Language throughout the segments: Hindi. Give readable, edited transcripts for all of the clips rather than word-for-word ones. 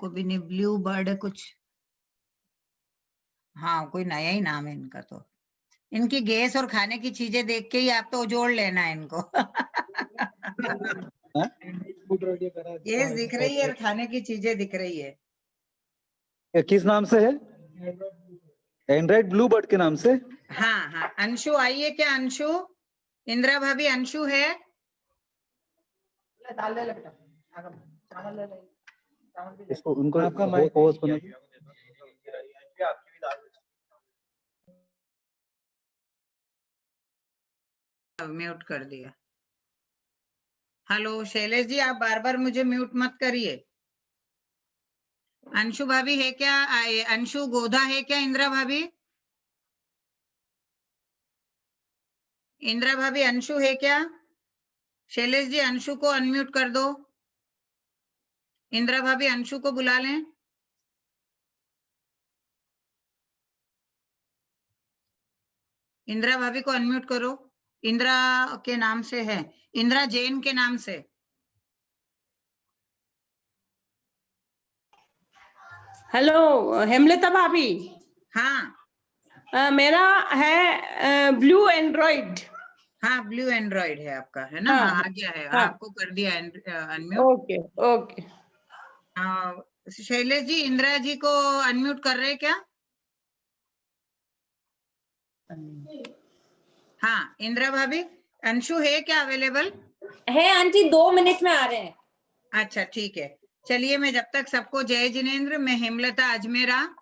को भी नहीं, ब्लू बर्ड कुछ, हाँ कोई नया ही नाम है इनका। तो इनकी गैस और खाने की चीजें देख के ही आप तो जोड़ लेना है इनको। गैस दिख रही है और खाने की चीजें दिख रही है। किस नाम से है? एंड्रॉइड ब्लू बर्ड के नाम से। हाँ हाँ, अंशु आई है क्या? अंशु, इंदिरा भाभी, अंशु है? इसको उनको होस्ट बना। म्यूट कर दिया। हेलो शैलेश जी, आप बार बार मुझे म्यूट मत करिए। अंशु भाभी है क्या? अंशु गोधा है क्या? इंदिरा भाभी, इंदिरा भाभी अंशु है क्या? शैलेश जी अंशु को अनम्यूट कर दो। इंदिरा भाभी अंशु को बुला लें। इंदिरा भाभी को अनम्यूट करो। इंदिरा के नाम से है, इंदिरा जैन के नाम से। हेलो हेमलता भाभी। हाँ मेरा है ब्लू एंड्रॉइड। हाँ, ब्लू एंड्रॉइड है आपका, है ना? हाँ, हाँ आ गया है, हाँ, आपको कर दिया unmute. Okay okay. Shailesh ji Indira ji को अनम्यूट कर रहे हैं क्या? हाँ इंदिरा भाभी, अंशु है क्या अवेलेबल? है आंटी, 2 मिनट में आ रहे हैं। अच्छा ठीक है, चलिए मैं जब तक सबको जय जिनेन्द्र। मैं हेमलता अजमेरा,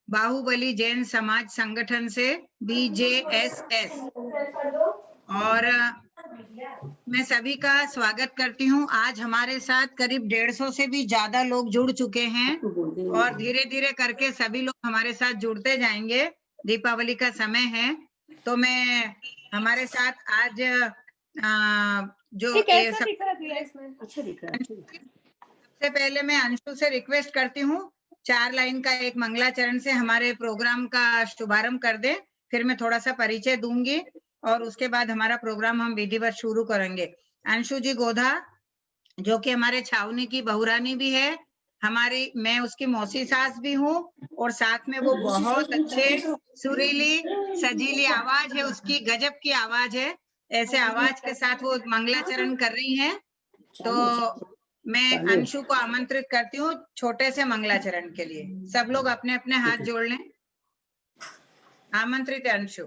बाहुबली जैन समाज संगठन से, BJSS, और मैं सभी का स्वागत करती हूँ। आज हमारे साथ करीब 150 से भी ज्यादा लोग जुड़ चुके हैं और धीरे धीरे करके सभी लोग हमारे साथ जुड़ते जाएंगे। दीपावली का समय है, तो मैं हमारे साथ आज जो कैसा दिख रहा है इसमें? अच्छा दिख रहा है। सबसे पहले मैं अंशु से रिक्वेस्ट करती हूँ 4 लाइन का एक मंगलाचरण से हमारे प्रोग्राम का शुभारंभ कर दे। फिर मैं थोड़ा सा परिचय दूंगी और उसके बाद हमारा प्रोग्राम हम विधिवत शुरू करेंगे। अंशु जी गोधा, जो कि हमारे छावनी की बहुरानी भी है, हमारी, मैं उसकी मौसी सास भी हूँ, और साथ में वो बहुत अच्छे सुरीली सजीली आवाज है उसकी, गजब की आवाज है। ऐसे आवाज के साथ वो मंगलाचरण कर रही हैं। तो मैं अंशु को आमंत्रित करती हूँ छोटे से मंगलाचरण के लिए। सब लोग अपने अपने हाथ जोड़ लें। आमंत्रित है अंशु।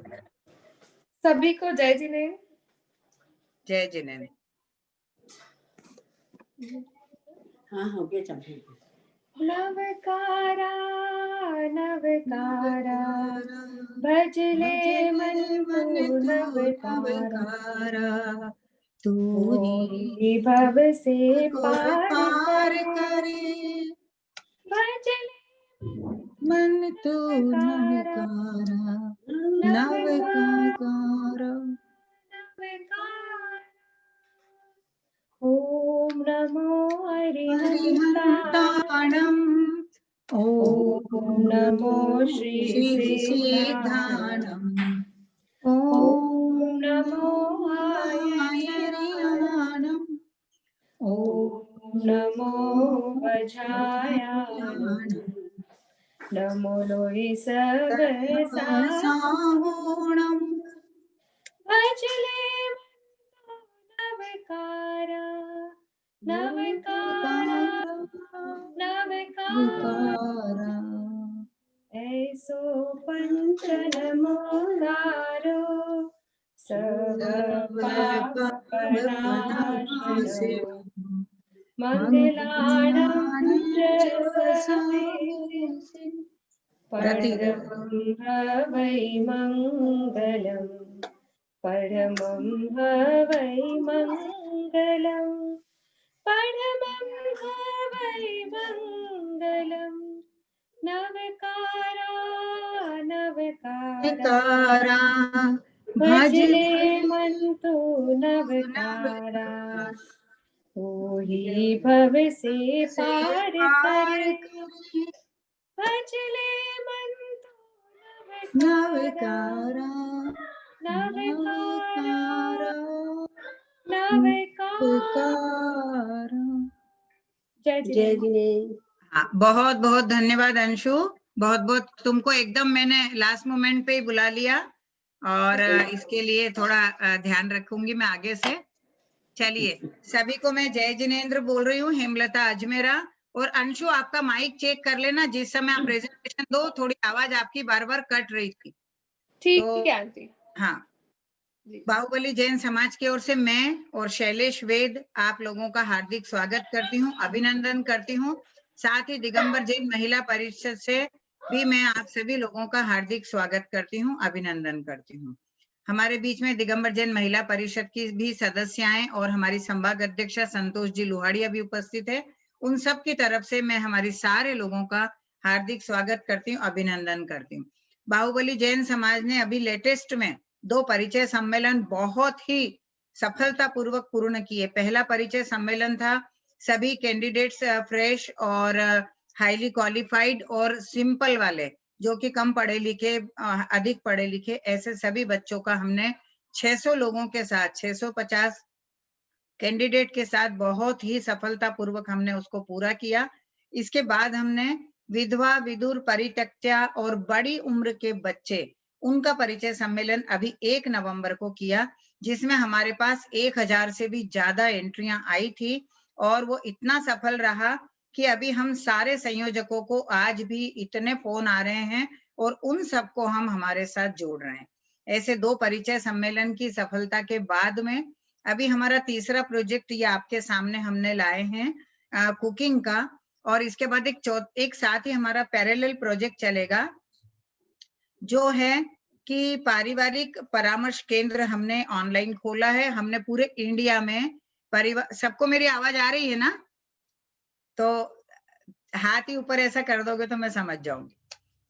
सभी को जय जिनेन्द्र। जय जिनेन्द्र। हाँ हो गया, चल। नवकारा नवकारा भजले मन को नवकारा, तू ही भव से पार करे, भजले मन तू नवकारा नवकारा। ओम नमो हरिहंताणम्, ओम नमो श्री सिद्धाणम्, ओम नमो आयर्याणम्, ओम नमो वज्रायाणम्, नमो लोई सब साहोणम्, भजले नवकारा नवकारा नवकारा, ऐसो पंच नमोदारो सब पाप प्रणाशनो, मंगलाणं च सर्वेषु, परमं हवै मंगलम्, परमं हवै मंगलम्, परमं हवै मंगलम्। नवकारा नवकारा भजले मन तो नवकारा, ओही भव से पार करे, भजले मन तो नवकारा नवकारा नवकारा। जय जय जिनेन्द्र। हाँ, बहुत बहुत धन्यवाद अंशु, बहुत बहुत तुमको एकदम मैंने लास्ट मोमेंट पे ही बुला लिया और इसके लिए थोड़ा ध्यान रखूंगी मैं आगे से। चलिए, सभी को मैं जय जिनेंद्र बोल रही हूँ, हेमलता अजमेरा। और अंशु आपका माइक चेक कर लेना, जिस समय आप प्रेजेंटेशन दो थोड़ी आवाज आपकी बार बार कट रही थी। ठीक तो है आंटी हाँ, जी। बाहुबली जैन समाज की ओर से मैं और शैलेश वेद आप लोगों का हार्दिक स्वागत करती हूँ, अभिनंदन करती हूँ। साथ ही दिगंबर जैन महिला परिषद से भी मैं आप सभी लोगों का हार्दिक स्वागत करती हूँ, अभिनंदन करती हूँ। हमारे बीच में दिगंबर जैन महिला परिषद की भी सदस्याएं और हमारी संभाग अध्यक्षा संतोष जी लोहाड़िया भी उपस्थित है। उन सब की तरफ से मैं हमारी सारे लोगों का हार्दिक स्वागत करती हूँ, अभिनंदन करती हूँ। बाहुबली जैन समाज ने अभी लेटेस्ट में 2 परिचय सम्मेलन बहुत ही सफलतापूर्वक पूर्ण किए। पहला परिचय सम्मेलन था सभी कैंडिडेट्स फ्रेश और हाईली क्वालिफाइड और सिंपल वाले, जो कि कम पढ़े लिखे अधिक पढ़े लिखे ऐसे सभी बच्चों का हमने 600 लोगों के साथ 650 कैंडिडेट के साथ बहुत ही सफलतापूर्वक हमने उसको पूरा किया। इसके बाद हमने विधवा विदुर परित्यक्ता और बड़ी उम्र के बच्चे, उनका परिचय सम्मेलन अभी 1 नवंबर को किया, जिसमें हमारे पास 1000 से भी ज्यादा एंट्रियां आई थी और वो इतना सफल रहा कि अभी हम सारे संयोजकों को आज भी इतने फोन आ रहे हैं और उन सबको हम हमारे साथ जोड़ रहे हैं। ऐसे 2 परिचय सम्मेलन की सफलता के बाद में अभी हमारा तीसरा प्रोजेक्ट ये आपके सामने हमने लाए हैं कुकिंग का, और इसके बाद एक साथ ही हमारा पैरेलल प्रोजेक्ट चलेगा जो है कि पारिवारिक परामर्श केंद्र हमने ऑनलाइन खोला है। हमने पूरे इंडिया में परिवार, सबको मेरी आवाज आ रही है ना? तो हाथ ही ऊपर ऐसा कर दोगे तो मैं समझ जाऊंगी।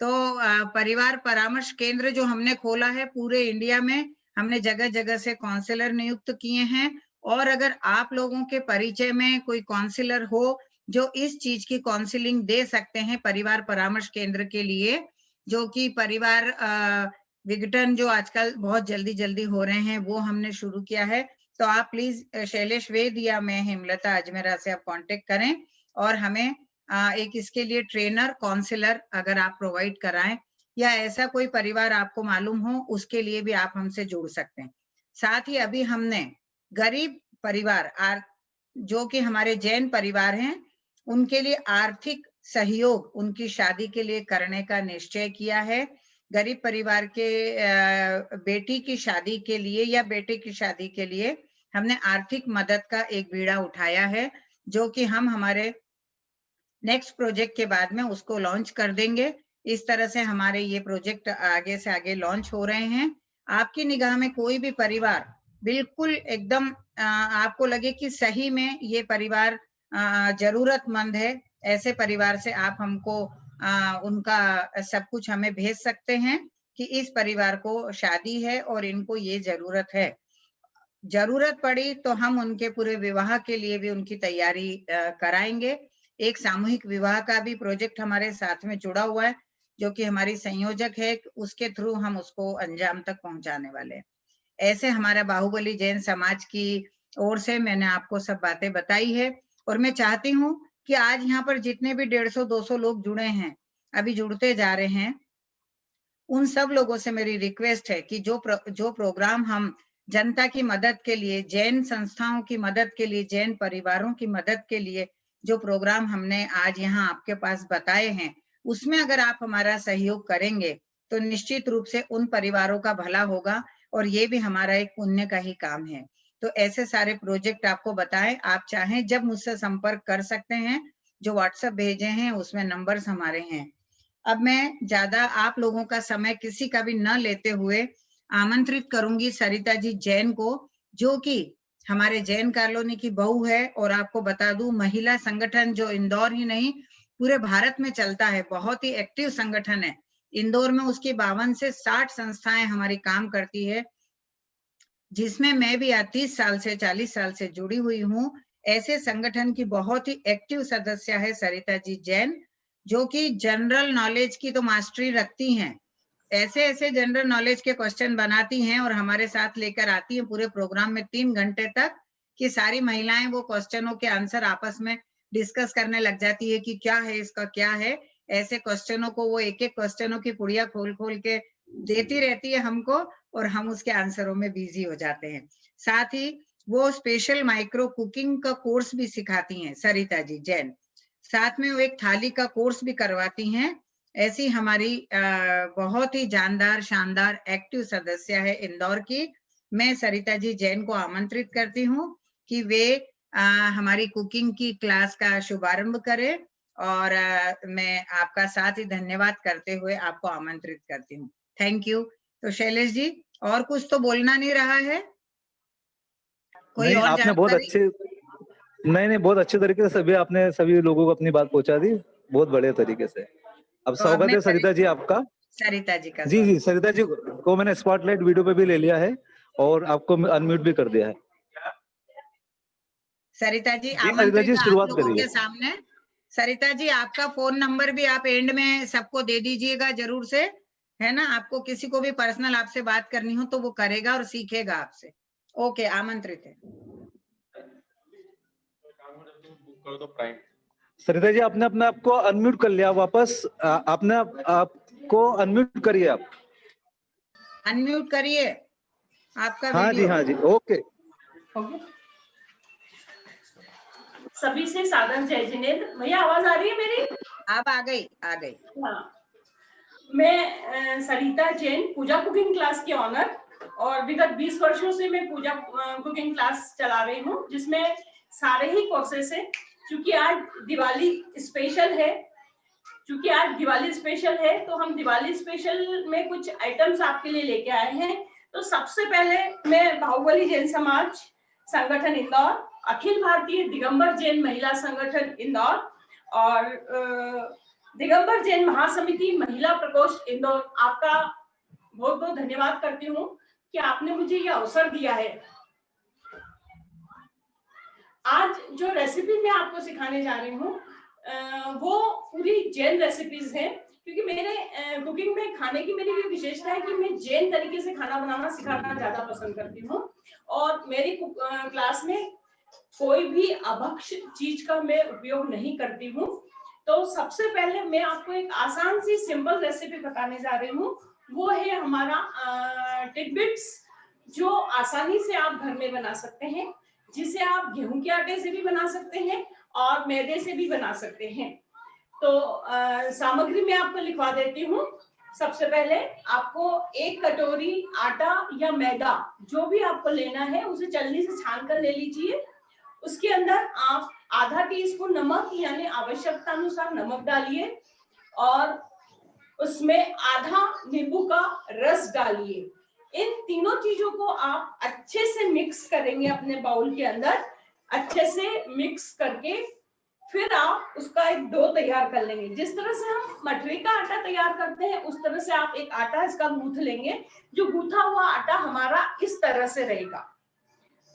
तो परिवार परामर्श केंद्र जो हमने खोला है पूरे इंडिया में, हमने जगह जगह से काउंसलर नियुक्त किए हैं। और अगर आप लोगों के परिचय में कोई काउंसलर हो जो इस चीज की काउंसलिंग दे सकते हैं परिवार परामर्श केंद्र के लिए, जो कि परिवार विघटन जो आजकल बहुत जल्दी जल्दी हो रहे हैं वो हमने शुरू किया है, तो आप प्लीज शैलेश वेद या मैं हेमलता अजमेरा से आप कांटेक्ट करें और हमें एक इसके लिए ट्रेनर काउंसलर अगर आप प्रोवाइड कराएं, या ऐसा कोई परिवार आपको मालूम हो उसके लिए भी आप हमसे जुड़ सकते हैं। साथ ही अभी हमने गरीब परिवार जो कि हमारे जैन परिवार हैं, उनके लिए आर्थिक सहयोग उनकी शादी के लिए करने का निश्चय किया है। गरीब परिवार के बेटी की शादी के लिए या बेटे की शादी के लिए हमने आर्थिक मदद का एक बीड़ा उठाया है, जो कि हम हमारे नेक्स्ट प्रोजेक्ट के बाद में उसको लॉन्च कर देंगे। इस तरह से हमारे ये प्रोजेक्ट आगे से आगे लॉन्च हो रहे हैं। आपकी निगाह में कोई भी परिवार बिल्कुल एकदम आपको लगे कि सही में ये परिवार जरूरतमंद है, ऐसे परिवार से आप हमको उनका सब कुछ हमें भेज सकते हैं कि इस परिवार को शादी है और इनको ये जरूरत है। जरूरत पड़ी तो हम उनके पूरे विवाह के लिए भी उनकी तैयारी कराएंगे। एक सामूहिक विवाह का भी प्रोजेक्ट हमारे साथ में जुड़ा हुआ है, जो कि हमारी संयोजक है, उसके थ्रू हम उसको अंजाम तक पहुंचाने वाले हैं। ऐसे हमारा बाहुबली जैन समाज की ओर से मैंने आपको सब बातें बताई है, और मैं चाहती हूँ कि आज यहाँ पर जितने भी 150-200 लोग जुड़े हैं, अभी जुड़ते जा रहे हैं, उन सब लोगों से मेरी रिक्वेस्ट है कि जो प्रोग्राम हम जनता की मदद के लिए, जैन संस्थाओं की मदद के लिए, जैन परिवारों की मदद के लिए जो प्रोग्राम हमने आज यहाँ आपके पास बताए हैं, उसमें अगर आप हमारा सहयोग करेंगे तो निश्चित रूप से उन परिवारों का भला होगा और ये भी हमारा एक पुण्य का ही काम है। तो ऐसे सारे प्रोजेक्ट आपको बताएं, आप चाहें जब मुझसे संपर्क कर सकते हैं। जो व्हाट्सएप भेजे हैं उसमें नंबर्स हमारे हैं। अब मैं ज्यादा आप लोगों का समय किसी का भी न लेते हुए आमंत्रित करूंगी सरिता जी जैन को, जो कि हमारे जैन कॉलोनी की बहू है, और आपको बता दूं महिला संगठन जो इंदौर ही नहीं पूरे भारत में चलता है, बहुत ही एक्टिव संगठन है। इंदौर में उसकी 52 से 60 संस्थाएं हमारी काम करती है, जिसमें मैं भी 30 साल से 40 साल से जुड़ी हुई हूँ। ऐसे संगठन की बहुत ही एक्टिव सदस्य है सरिता जी जैन, जो कि जनरल नॉलेज की तो मास्टरी रखती हैं। ऐसे ऐसे जनरल नॉलेज के क्वेश्चन बनाती हैं और हमारे साथ लेकर आती हैं पूरे प्रोग्राम में 3 घंटे तक, कि सारी महिलाएं वो क्वेश्चनों के आंसर आपस में डिस्कस करने लग जाती है कि क्या है इसका क्या है। ऐसे क्वेश्चनों को वो एक एक क्वेश्चनों की पुड़िया खोल खोल के देती रहती है हमको और हम उसके आंसरों में बिजी हो जाते हैं। साथ ही वो स्पेशल माइक्रो कुकिंग का कोर्स भी सिखाती हैं सरिता जी जैन। साथ में वो एक थाली का कोर्स भी करवाती हैं। ऐसी हमारी बहुत ही जानदार शानदार एक्टिव सदस्य है इंदौर की। मैं सरिता जी जैन को आमंत्रित करती हूँ कि वे हमारी कुकिंग की क्लास का शुभारंभ करें और मैं आपका साथ ही धन्यवाद करते हुए आपको आमंत्रित करती हूँ। Thank you. तो शैलेश जी और कुछ तो बोलना नहीं रहा है? कोई नहीं, और आपने बहुत जानकारी? अच्छे नहीं बहुत अच्छे तरीके से सभी लोगों को अपनी बात पहुंचा दी, बहुत बढ़िया तरीके से। अब तो स्वागत मैं है सरिता जी आपका। सरिता जी का जी जी, सरिता जी को मैंने स्पॉटलाइट वीडियो पे भी ले लिया है और आपको अनम्यूट भी कर दिया है। सरिता जी जी सरिता आमंत्रित जी, आप शुरुआत लोगों करिए। के सामने। सरिता जी आपका फोन नंबर भी आप एंड में सबको दे दीजिएगा जरूर से, है ना। आपको किसी को भी पर्सनल आपसे बात करनी हो तो वो करेगा और सीखेगा आपसे। ओके, आमंत्रित है। सरिता जी आपने अपने आप को अनम्यूट कर लिया वापस, आपने आपको अनम्यूट करिए आप। अनम्यूट करिए आपका हाँ जी, वीडियो। हाँ जी, ओके। सभी से सादर जय जिनेंद्र। भैया आवाज आ रही है मेरी? आप आ गई हाँ, मैं सरिता जैन, पूजा कुकिंग क्लास के ऑनर, और विगत 20 वर्षों से मैं पूजा कुकिंग क्लास चला रही हूँ, जिसमें सारे ही कोर्सेस हैं। क्योंकि आज दिवाली स्पेशल है तो हम दिवाली स्पेशल में कुछ आइटम्स आपके लिए लेके आए हैं। तो सबसे पहले मैं बाहुबली जैन समाज संगठन इंदौर, अखिल भारतीय दिगंबर जैन महिला संगठन इंदौर और दिगंबर जैन महासमिति महिला प्रकोष्ठ इंदौर, आपका बहुत बहुत धन्यवाद करती हूँ कि आपने मुझे ये अवसर दिया है। आज जो रेसिपी मैं आपको सिखाने जा रही हूँ वो पूरी जैन रेसिपीज हैं, क्योंकि मेरे कुकिंग में खाने की मेरी भी विशेषता है कि मैं जैन तरीके से खाना बनाना सिखाना ज्यादा पसंद करती हूँ। और मेरी क्लास में कोई भी अभक्ष चीज का मैं उपयोग नहीं करती हूँ। तो सबसे पहले मैं आपको एक आसान सी सिंपल रेसिपी बताने जा रही हूँ। वो है हमारा टिडबिट्स, जो आसानी से आप घर में बना सकते हैं, जिसे आप गेहूं के आटे से भी बना सकते हैं और मैदे से भी बना सकते हैं। तो सामग्री मैं आपको लिखवा देती हूँ। सबसे पहले आपको 1 कटोरी आटा या मैदा जो भी आपको लेना है उसे चलनी से छान कर ले लीजिए। उसके अंदर आप आधा टीस्पून नमक यानी आवश्यकता अनुसार नमक डालिए और उसमें आधा नींबू का रस डालिए। इन तीनों चीजों को आप अच्छे से मिक्स करेंगे अपने बाउल के अंदर। अच्छे से मिक्स करके फिर आप उसका एक डो तैयार कर लेंगे। जिस तरह से हम मठरी का आटा तैयार करते हैं उस तरह से आप एक आटा इसका गूंथ लेंगे। जो गूंथा हुआ आटा हमारा इस तरह से रहेगा।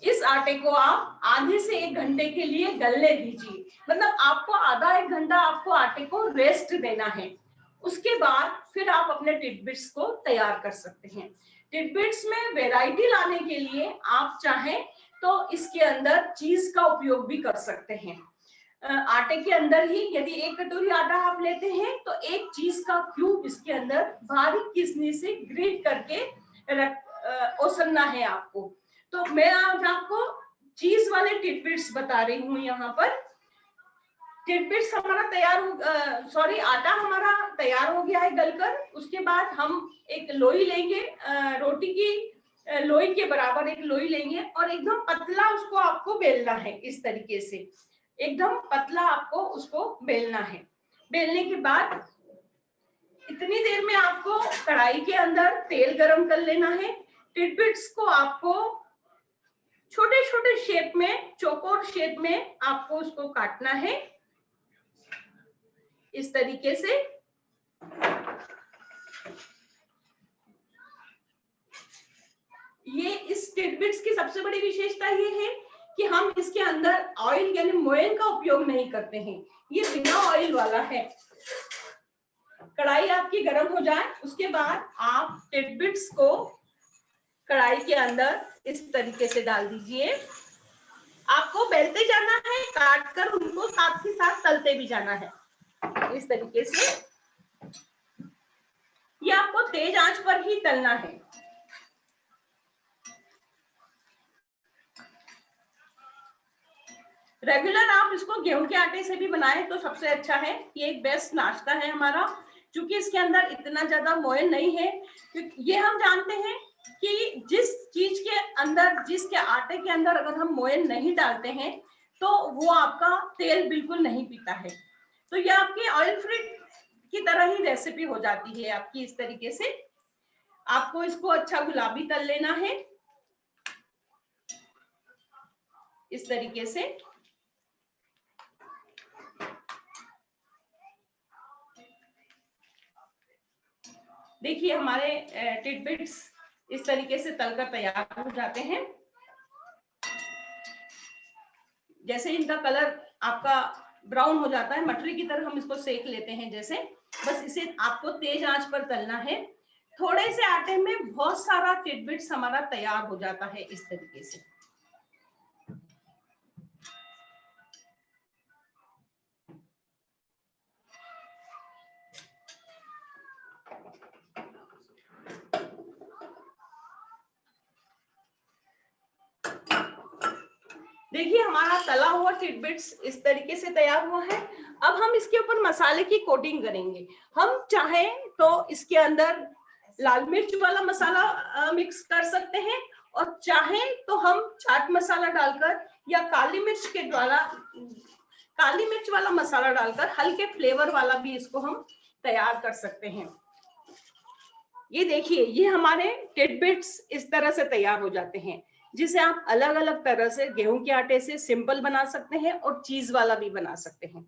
इस आटे को आप आधे से 1 घंटे के लिए गलने दीजिए, मतलब आपको आधा 1 घंटा आपको आटे को रेस्ट देना है। उसके बाद फिर आप अपने टिडबिट्स को तैयार कर सकते हैं। टिडबिट्स में वैरायटी लाने के लिए आप चाहें तो इसके अंदर चीज का उपयोग भी कर सकते हैं। आटे के अंदर ही यदि 1 कटोरी आटा आप लेते हैं तो 1 चीज का क्यूब इसके अंदर बारीक किसनी से ग्रेट करके ओसरना है आपको। तो मैं आज आपको चीज वाले टिडबिट्स बता रही हूँ। यहाँ पर टिडबिट्स हमारा आटा हमारा तैयार हो गया है गलकर। उसके बाद हम एक लोई लेंगे, रोटी की लोई के बराबर एक लोई लेंगे और एकदम पतला उसको आपको बेलना है। इस तरीके से एकदम पतला आपको उसको बेलना है। बेलने के बाद इतनी देर में आपको कढ़ाई के अंदर तेल गरम कर लेना है। टिडबिट्स को आपको छोटे छोटे शेप में, चौकोर शेप में आपको उसको काटना है इस तरीके से। ये इस टिडबिट्स की सबसे बड़ी विशेषता ये है कि हम इसके अंदर ऑयल यानी मोयन का उपयोग नहीं करते हैं। ये बिना ऑयल वाला है। कढ़ाई आपकी गर्म हो जाए उसके बाद आप टिडबिट्स को कढ़ाई के अंदर इस तरीके से डाल दीजिए। आपको बेलते जाना है, काट कर उनको साथ ही साथ तलते भी जाना है इस तरीके से। ये आपको तेज आंच पर ही तलना है। रेगुलर आप इसको गेहूं के आटे से भी बनाएं तो सबसे अच्छा है। ये एक बेस्ट नाश्ता है हमारा, क्योंकि इसके अंदर इतना ज्यादा मोयन नहीं है। ये हम जानते हैं कि जिस चीज के अंदर, जिसके आटे के अंदर अगर हम मोयन नहीं डालते हैं तो वो आपका तेल बिल्कुल नहीं पीता है। तो ये आपकी ऑयल फ्री की तरह ही रेसिपी हो जाती है आपकी। इस तरीके से आपको इसको अच्छा गुलाबी तल लेना है इस तरीके से। देखिए हमारे टिडबिट्स इस तरीके से तलकर तैयार हो जाते हैं। जैसे इनका कलर आपका ब्राउन हो जाता है, मटरी की तरह हम इसको सेक लेते हैं जैसे, बस इसे आपको तेज आंच पर तलना है। थोड़े से आटे में बहुत सारा टिडबिट्स हमारा तैयार हो जाता है इस तरीके से। देखिए हमारा तला हुआ टिडबिट्स इस तरीके से तैयार हुआ है। अब हम इसके ऊपर मसाले की कोटिंग करेंगे। हम चाहें तो इसके अंदर लाल मिर्च वाला मसाला मिक्स कर सकते हैं, और चाहें तो हम चाट मसाला डालकर या काली मिर्च वाला मसाला डालकर हल्के फ्लेवर वाला भी इसको हम तैयार कर सकते हैं। ये देखिए, ये हमारे टिडबिट्स इस तरह से तैयार हो जाते हैं, जिसे आप अलग अलग तरह से गेहूं के आटे से सिंपल बना सकते हैं और चीज वाला भी बना सकते हैं।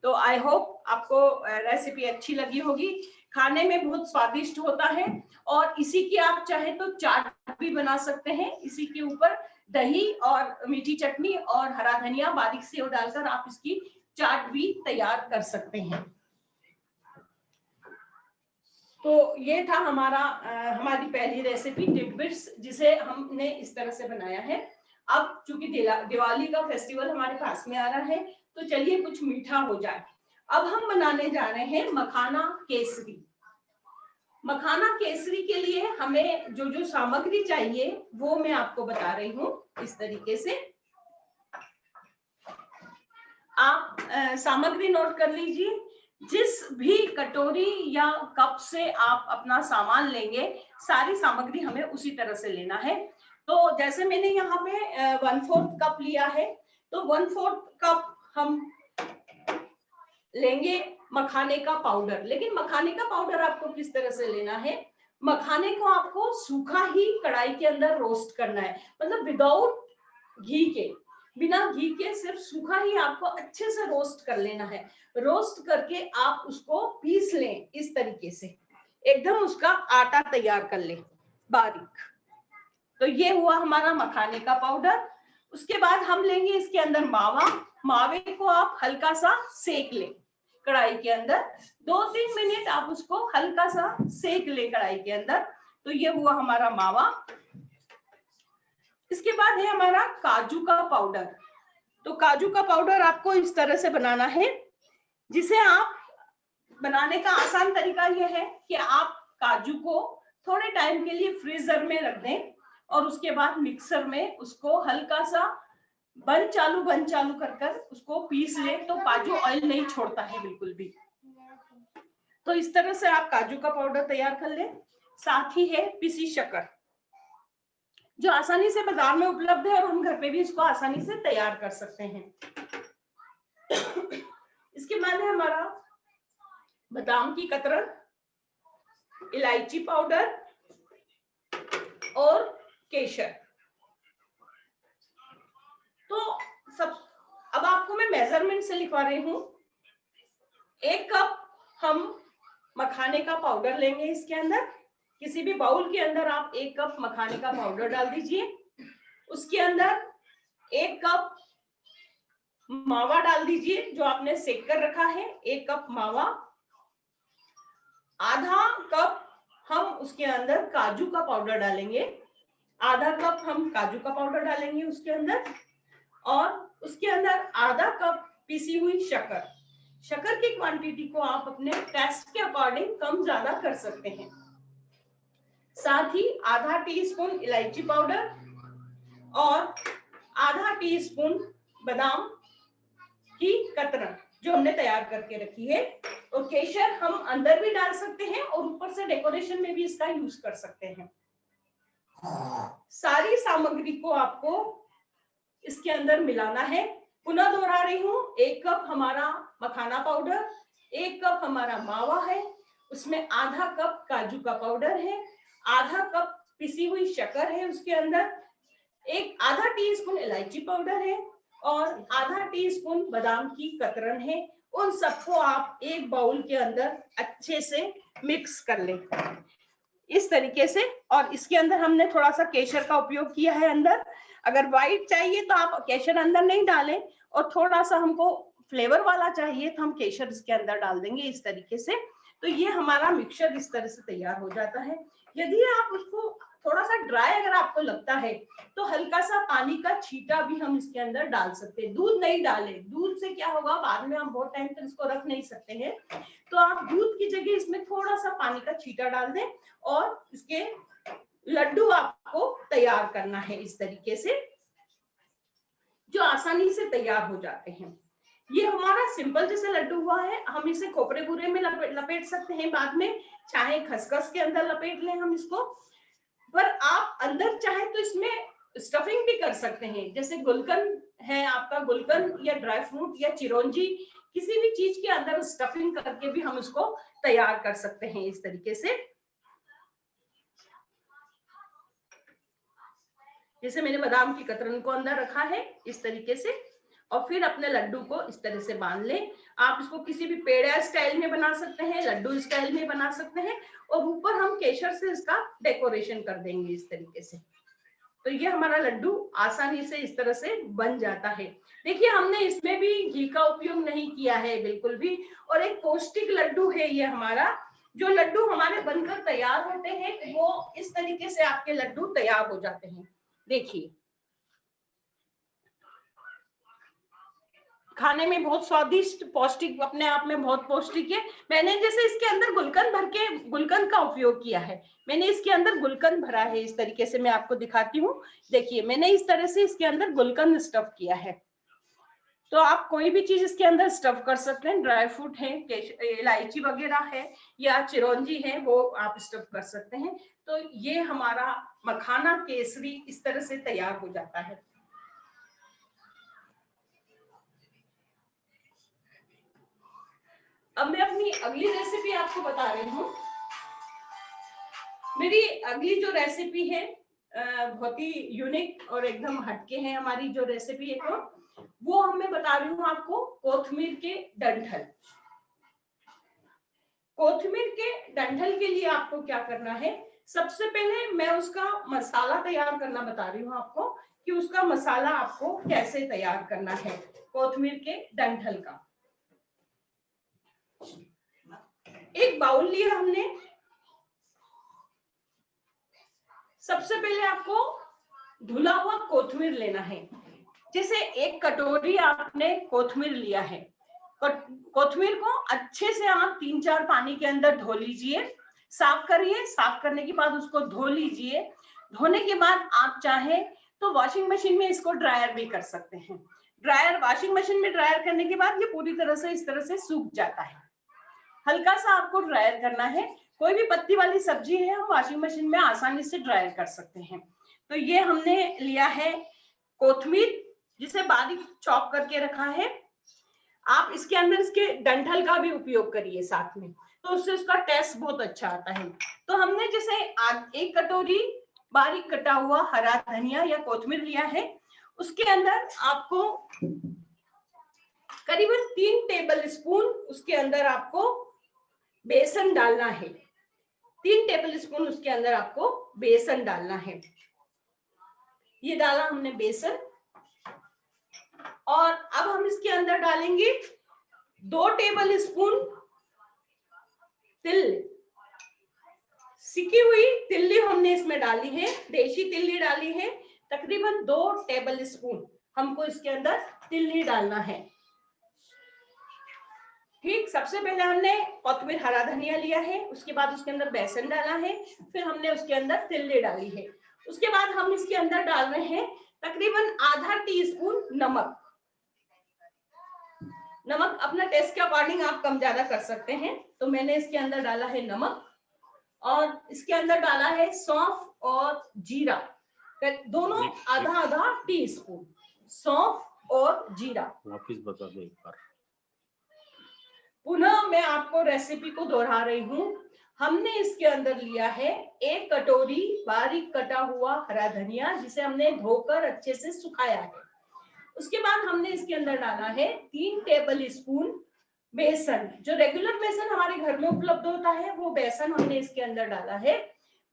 तो आई होप आपको रेसिपी अच्छी लगी होगी। खाने में बहुत स्वादिष्ट होता है, और इसी की आप चाहे तो चाट भी बना सकते हैं। इसी के ऊपर दही और मीठी चटनी और हरा धनिया बारीक सेव डालकर आप इसकी चाट भी तैयार कर सकते हैं। तो ये था हमारी पहली रेसिपी टिडबिट्स, जिसे हमने इस तरह से बनाया है। अब चूंकि दिवाली का फेस्टिवल हमारे पास में आ रहा है, तो चलिए कुछ मीठा हो जाए। अब हम बनाने जा रहे हैं मखाना केसरी। मखाना केसरी के लिए हमें जो जो सामग्री चाहिए वो मैं आपको बता रही हूँ इस तरीके से। आप सामग्री नोट कर लीजिए। जिस भी कटोरी या कप से आप अपना सामान लेंगे, सारी सामग्री हमें उसी तरह से लेना है। तो जैसे मैंने यहाँ पे 1/4 कप लिया है, तो 1/4 कप हम लेंगे मखाने का पाउडर। लेकिन मखाने का पाउडर आपको किस तरह से लेना है, मखाने को आपको सूखा ही कढ़ाई के अंदर रोस्ट करना है, मतलब विदाउट घी के, बिना घी के सिर्फ सूखा ही आपको अच्छे से रोस्ट कर लेना है। रोस्ट करके आप उसको पीस लें इस तरीके से, एकदम उसका आटा तैयार कर लें बारीक। तो ये हुआ हमारा मखाने का पाउडर। उसके बाद हम लेंगे इसके अंदर मावा। मावे को आप हल्का सा सेक लें कढ़ाई के अंदर, 2-3 मिनट आप उसको हल्का सा सेक लें कढ़ाई के अंदर। तो ये हुआ हमारा मावा। इसके बाद है हमारा काजू का पाउडर। तो काजू का पाउडर आपको इस तरह से बनाना है, जिसे आप बनाने का आसान तरीका यह है कि आप काजू को थोड़े टाइम के लिए फ्रीजर में रख दें, और उसके बाद मिक्सर में उसको हल्का सा बंद चालू कर उसको पीस ले, तो काजू ऑयल नहीं छोड़ता है बिल्कुल भी। तो इस तरह से आप काजू का पाउडर तैयार कर लें। साथ ही है पिसी शक्कर, जो आसानी से बाजार में उपलब्ध है, और हम घर पे भी इसको आसानी से तैयार कर सकते हैं। इसके बाद है हमारा बादाम की कतरन, इलायची पाउडर और केसर। तो अब आपको मैं मेजरमेंट से लिखवा रही हूँ। 1 कप हम मखाने का पाउडर लेंगे। इसके अंदर किसी भी बाउल के अंदर आप 1 कप मखाने का पाउडर डाल दीजिए। उसके अंदर 1 कप मावा डाल दीजिए, जो आपने सेक कर रखा है, 1 कप मावा। आधा कप हम उसके अंदर काजू का पाउडर डालेंगे, आधा कप हम काजू का पाउडर डालेंगे उसके अंदर, और उसके अंदर आधा कप पिसी हुई शक्कर। शक्कर की क्वांटिटी को आप अपने टेस्ट के अकॉर्डिंग कम ज्यादा कर सकते हैं। साथ ही आधा टीस्पून इलायची पाउडर और आधा टीस्पून बादाम की कतरन जो हमने तैयार करके रखी है। और केसर हम अंदर भी डाल सकते हैं और ऊपर से डेकोरेशन में भी इसका यूज कर सकते हैं। सारी सामग्री को आपको इसके अंदर मिलाना है। पुनः दोहरा रही हूँ, 1 कप हमारा मखाना पाउडर, 1 कप हमारा मावा है, उसमें आधा कप काजू का पाउडर है, आधा कप पिसी हुई शक्कर है, उसके अंदर आधा टीस्पून इलायची पाउडर है और आधा टीस्पून बादाम की कतरन है। उन सबको आप एक बाउल के अंदर अच्छे से मिक्स कर लें इस तरीके से। और इसके अंदर हमने थोड़ा सा केसर का उपयोग किया है अंदर। अगर व्हाइट चाहिए तो आप केसर अंदर नहीं डालें, और थोड़ा सा हमको फ्लेवर वाला चाहिए तो हम केसर इसके अंदर डाल देंगे इस तरीके से। तो ये हमारा मिक्सचर इस तरह से तैयार हो जाता है। यदि आप उसको थोड़ा सा ड्राई अगर आपको लगता है तो हल्का सा पानी का छींटा भी हम इसके अंदर डाल सकते हैं। दूध नहीं डालें, दूध से क्या होगा, बाद में हम बहुत टाइम तक इसको रख नहीं सकते हैं। तो आप दूध की जगह इसमें थोड़ा सा पानी का छींटा डाल दें और इसके लड्डू आपको तैयार करना है इस तरीके से, जो आसानी से तैयार हो जाते हैं। ये हमारा सिंपल जैसे लड्डू हुआ है। हम इसे खोपरे बुरे में लपेट सकते हैं बाद में, चाहे खसखस के अंदर लपेट लें हम इसको, पर आप अंदर चाहे तो इसमें स्टफिंग भी कर सकते हैं। जैसे गुलकंद है आपका, गुलकंद या ड्राई फ्रूट या चिरौंजी, किसी भी चीज के अंदर स्टफिंग करके भी हम इसको तैयार कर सकते हैं इस तरीके से। जैसे मैंने बादाम की कतरन को अंदर रखा है इस तरीके से, और फिर अपने लड्डू को इस तरह से बांध लें। आप इसको किसी भी पेड़ा स्टाइल में बना सकते हैं, लड्डू स्टाइल में बना सकते हैं, और ऊपर हम केसर से इसका डेकोरेशन कर देंगे इस तरीके से। तो ये हमारा लड्डू आसानी से इस तरह से बन जाता है। देखिए, हमने इसमें भी घी का उपयोग नहीं किया है बिल्कुल भी, और एक पौष्टिक लड्डू है ये हमारा। जो लड्डू हमारे बनकर तैयार होते हैं वो इस तरीके से आपके लड्डू तैयार हो जाते हैं। देखिए, खाने में बहुत स्वादिष्ट, पौष्टिक, अपने आप में बहुत पौष्टिक है। मैंने जैसे इसके अंदर गुलकंद भर के गुलकंद का उपयोग किया है, मैंने इसके अंदर गुलकंद भरा है इस तरीके से। मैं आपको दिखाती हूँ, देखिए मैंने इस तरह से इसके अंदर गुलकंद स्टफ किया है। तो आप कोई भी चीज इसके अंदर स्टफ कर सकते हैं, ड्राई फ्रूट है, इलायची वगैरह है या चिरौंजी है, वो आप स्टफ कर सकते हैं। तो ये हमारा मखाना केसरी इस तरह से तैयार हो जाता है। अब मैं अपनी अगली रेसिपी आपको बता रही हूँ। मेरी अगली जो रेसिपी है बहुत ही यूनिक और एकदम हटके है हमारी जो रेसिपी है, तो वो मैं बता रही हूँ आपको कोथिमीर के डंठल। कोथिमीर के डंठल के लिए आपको क्या करना है, सबसे पहले मैं उसका मसाला तैयार करना बता रही हूँ आपको कि उसका मसाला आपको कैसे तैयार करना है कोथिमीर के डंठल का। एक बाउल लिया हमने। सबसे पहले आपको धुला हुआ कोथिमीर लेना है। जैसे 1 कटोरी आपने कोथिमीर लिया है, कोथिमीर को अच्छे से आप 3-4 पानी के अंदर धो लीजिए, साफ करिए। साफ करने के बाद उसको धो लीजिए। धोने के बाद आप चाहे तो वॉशिंग मशीन में इसको ड्रायर भी कर सकते हैं। वॉशिंग मशीन में ड्रायर करने के बाद ये पूरी तरह से इस तरह से सूख जाता है। हल्का सा आपको ड्रायर करना है। कोई भी पत्ती वाली सब्जी है हम वॉशिंग मशीन में आसानी से ड्रायर कर सकते हैं। तो ये हमने लिया है कोथिमीर, जिसे बारीक चॉप करके रखा है। आप इसके अंदर इसके डंठल का भी उपयोग करिए साथ में, तो उससे उसका टेस्ट बहुत अच्छा आता है। तो हमने जैसे 1 कटोरी बारीक कटा हुआ हरा धनिया या कोथिमीर लिया है। उसके अंदर आपको करीबन 3 टेबल स्पून उसके अंदर आपको बेसन डालना है। 3 टेबल स्पून उसके अंदर आपको बेसन डालना है। ये डाला हमने बेसन, और अब हम इसके अंदर डालेंगे 2 टेबल स्पून तिल। सिकी हुई तिल्ली हमने इसमें डाली है, देशी तिल्ली डाली है, तकरीबन 2 टेबल स्पून। हमको इसके अंदर तिल नहीं डालना है। ठीक, सबसे पहले हमने कोतमीर हरा धनिया लिया है, उसके बाद उसके अंदर बेसन डाला है, फिर हमने उसके अंदर तिल्ली डाली है। उसके बाद हम इसके अंदर डाल रहे हैं तकरीबन आधा टीस्पून नमक। नमक अपना टेस्ट के अकॉर्डिंग आप कम ज्यादा कर सकते हैं। तो मैंने इसके अंदर डाला है नमक, और इसके अंदर डाला है सौंफ और जीरा, दोनों आधा आधा टीस्पून सौंफ और जीरा। वापिस बता दो एक बार। पुनः मैं आपको रेसिपी को दोहरा रही हूँ। हमने इसके अंदर लिया है 1 कटोरी बारीक कटा हुआ हरा धनिया, जिसे हमने धोकर अच्छे से सुखाया है। उसके बाद हमने इसके अंदर डाला है 3 टेबल स्पून बेसन, जो रेगुलर बेसन हमारे घर में उपलब्ध होता है वो बेसन हमने इसके अंदर डाला है।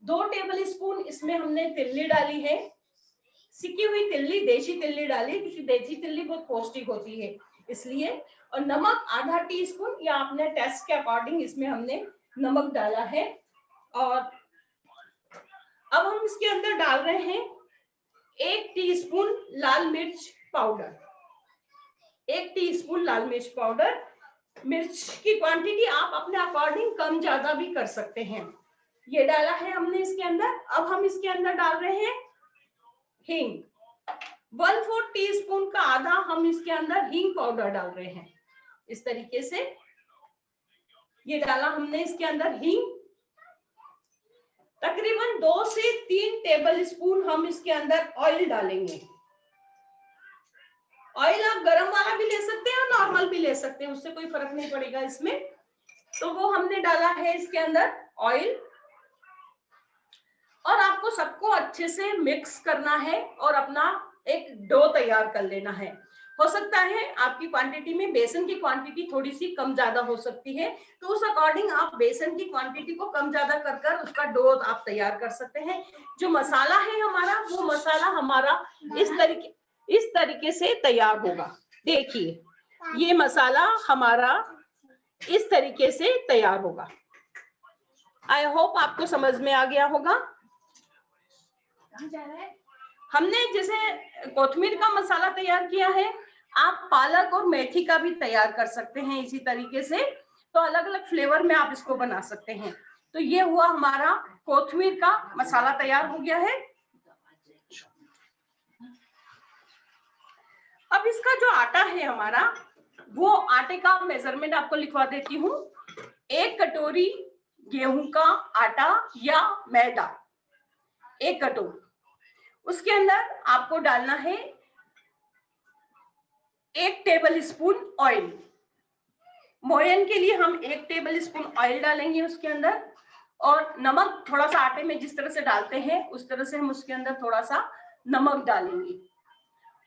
2 टेबल स्पून इसमें हमने तिल्ली डाली है, सिकी हुई तिल्ली, देशी तिल्ली डाली, क्योंकि देशी तिल्ली बहुत पौष्टिक होती है इसलिए। और नमक आधा टीस्पून, या अपने टेस्ट के अकॉर्डिंग इसमें हमने नमक डाला है। और अब हम इसके अंदर डाल रहे हैं 1 टीस्पून लाल मिर्च पाउडर। 1 टीस्पून लाल मिर्च पाउडर। मिर्च की क्वांटिटी आप अपने अकॉर्डिंग कम ज्यादा भी कर सकते हैं। ये डाला है हमने इसके अंदर। अब हम इसके अंदर डाल रहे हैं हींग। 1/4 टीस्पून का आधा हम इसके अंदर हींग पाउडर डाल रहे हैं। इस तरीके से ये डाला हमने इसके अंदर हींग। तकरीबन 2 से 3 टेबल स्पून हम इसके अंदर ऑयल डालेंगे। ऑयल आप गरम वाला भी ले सकते हैं और नॉर्मल भी ले सकते हैं, उससे कोई फर्क नहीं पड़ेगा इसमें। तो वो हमने डाला है इसके अंदर ऑयल, और आपको सबको अच्छे से मिक्स करना है और अपना एक डो तैयार कर लेना है। हो सकता है आपकी क्वांटिटी में बेसन की क्वांटिटी थोड़ी सी कम ज्यादा हो सकती है, तो उस अकॉर्डिंग आप बेसन की क्वांटिटी को कम ज्यादा कर कर उसका डो आप तैयार कर सकते हैं। जो मसाला है हमारा, वो मसाला हमारा इस तरीके से तैयार होगा। देखिए, ये मसाला हमारा इस तरीके से तैयार होगा। आई होप आपको समझ में आ गया होगा। हमने जैसे कोथिमीर का मसाला तैयार किया है, आप पालक और मेथी का भी तैयार कर सकते हैं इसी तरीके से। तो अलग अलग फ्लेवर में आप इसको बना सकते हैं। तो ये हुआ हमारा कोथिमीर का मसाला तैयार हो गया है। अब इसका जो आटा है हमारा, वो आटे का मेजरमेंट आपको लिखवा देती हूँ। 1 कटोरी गेहूं का आटा या मैदा, 1 कटोरी। उसके अंदर आपको डालना है 1 टेबल स्पून ऑयल। मोयन के लिए हम 1 टेबल स्पून ऑयल डालेंगे उसके अंदर। और नमक थोड़ा सा आटे में जिस तरह से डालते हैं उस तरह से हम उसके अंदर थोड़ा सा नमक डालेंगे,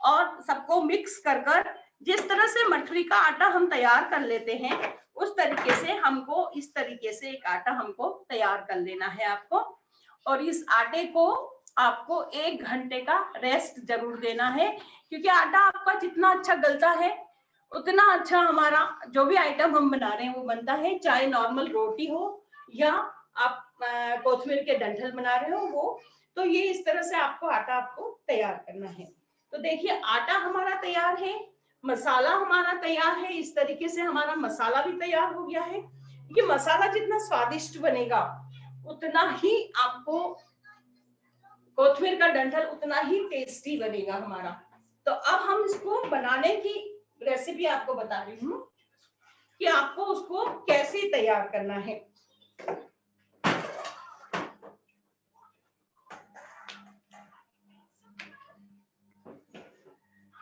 और सबको मिक्स कर कर जिस तरह से मठरी का आटा हम तैयार कर लेते हैं उस तरीके से हमको, इस तरीके से एक आटा हमको तैयार कर लेना है आपको। और इस आटे को आपको 1 घंटे का रेस्ट जरूर देना है, क्योंकि आटा आपका जितना अच्छा गलता है उतना अच्छा हमारा जो भी आइटम हम बना रहे हैं वो बनता है। चाहे नॉर्मल रोटी हो या आप कोथिमीर के डंठल बना रहे हो वो। तो ये इस तरह से आपको आटा आपको तैयार करना है। तो देखिए, आटा हमारा तैयार है, मसाला हमारा तैयार है। इस तरीके से हमारा मसाला भी तैयार हो गया है। ये मसाला जितना स्वादिष्ट बनेगा उतना ही आपको कोथिमीर का डंठल उतना ही टेस्टी बनेगा हमारा। तो अब हम इसको बनाने की रेसिपी आपको बता रही हूँ कि आपको उसको कैसे तैयार करना है।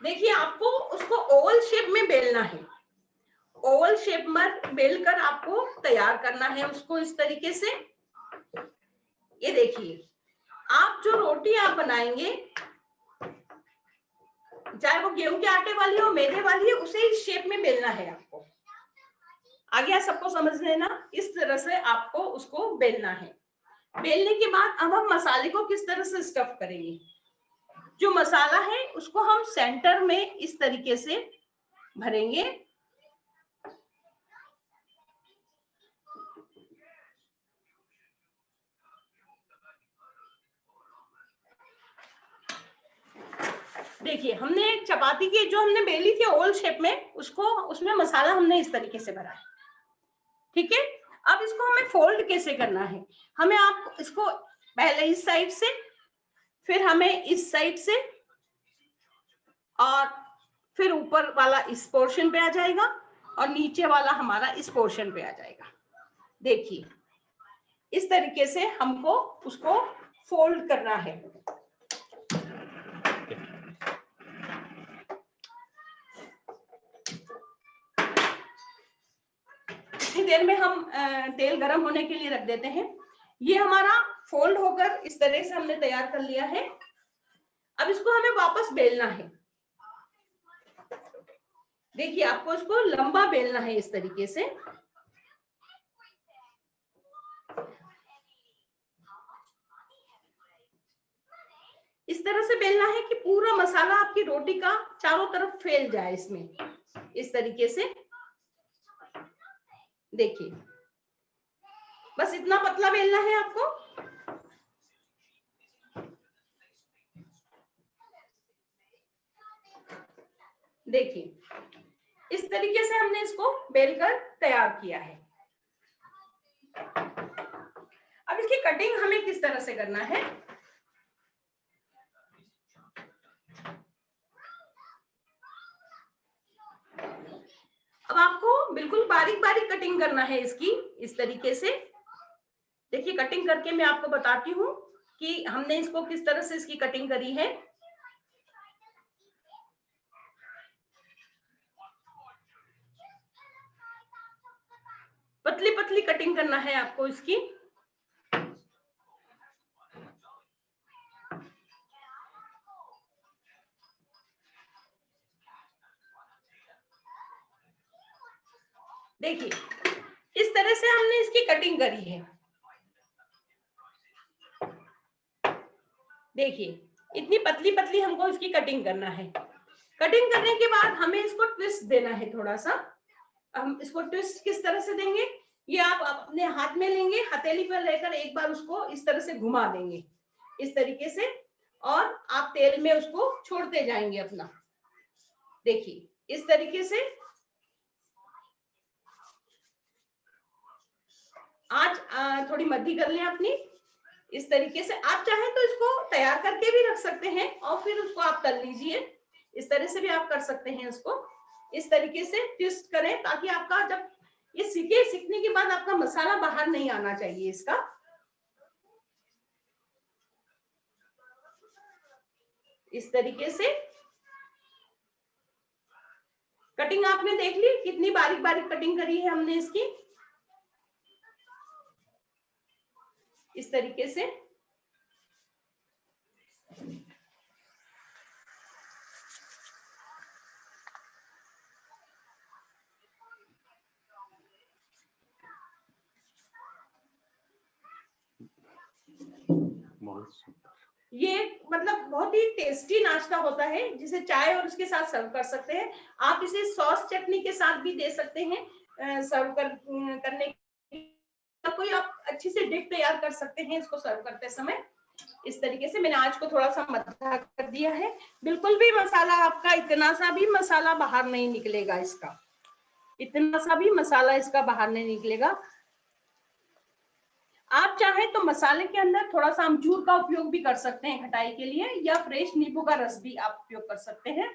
देखिए, आपको उसको ओवल शेप में बेलना है। ओवल शेप में बेलकर आपको तैयार करना है उसको इस तरीके से। ये देखिए, आप जो रोटी आप बनाएंगे, चाहे वो गेहूं के आटे वाली हो मैदे वाली हो, उसे इस शेप में बेलना है आपको। आ गया सबको समझ लेना? इस तरह से आपको उसको बेलना है। बेलने के बाद अब हम मसाले को किस तरह से स्टफ करेंगे। जो मसाला है उसको हम सेंटर में इस तरीके से भरेंगे। देखिए हमने चपाती की जो हमने बेली थी ओवल शेप में, उसको उसमें मसाला हमने इस तरीके से भरा है, ठीक है। अब इसको हमें फोल्ड कैसे करना है, हमें आप इसको पहले इस साइड से, फिर हमें इस साइड से, और फिर ऊपर वाला इस पोर्शन पे आ जाएगा और नीचे वाला हमारा इस पोर्शन पे आ जाएगा। देखिए इस तरीके से हमको उसको फोल्ड करना है। इतनी देर में हम तेल गरम होने के लिए रख देते हैं। ये हमारा फोल्ड होकर इस तरह से हमने तैयार कर लिया है। अब इसको हमें वापस बेलना है। देखिए आपको इसको लंबा बेलना है इस तरीके से। इस तरह से बेलना है कि पूरा मसाला आपकी रोटी का चारों तरफ फैल जाए इसमें, इस तरीके से। देखिए बस इतना पतला बेलना है आपको। देखिए इस तरीके से हमने इसको बेलकर तैयार किया है। अब इसकी कटिंग हमें किस तरह से करना है, अब आपको बिल्कुल बारीक बारीक कटिंग करना है इसकी, इस तरीके से। देखिए कटिंग करके मैं आपको बताती हूँ कि हमने इसको किस तरह से इसकी कटिंग करी है। पतली पतली कटिंग करना है आपको इसकी। देखिए इस तरह से हमने इसकी कटिंग करी है। देखिए इतनी पतली पतली हमको इसकी कटिंग करना है। कटिंग करने के बाद हमें इसको ट्विस्ट देना है थोड़ा सा। हम इसको ट्विस्ट किस तरह से देंगे, ये आप अपने हाथ में लेंगे, हथेली पर लेकर एक बार उसको इस तरह से घुमा देंगे, इस तरीके से, और आप तेल में उसको छोड़ते जाएंगे अपना। देखिए इस तरीके से। आज थोड़ी मध्य कर लें अपनी, इस तरीके से। आप चाहें तो इसको तैयार करके भी रख सकते हैं और फिर उसको आप तल लीजिए, इस तरह से भी आप कर सकते हैं। इसको इस तरीके से ट्विस्ट करें ताकि आपका जब ये सीखने के बाद आपका मसाला बाहर नहीं आना चाहिए इसका। इस तरीके से कटिंग आपने देख ली, कितनी बारीक बारीक कटिंग करी है हमने इसकी, इस तरीके से। ये मतलब बहुत ही टेस्टी नाश्ता होता है जिसे चाय और उसके साथ सर्व कर सकते हैं। आप इसे सॉस चटनी के साथ भी दे सकते हैं सर्व करने कोई आप अच्छी से डिश तैयार कर सकते हैं इसको सर्व करते समय। इस तरीके से मैंने आज को थोड़ा सा मध्य कर दिया है। बिल्कुल भी मसाला आपका इतना सा भी मसाला बाहर नहीं निकलेगा इसका, इतना सा भी मसाला इसका बाहर नहीं निकलेगा। आप चाहें तो मसाले के अंदर थोड़ा सा अमचूर का उपयोग भी कर सकते हैं खटाई के लिए, या फ्रेश नींबू का रस भी आप उपयोग कर सकते हैं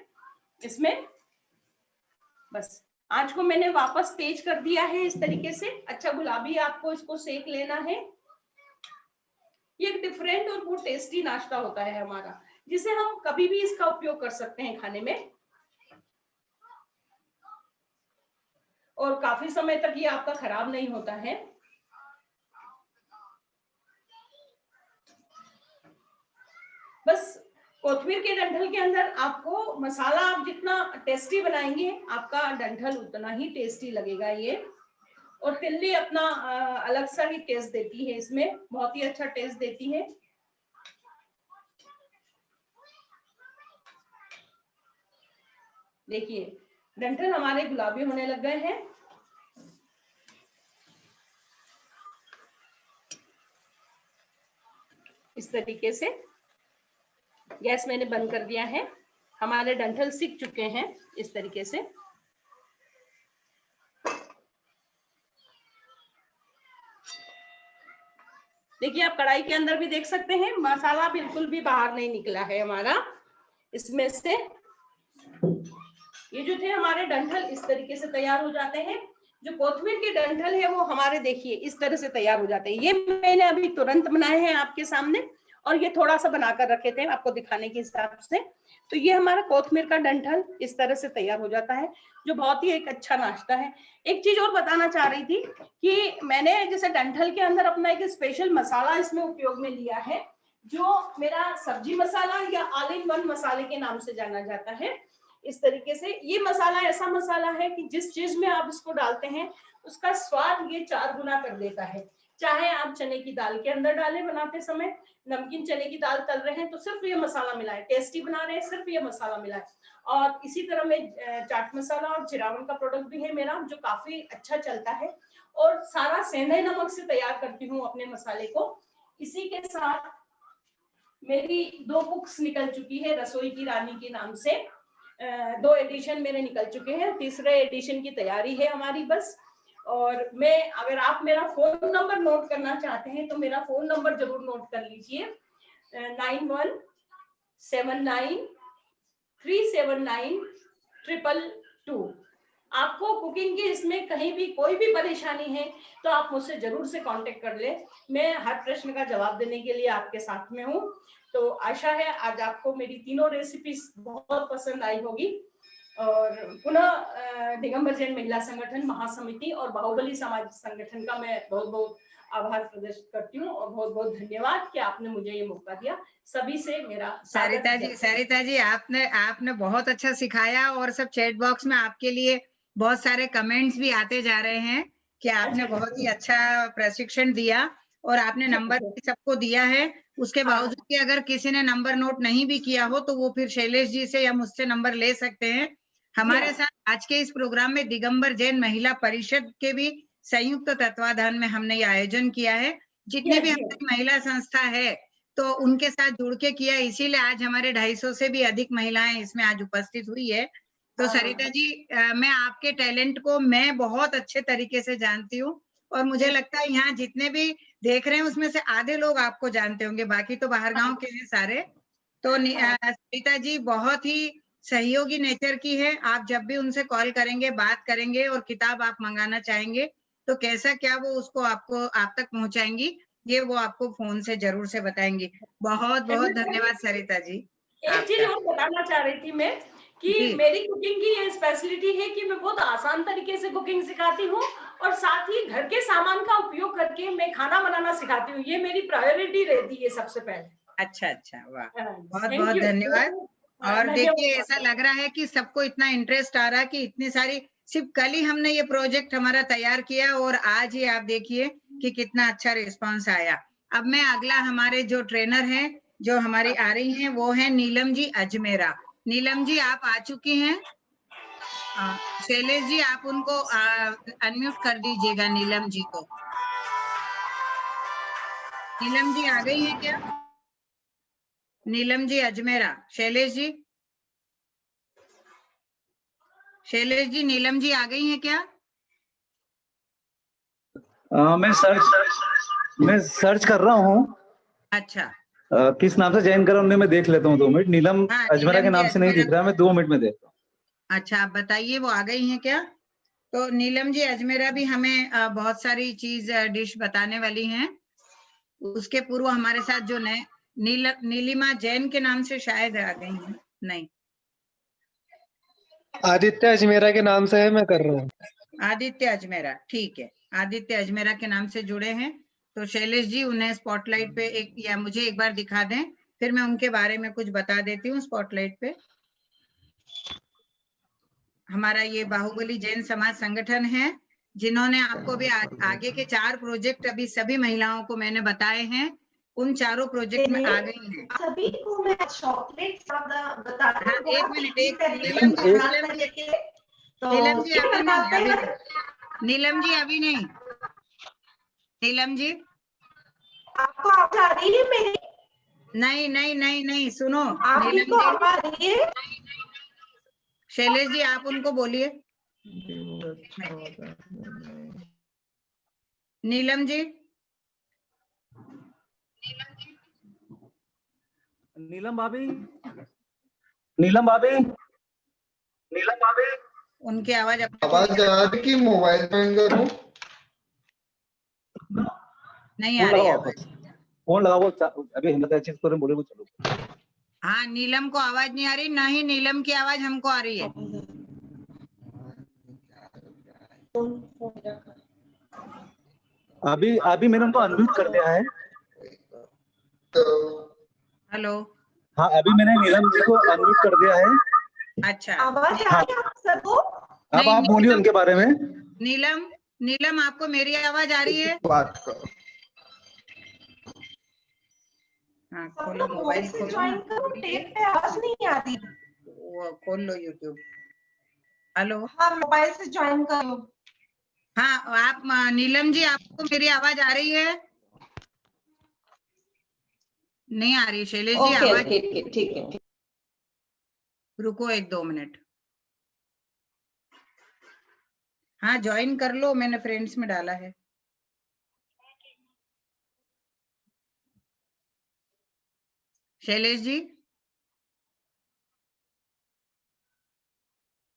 इसमें। बस आज को मैंने वापस तेज कर दिया है इस तरीके से। अच्छा गुलाबी आपको इसको सेक लेना है। ये एक डिफरेंट और बहुत टेस्टी नाश्ता होता है हमारा, जिसे हम कभी भी इसका उपयोग कर सकते हैं खाने में, और काफी समय तक ये आपका खराब नहीं होता है। बस कोथमीर के डंठल के अंदर आपको मसाला आप जितना टेस्टी बनाएंगे आपका डंठल उतना ही टेस्टी लगेगा ये। और तिल्ली अपना अलग सा ही टेस्ट देती है, इसमें बहुत ही अच्छा टेस्ट देती है। देखिए डंठल हमारे गुलाबी होने लग गए हैं। इस तरीके से गैस मैंने बंद कर दिया है। हमारे डंठल सीख चुके हैं इस तरीके से। देखिए आप कढ़ाई के अंदर भी देख सकते हैं, मसाला बिल्कुल भी बाहर नहीं निकला है हमारा इसमें से। ये जो थे हमारे डंठल इस तरीके से तैयार हो जाते हैं। जो कोथमीर के डंठल है वो हमारे देखिए इस तरह से तैयार हो जाते हैं। ये मैंने अभी तुरंत बनाए हैं आपके सामने, और ये थोड़ा सा बनाकर रखे थे आपको दिखाने के हिसाब से। तो ये हमारा कोथमीर का डंठल इस तरह से तैयार हो जाता है, जो बहुत ही एक अच्छा नाश्ता है। एक चीज और बताना चाह रही थी कि मैंने जैसे डंठल के अंदर अपना एक स्पेशल मसाला इसमें उपयोग में लिया है, जो मेरा सब्जी मसाला या ऑल इन वन मसाले के नाम से जाना जाता है। इस तरीके से ये मसाला ऐसा मसाला है कि जिस चीज में आप इसको डालते हैं उसका स्वाद ये 4 गुना कर देता है। चाहे आप चने की दाल के अंदर डालें बनाते समय, नमकीन चने की दाल तल रहे हैं तो सिर्फ ये मसाला मिलाएं, टेस्टी बना रहे हैं सिर्फ ये मसाला मिलाएं। और इसी तरह में चाट मसाला और जीरावन का प्रोडक्ट भी है मेरा, जो काफी अच्छा चलता है। और सारा सेंधे नमक से तैयार करती हूँ अपने मसाले को। इसी के साथ मेरी 2 बुक्स निकल चुकी है रसोई की रानी के नाम से। 2 एडिशन मेरे निकल चुके हैं, तीसरे एडिशन की तैयारी है हमारी बस। और मैं, अगर आप मेरा फोन नंबर नोट करना चाहते हैं तो मेरा फोन नंबर जरूर नोट कर लीजिए, 917937937922। आपको कुकिंग की इसमें कहीं भी कोई भी परेशानी है तो आप मुझसे जरूर से कांटेक्ट कर ले। मैं हर प्रश्न का जवाब देने के लिए आपके साथ में हूँ। तो आशा है आज आपको मेरी तीनों रेसिपीज बहुत पसंद आई होगी। और पुनः दिगंबर जैन महिला संगठन महासमिति और बाहुबली समाज संगठन का मैं बहुत बहुत आभार प्रदर्शित करती हूँ, और बहुत बहुत धन्यवाद कि आपने मुझे ये मौका दिया। सभी से मेरा सरिता जी आपने बहुत अच्छा सिखाया, और सब चैट बॉक्स में आपके लिए बहुत सारे कमेंट्स भी आते जा रहे हैं कि आपने बहुत ही अच्छा प्रशिक्षण दिया, और आपने नंबर भी सबको दिया है। उसके बावजूद भी अगर किसी ने नंबर नोट नहीं भी किया हो तो वो फिर शैलेश जी से या मुझसे नंबर ले सकते हैं। हमारे साथ आज के इस प्रोग्राम में दिगंबर जैन महिला परिषद के भी संयुक्त तत्वाधान में हमने ये आयोजन किया है। जितने भी हमारी महिला संस्था है तो उनके साथ जुड़ के किया, इसीलिए आज हमारे 250 से भी अधिक महिलाएं इसमें आज उपस्थित हुई है। तो सरिता जी, मैं आपके टैलेंट को मैं बहुत अच्छे तरीके से जानती हूँ, और मुझे लगता है यहाँ जितने भी देख रहे हैं उसमें से आधे लोग आपको जानते होंगे, बाकी तो बाहर गांव के हैं सारे। तो सरिता जी बहुत ही सहयोगी नेचर की है। आप जब भी उनसे कॉल करेंगे, बात करेंगे और किताब आप मंगाना चाहेंगे तो कैसा क्या वो उसको आप तक पहुंचाएंगी, ये वो आपको फोन से जरूर से बताएंगी। बहुत बहुत धन्यवाद सरिता जी। एक चीज और बताना चाह रही थी मैं कि मेरी कुकिंग की ये स्पेशलिटी है कि मैं बहुत आसान तरीके से कुकिंग सिखाती हूँ, और साथ ही घर के सामान का उपयोग करके मैं खाना बनाना सिखाती हूँ। ये मेरी प्रायोरिटी रहती है सबसे पहले। अच्छा, वाह, बहुत बहुत धन्यवाद। और देखिए ऐसा लग रहा है कि सबको इतना इंटरेस्ट आ रहा है कि इतनी सारी, सिर्फ कल ही हमने ये प्रोजेक्ट हमारा तैयार किया और आज ही आप देखिए कि कितना अच्छा रिस्पांस आया। अब मैं अगला, हमारे जो ट्रेनर हैं जो हमारी आ रही हैं वो है नीलम जी अजमेरा। नीलम जी आप आ चुकी हैं। शैलेश जी आप उनको अनम्यूट कर दीजिएगा नीलम जी को। नीलम जी आ गई हैं क्या? नीलम जी अजमेरा। शैलेश जी नीलम जी आ गई हैं क्या? मैं सर्च कर रहा हूँ। अच्छा, किस नाम से ज्वाइन करा उन्हें मैं देख लेता हूँ 2 मिनट। नीलम अजमेरा के नाम से नहीं दिख रहा, मैं 2 मिनट में देखता हूँ। अच्छा, आप बताइए वो आ गई हैं क्या? तो नीलम जी अजमेरा भी हमें बहुत सारी चीज डिश बताने वाली हैं। उसके पूर्व हमारे साथ जो नए नीलिमा जैन के नाम से शायद आ गई हैं। नहीं, आदित्य अजमेरा के नाम से है, मैं कर रहा हूँ। आदित्य अजमेरा, ठीक है। आदित्य अजमेरा के नाम से जुड़े हैं। तो शैलेश जी उन्हें स्पॉटलाइट पे या मुझे एक बार दिखा दें, फिर मैं उनके बारे में कुछ बता देती हूँ स्पॉटलाइट पे। हमारा ये बाहुबली जैन समाज संगठन है, जिन्होंने आपको भी आगे के 4 प्रोजेक्ट अभी सभी महिलाओं को मैंने बताए हैं, उन चारों प्रोजेक्ट में आ गई हैं। सभी को मैं चॉकलेट बता हाँ, एक मिनट, नीलम जी अभी नहीं। नीलम जी आपको आवाज आ रही है मेरी? नहीं, सुनो, आपको आवाज आ रही है? शैलेश जी आप उनको बोलिए। नीलम जी, नीलम भाभी, नीलम भाभी, नीलम भाभी, उनकी आवाज आवाज आ रही कि मोबाइल में करूं? नहीं आ फोन रही लगाओ आवाज। वापस, फोन लगाओ। अभी हिम्मत है चीज पर बोले वो चलो। हाँ, नीलम को आवाज नहीं आ रही, ना ही नीलम की आवाज हमको आ रही है। अभी अभी मैंने उनको अनम्यूट कर दिया है। तो हेलो, हाँ, अभी मैंने नीलम जी को अनम्यूट कर दिया है। अच्छा। आवाज आ हाँ, रही है आप सबको? अब नहीं, आप बोलिए नीलम, उनके बारे में। नीलम, नीलम आपको मेरी आवाज आ रही है? बात करो। हाँ, सब खोलो लोग मोबाइल, वॉइस से खोलो ज्वाइन ना, करो, टेप पे आवाज नहीं आती। वो खोल लो यूट्यूब। हेलो, हाँ, मोबाइल से ज्वाइन करो। हाँ आप नीलम जी आपको मेरी आवाज आ रही है? नहीं आ रही शैलेश जी ओके आवाज। ठीक है ठीक है। रुको 1-2 मिनट। हाँ ज्वाइन कर लो, मैंने फ्रेंड्स में डाला है। शैलेश जी,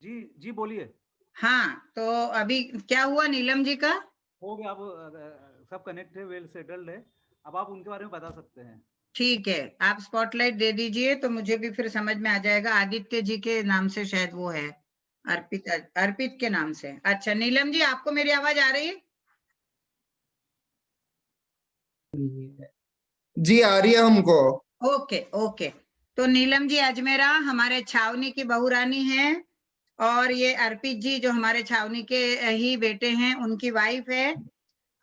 जी जी बोलिए। हाँ तो अभी क्या हुआ नीलम जी का? हो गया, अब सब कनेक्ट है, वेल सेटल्ड है। अब आप उनके बारे में बता सकते हैं। ठीक है, आप स्पॉटलाइट दे दीजिए तो मुझे भी फिर समझ में आ जाएगा। आदित्य जी के नाम से शायद वो है, अर्पित, अर्पित के नाम से। अच्छा नीलम जी आपको मेरी आवाज आ रही है? जी आ रही है हमको। Okay okay. तो नीलम जी अजमेरा हमारे छावनी की बहुरानी है, और ये अर्पित जी जो हमारे छावनी के ही बेटे हैं, उनकी वाइफ है।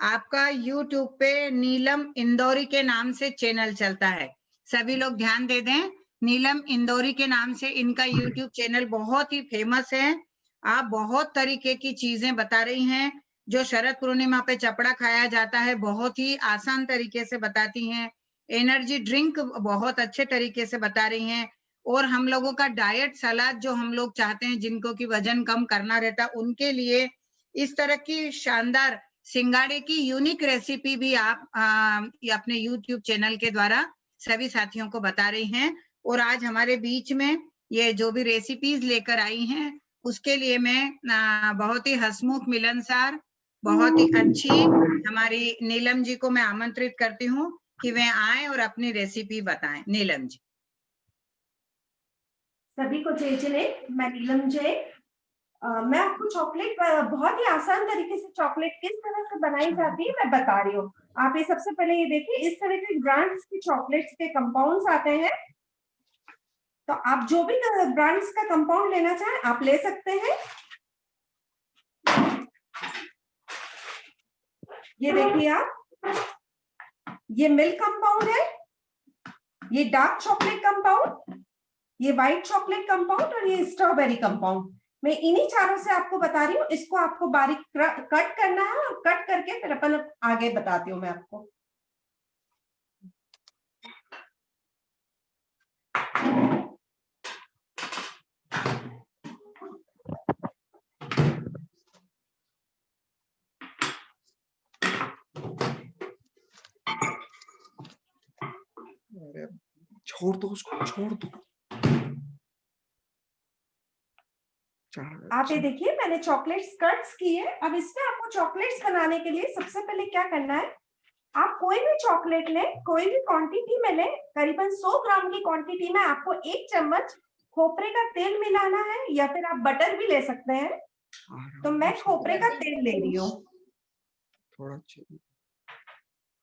आपका यूट्यूब पे नीलम इंदौरी के नाम से चैनल चलता है, सभी लोग ध्यान दे दें। नीलम इंदौरी के नाम से इनका यूट्यूब चैनल बहुत ही फेमस है। आप बहुत तरीके की चीजें बता रही हैं, जो शरद पूर्णिमा पे चपड़ा खाया जाता है बहुत ही आसान तरीके से बताती हैं। एनर्जी ड्रिंक बहुत अच्छे तरीके से बता रही हैं, और हम लोगों का डाइट सलाद जो हम लोग चाहते हैं, जिनको की वजन कम करना रहता है, उनके लिए इस तरह की शानदार सिंगाड़े की यूनिक रेसिपी भी आप ये अपने यूट्यूब चैनल के द्वारा सभी साथियों को बता रही हैं। और आज हमारे बीच में ये जो भी रेसिपीज लेकर आई हैं, उसके लिए मैं बहुत ही हंसमुख, मिलनसार, बहुत ही अच्छी हमारी नीलम जी को मैं आमंत्रित करती हूँ कि वे आए और अपनी रेसिपी बताएं। नीलम जी। सभी को जय जय। मैं नीलम जय। मैं आपको चॉकलेट बहुत ही आसान तरीके से चॉकलेट किस तरह से बनाई जाती है मैं बता रही हूँ। आप ये सबसे पहले ये देखिए, इस तरह के ब्रांड्स के चॉकलेट्स के कंपाउंड्स आते हैं। तो आप जो भी ब्रांड्स का कंपाउंड लेना चाहें आप ले सकते हैं। ये देखिए आप, ये मिल्क कंपाउंड है, ये डार्क चॉकलेट कंपाउंड, ये व्हाइट चॉकलेट कंपाउंड और ये स्ट्रॉबेरी कंपाउंड। मैं इन्हीं चारों से आपको बता रही हूँ। इसको आपको बारीक कट करना है, और कट करके फिर अपन आगे बताती हूँ मैं आपको। छोड़ दो उसको, छोड़ दो। आप ये देखिए, मैंने चॉकलेट्स कट्स की है। अब इसमें आपको चॉकलेट्स बनाने के लिए सबसे पहले क्या करना है, आप कोई भी चॉकलेट लें, कोई भी क्वांटिटी में लें। करीबन 100 ग्राम की क्वांटिटी में आपको 1 चम्मच खोपरे का तेल मिलाना है, या फिर आप बटर भी ले सकते हैं। तो मैं खोपरे का तेल ले रही हूँ। थोड़ा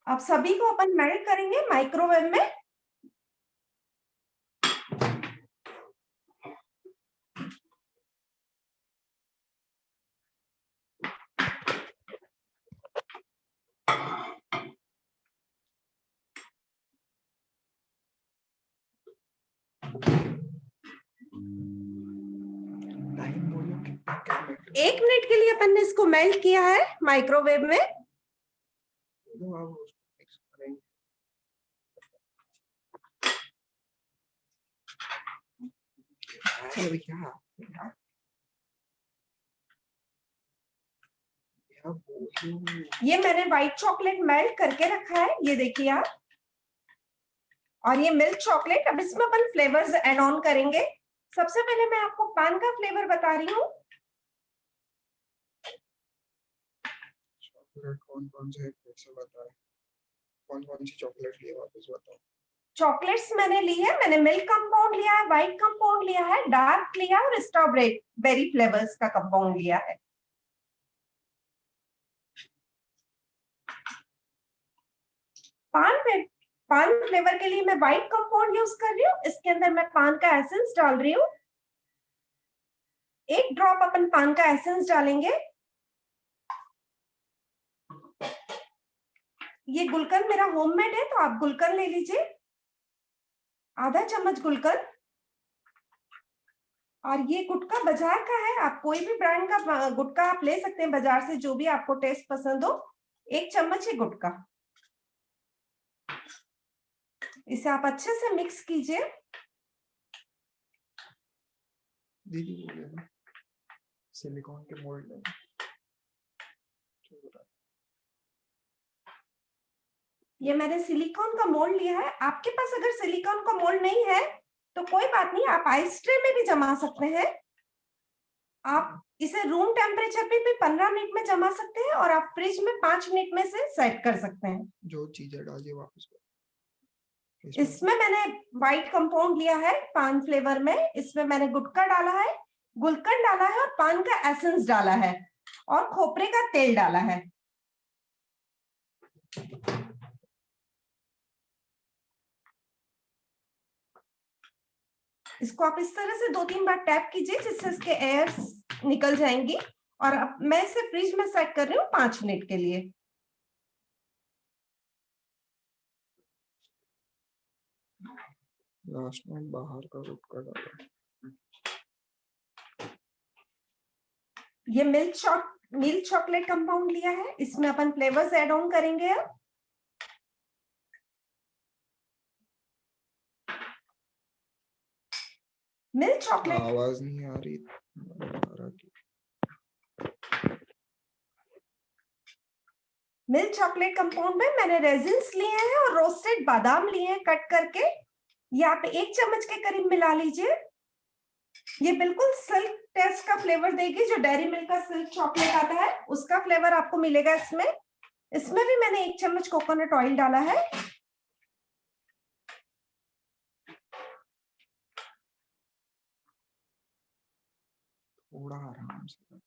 अब सभी को अपन मेल्ट करेंगे माइक्रोवेव में। एक मिनट के लिए अपन ने इसको मेल्ट किया है माइक्रोवेव में। क्या बोल रही हो? ये मैंने व्हाइट चॉकलेट मेल्ट करके रखा है, ये देखिए आप, और ये मिल्क चॉकलेट। अब इसमें अपन फ्लेवर्स ऐड ऑन करेंगे। सबसे पहले मैं आपको पान का फ्लेवर बता रही हूँ। चॉकलेट कौन कौन से है कैसे बताए? कौन कौन सी चॉकलेट लिए वापस बताओ। चॉकलेट्स मैंने ली है, मैंने मिल्क कंपाउंड लिया है, व्हाइट कंपाउंड लिया है, डार्क लिया है और स्ट्रॉबेरी बेरी फ्लेवर्स का कंपाउंड लिया है। पान फ्लेवर के लिए मैं व्हाइट कंपाउंड यूज कर रही हूँ। इसके अंदर मैं पान का एसेंस डाल रही हूँ। 1 ड्रॉप अपन पान का एसेंस डालेंगे। ये गुलकंद मेरा होममेड है, तो आप गुलकंद ले लीजिए, आधा चम्मच गुलकंद। और ये गुटखा बाजार का है, आप कोई भी ब्रांड का गुटखा आप ले सकते हैं बाजार से, जो भी आपको टेस्ट पसंद हो। 1 चम्मच है गुटखा। इसे आप अच्छे से मिक्स कीजिए। दीदी बोले ना सिलिकॉन के मोल्ड में। ये मैंने सिलिकॉन का मोल्ड लिया है। आपके पास अगर सिलिकॉन का मोल्ड नहीं है तो कोई बात नहीं, आप आइस ट्रे में भी जमा सकते हैं। आप इसे रूम टेम्परेचर पे भी 15 मिनट में जमा सकते हैं और आप फ्रिज में 5 मिनट में से सेट कर सकते हैं। जो चीजें डालिए वापस इसमें मैंने व्हाइट कंपाउंड लिया है पान फ्लेवर में। इसमें मैंने गुटखा डाला है, गुलकंद डाला है और पान का एसेंस डाला है और खोपरे का तेल डाला है। इसको आप इस तरह से 2-3 बार टैप कीजिए जिससे इसके एयर्स निकल जाएंगी। और अब मैं इसे फ्रिज में सेट कर रही हूँ 5 मिनट के लिए। लास्ट में बाहर का गुटखा डाला। ये मिल्क चॉकलेट कंपाउंड लिया है, इसमें अपन फ्लेवर्स ऐड ऑन करेंगे। अब मिल्क चॉकलेट, आवाज नहीं आ रही। मिल्क चॉकलेट कंपाउंड में मैंने रेजिन्स लिए हैं और रोस्टेड बादाम लिए हैं कट करके। ये आप 1 चम्मच के करीब मिला लीजिए। ये बिल्कुल सिल्क टेस्ट का फ्लेवर देगी, जो डेयरी मिल्क का सिल्क चॉकलेट आता है उसका फ्लेवर आपको मिलेगा इसमें। इसमें भी मैंने 1 चम्मच कोकोनट ऑयल डाला है। थोड़ा आराम से।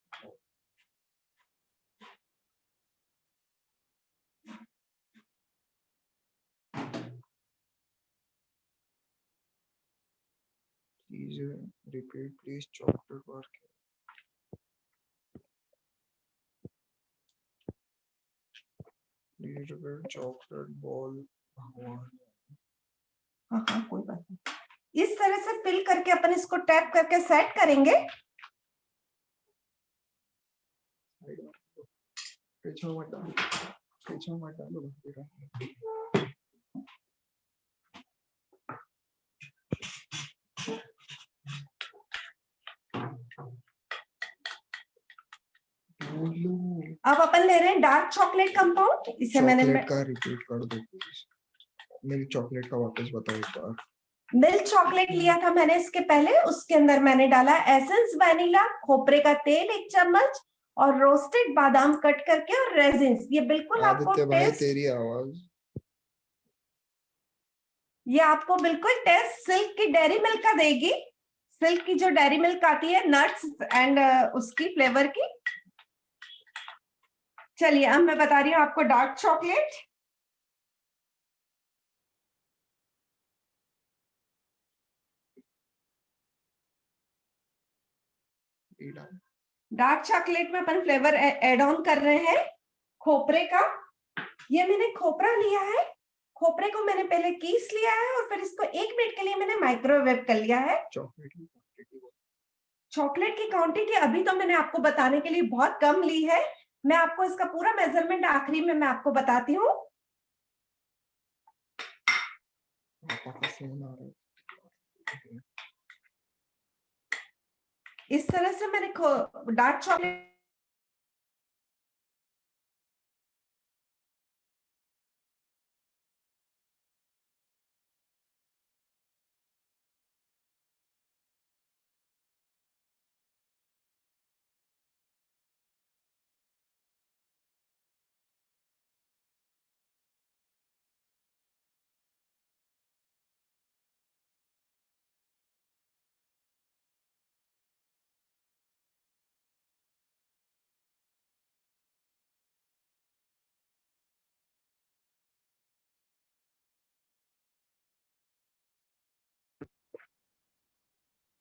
रिपीट प्लीज चॉकलेट बार के। चॉकलेट बॉल भगवान। हाँ कोई बात नहीं। इस तरह से फिल करके अपन इसको टैप करके सेट करेंगे। पीछे मत डालो, पीछे मत डालो। अब अपन ले रहे हैं डार्क चॉकलेट कंपाउंड। इसे मैंने चॉकलेट का रिपीट कर दो प्लीज। मिल्क चॉकलेट का वापस बताओ एक बार। मिल्क चॉकलेट लिया था मैंने इसके पहले, उसके अंदर मैंने डाला एसेंस वैनिला, खोपरे का तेल 1 चम्मच और रोस्टेड बादाम कट करके और रेजिन्स। ये बिल्कुल आपको आदित्य भाई टेस्ट, तेरी आवाज, ये आपको बिल्कुल टेस्ट सिल्क की डेयरी मिल्क का देगी। सिल्क की जो डेयरी मिल्क आती है नट्स एंड उसकी फ्लेवर की। चलिए अब मैं बता रही हूँ आपको डार्क चॉकलेट। डार्क चॉकलेट में अपन फ्लेवर ऐड ऑन कर रहे हैं खोपरे का। ये मैंने खोपरा लिया है, खोपरे को मैंने पहले कीस लिया है और फिर इसको 1 मिनट के लिए मैंने माइक्रोवेव कर लिया है। चॉकलेट की क्वांटिटी अभी तो मैंने आपको बताने के लिए बहुत कम ली है। मैं आपको इसका पूरा मेजरमेंट आखिरी में मैं आपको बताती हूँ। इस तरह से मैंने डार्क चॉकलेट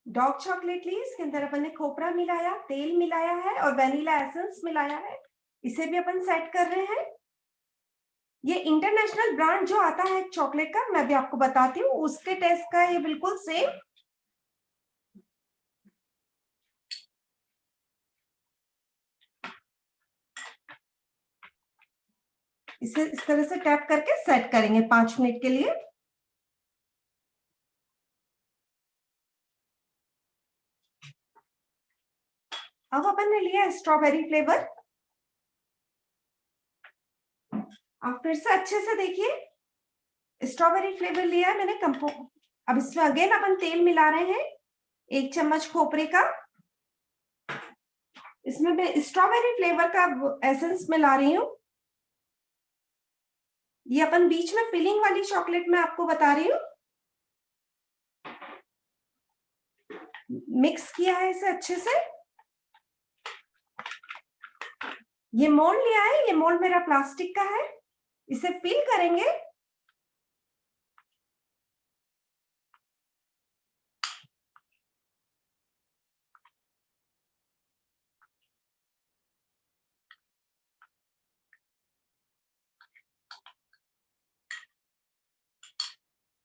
डॉग चॉकलेट ली, इसके अंदर अपन ने खोपरा मिलाया, तेल मिलाया है और वैनिला एसेंस मिलाया है, इसे भी अपन सेट कर रहे हैं। ये इंटरनेशनल ब्रांड जो आता है चॉकलेट का, मैं भी आपको बताती हूँ, उसके टेस्ट का ये बिल्कुल सेम। इसे इस तरह से टैप करके सेट करेंगे 5 मिनट के लिए। अब अपन ने लिया स्ट्रॉबेरी फ्लेवर। आप फिर से अच्छे से देखिए, स्ट्रॉबेरी फ्लेवर लिया है मैंने अब इसमें अगेन अपन तेल मिला रहे हैं, 1 चम्मच खोपरे का। इसमें मैं स्ट्रॉबेरी फ्लेवर का एसेंस मिला रही हूँ। ये अपन बीच में फिलिंग वाली चॉकलेट मैं आपको बता रही हूँ। मिक्स किया है इसे अच्छे से। ये मोल्ड लिया है, ये मोल्ड मेरा प्लास्टिक का है, इसे फिल करेंगे।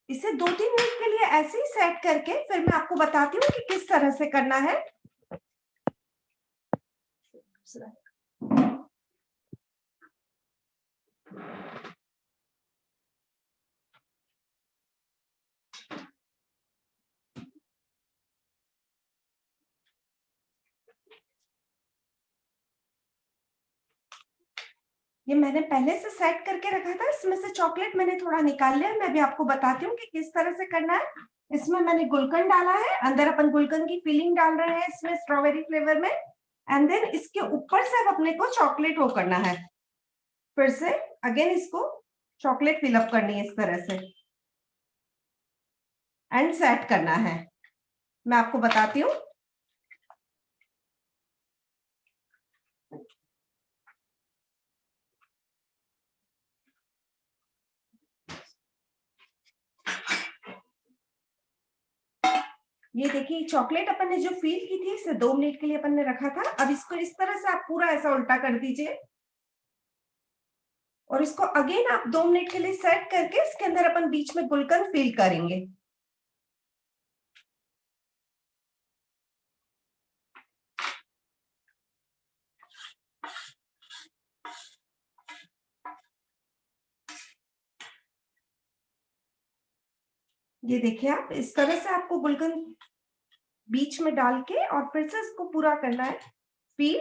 इसे 2-3 मिनट के लिए ऐसे ही सेट करके फिर मैं आपको बताती हूँ कि किस तरह से करना है। ये मैंने पहले से सेट करके रखा था, इसमें से चॉकलेट मैंने थोड़ा निकाल लिया। मैं भी आपको बताती हूँ कि किस तरह से करना है। इसमें मैंने गुलकंद डाला है, अंदर अपन गुलकंद की फिलिंग डाल रहे हैं इसमें स्ट्रॉबेरी फ्लेवर में, एंड देन इसके ऊपर से अब अपने को चॉकलेट वो करना है, फिर से अगेन इसको चॉकलेट फिलअप करनी है इस तरह से एंड सेट करना है। मैं आपको बताती हूँ। ये देखिए चॉकलेट अपन ने जो फील की थी इसे 2 मिनट के लिए अपन ने रखा था। अब इसको इस तरह से आप पूरा ऐसा उल्टा कर दीजिए और इसको अगेन आप 2 मिनट के लिए सेट करके इसके अंदर अपन बीच में गुलकंद फिल करेंगे। ये देखिए आप इस तरह से आपको गुलकंद बीच में डाल के और फिर से इसको पूरा करना है फिल।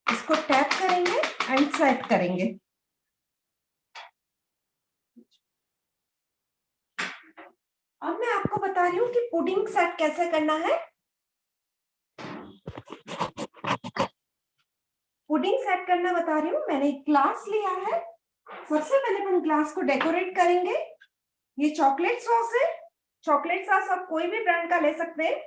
इसको टैप करेंगे एंड सेट करेंगे। अब मैं आपको बता रही हूँ कि पुडिंग सेट कैसे करना है। पुडिंग सेट करना बता रही हूँ। मैंने एक ग्लास लिया है, सबसे पहले हम ग्लास को डेकोरेट करेंगे। ये चॉकलेट सॉस है, चॉकलेट सॉस आप कोई भी ब्रांड का ले सकते हैं।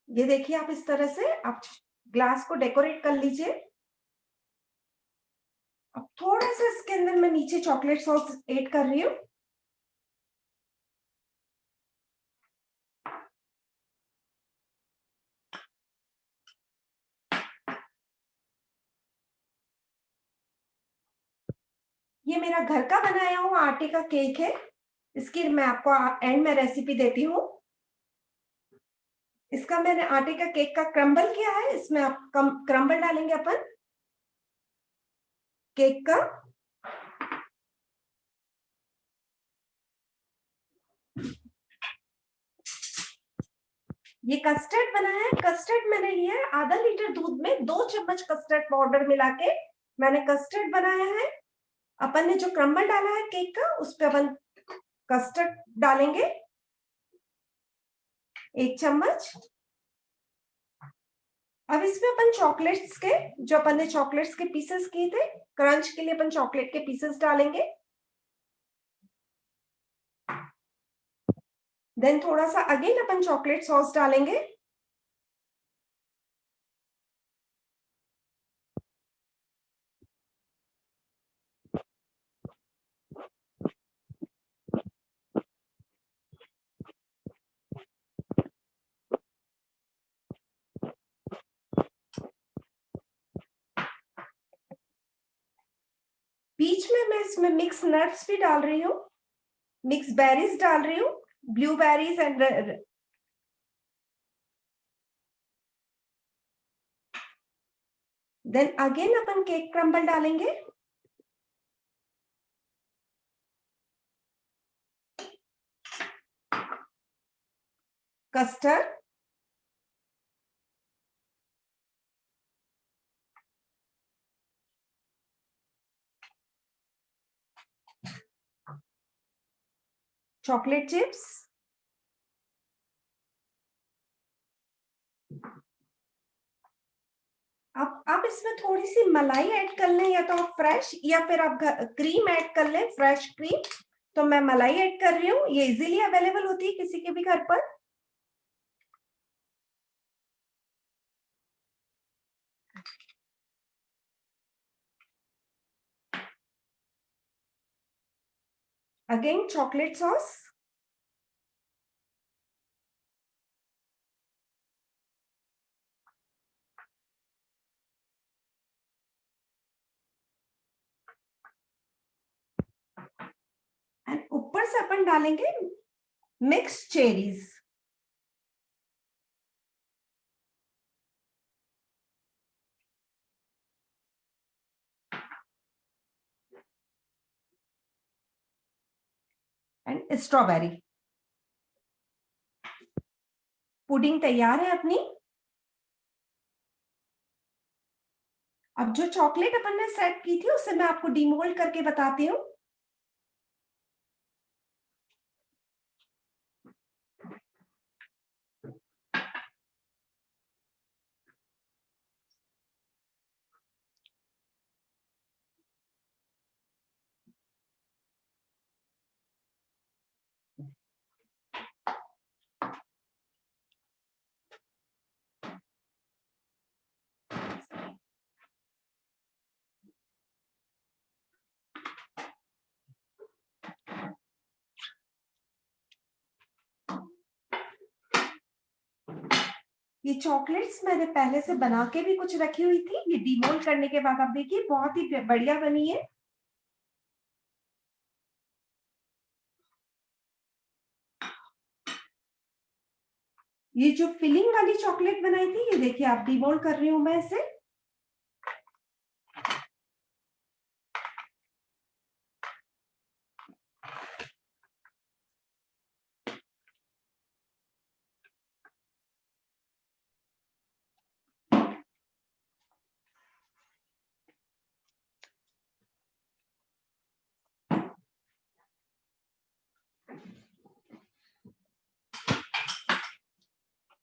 ये देखिए आप इस तरह से आप ग्लास को डेकोरेट कर लीजिए। अब थोड़ा सा इसके अंदर मैं नीचे चॉकलेट सॉस ऐड कर रही हूँ। ये मेरा घर का बनाया हुआ आटे का केक है, इसकी मैं आपको एंड में रेसिपी देती हूँ। इसका मैंने आटे का केक का क्रम्बल किया है, इसमें आप क्रम्बल डालेंगे अपन केक का। ये कस्टर्ड बना है। कस्टर्ड मैंने लिया है आधा लीटर दूध में 2 चम्मच कस्टर्ड पाउडर मिला के मैंने कस्टर्ड बनाया है। अपन ने जो क्रम्बल डाला है केक का उस पे अपन कस्टर्ड डालेंगे 1 चम्मच। अब इसमें अपन चॉकलेट्स के, जो अपन ने चॉकलेट्स के पीसेस किए थे, क्रंच के लिए अपन चॉकलेट के पीसेस डालेंगे। देन थोड़ा सा अगेन अपन चॉकलेट सॉस डालेंगे। बीच में मैं इसमें मिक्स नट्स भी डाल रही हूँ, मिक्स बेरीज डाल रही हूँ, ब्लूबेरीज एंड देन अगेन अपन केक क्रम्बल डालेंगे। कस्टर्ड, चॉकलेट चिप्स, आप इसमें थोड़ी सी मलाई ऐड कर लें, या तो आप फ्रेश या फिर आप क्रीम ऐड कर लें, फ्रेश क्रीम। तो मैं मलाई ऐड कर रही हूँ, ये इजीली अवेलेबल होती है किसी के भी घर पर। अगेन चॉकलेट सॉस, एंड ऊपर से अपन डालेंगे mix cherries. And strawberry. Pudding तैयार है अपनी। अब जो चॉकलेट अपन ने सेट की थी उसे मैं आपको डीमोल्ड करके बताती हूँ। ये चॉकलेट्स मैंने पहले से बना के भी कुछ रखी हुई थी, ये डीमोल्ड करने के बाद आप देखिए बहुत ही बढ़िया बनी है। ये जो फिलिंग वाली चॉकलेट बनाई थी, ये देखिए आप डीमोल्ड कर रही हूं मैं इसे।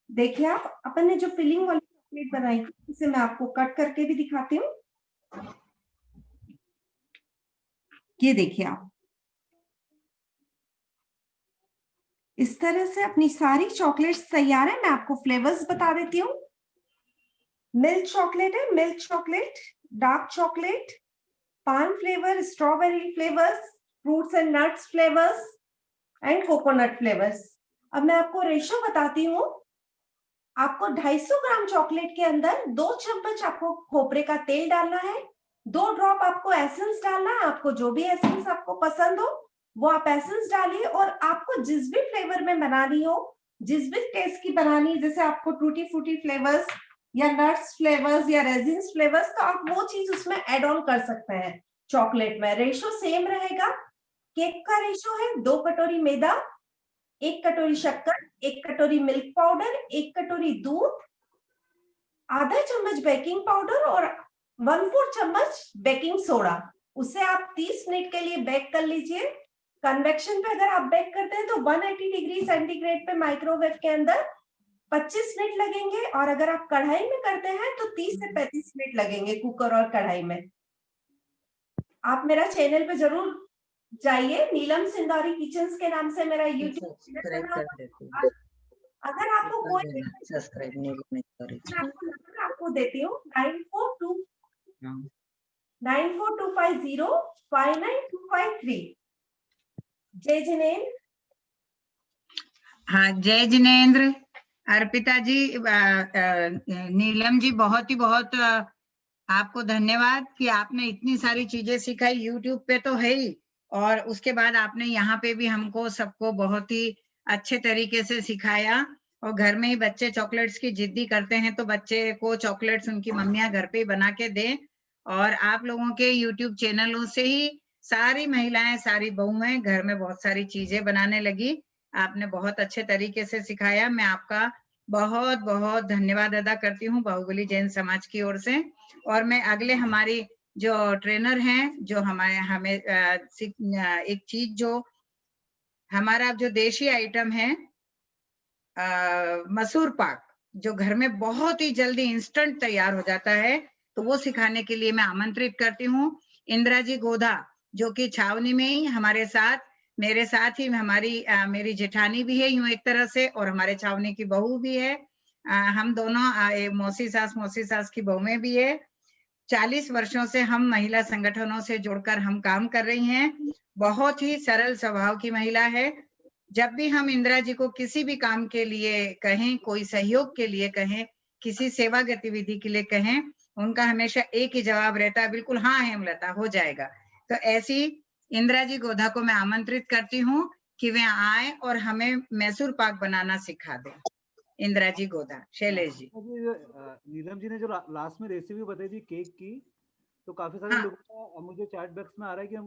देखिए आप, अपन ने जो फिलिंग वाली चॉकलेट बनाई थी, इसे मैं आपको कट करके भी दिखाती हूँ। ये देखिए आप, इस तरह से अपनी सारी चॉकलेट्स तैयार है। मैं आपको फ्लेवर्स बता देती हूँ। मिल्क चॉकलेट है, मिल्क चॉकलेट, डार्क चॉकलेट, पान flavour, strawberry flavours, fruits and nuts flavours and coconut flavours. अब मैं आपको रेशो बताती हूँ। आपको 250 ग्राम चॉकलेट के अंदर 2 चम्मच आपको खोपरे का तेल डालना है, 2 ड्रॉप आपको एसेंस डालना है। आपको जो भी एसेंस आपको पसंद हो वो आप एसेंस डालिए, और आपको जिस भी फ्लेवर में बनानी हो, जिस भी टेस्ट की बनानी है, जैसे आपको टूटी फ्रूटी फ्लेवर्स या नट्स फ्लेवर्स या रेजिन्स फ्लेवर्स, तो आप वो चीज उसमें ऐड ऑन कर सकते हैं। चॉकलेट में रेशो सेम रहेगा। केक का रेशो है 2 कटोरी मैदा, 1 कटोरी शक्कर, 1 कटोरी मिल्क पाउडर, 1 कटोरी दूध, आधा चम्मच बेकिंग पाउडर और 1/4 चम्मच बेकिंग सोडा। उसे आप 30 मिनट के लिए बेक कर लीजिए। कन्वेक्शन पे अगर आप बेक करते हैं तो 180 डिग्री सेंटीग्रेड पे माइक्रोवेव के अंदर 25 मिनट लगेंगे, और अगर आप कढ़ाई में करते हैं तो 30 से 35 मिनट लगेंगे कुकर और कढ़ाई में। आप मेरा चैनल पे जरूर जाइए, नीलम सिंदौरी किचन्स के नाम से मेरा यूट्यूब चैनल सब्सक्राइब बना कर हुआ देती है। अगर आपको कर कोई देना, सब्सक्राइब नीलम सिंदौरी। मैं आपको नंबर आपको देती हूँ 9425059253। जय जिनेन्द्र। हाँ, जय जिनेन्द्र। अर्पिता जी, नीलम जी, बहुत ही बहुत आपको धन्यवाद कि आपने इतनी सारी चीजें सिखाई। यूट्यूब पे तो है ही, और उसके बाद आपने यहाँ पे भी हमको सबको बहुत ही अच्छे तरीके से सिखाया। और घर में ही बच्चे चॉकलेट्स की जिद्दी करते हैं तो बच्चे को चॉकलेट्स उनकी मम्मियां घर पे ही बना के दें। और आप लोगों के यूट्यूब चैनलों से ही सारी महिलाएं, सारी बहुएं घर में बहुत सारी चीजें बनाने लगी। आपने बहुत अच्छे तरीके से सिखाया। मैं आपका बहुत बहुत धन्यवाद अदा करती हूँ बाहुबली जैन समाज की ओर से। और मैं अगले हमारी जो ट्रेनर हैं, जो हमें एक चीज जो हमारा जो देशी आइटम है मसूर पाक, जो घर में बहुत ही जल्दी इंस्टेंट तैयार हो जाता है, तो वो सिखाने के लिए मैं आमंत्रित करती हूँ इंदिरा जी गोधा, जो कि छावनी में ही हमारे साथ, मेरे साथ ही मेरी जेठानी भी है यूं एक तरह से, और हमारे छावनी की बहू भी है। हम दोनों मौसी सास की बहुएं भी है। 40 वर्षों से हम महिला संगठनों से जुड़कर हम काम कर रही हैं। बहुत ही सरल स्वभाव की महिला है। जब भी हम इंदिरा जी को किसी भी काम के लिए कहें, कोई सहयोग के लिए कहें, किसी सेवा गतिविधि के लिए कहें, उनका हमेशा एक ही जवाब रहता है, बिल्कुल हाँ हेमलता, हो जाएगा। तो ऐसी इंदिरा जी गोधा को मैं आमंत्रित करती हूँ कि वे आए और हमें मैसूर पाक बनाना सिखा दें। इंदिरा जी गोधा। शैलेश जी। नीलम जी ने जो लास्ट में रेसिपी बताई थी केक की, तो काफी सारे हाँ। लोगों का मुझे चैट बॉक्स में आ रहा है कि हम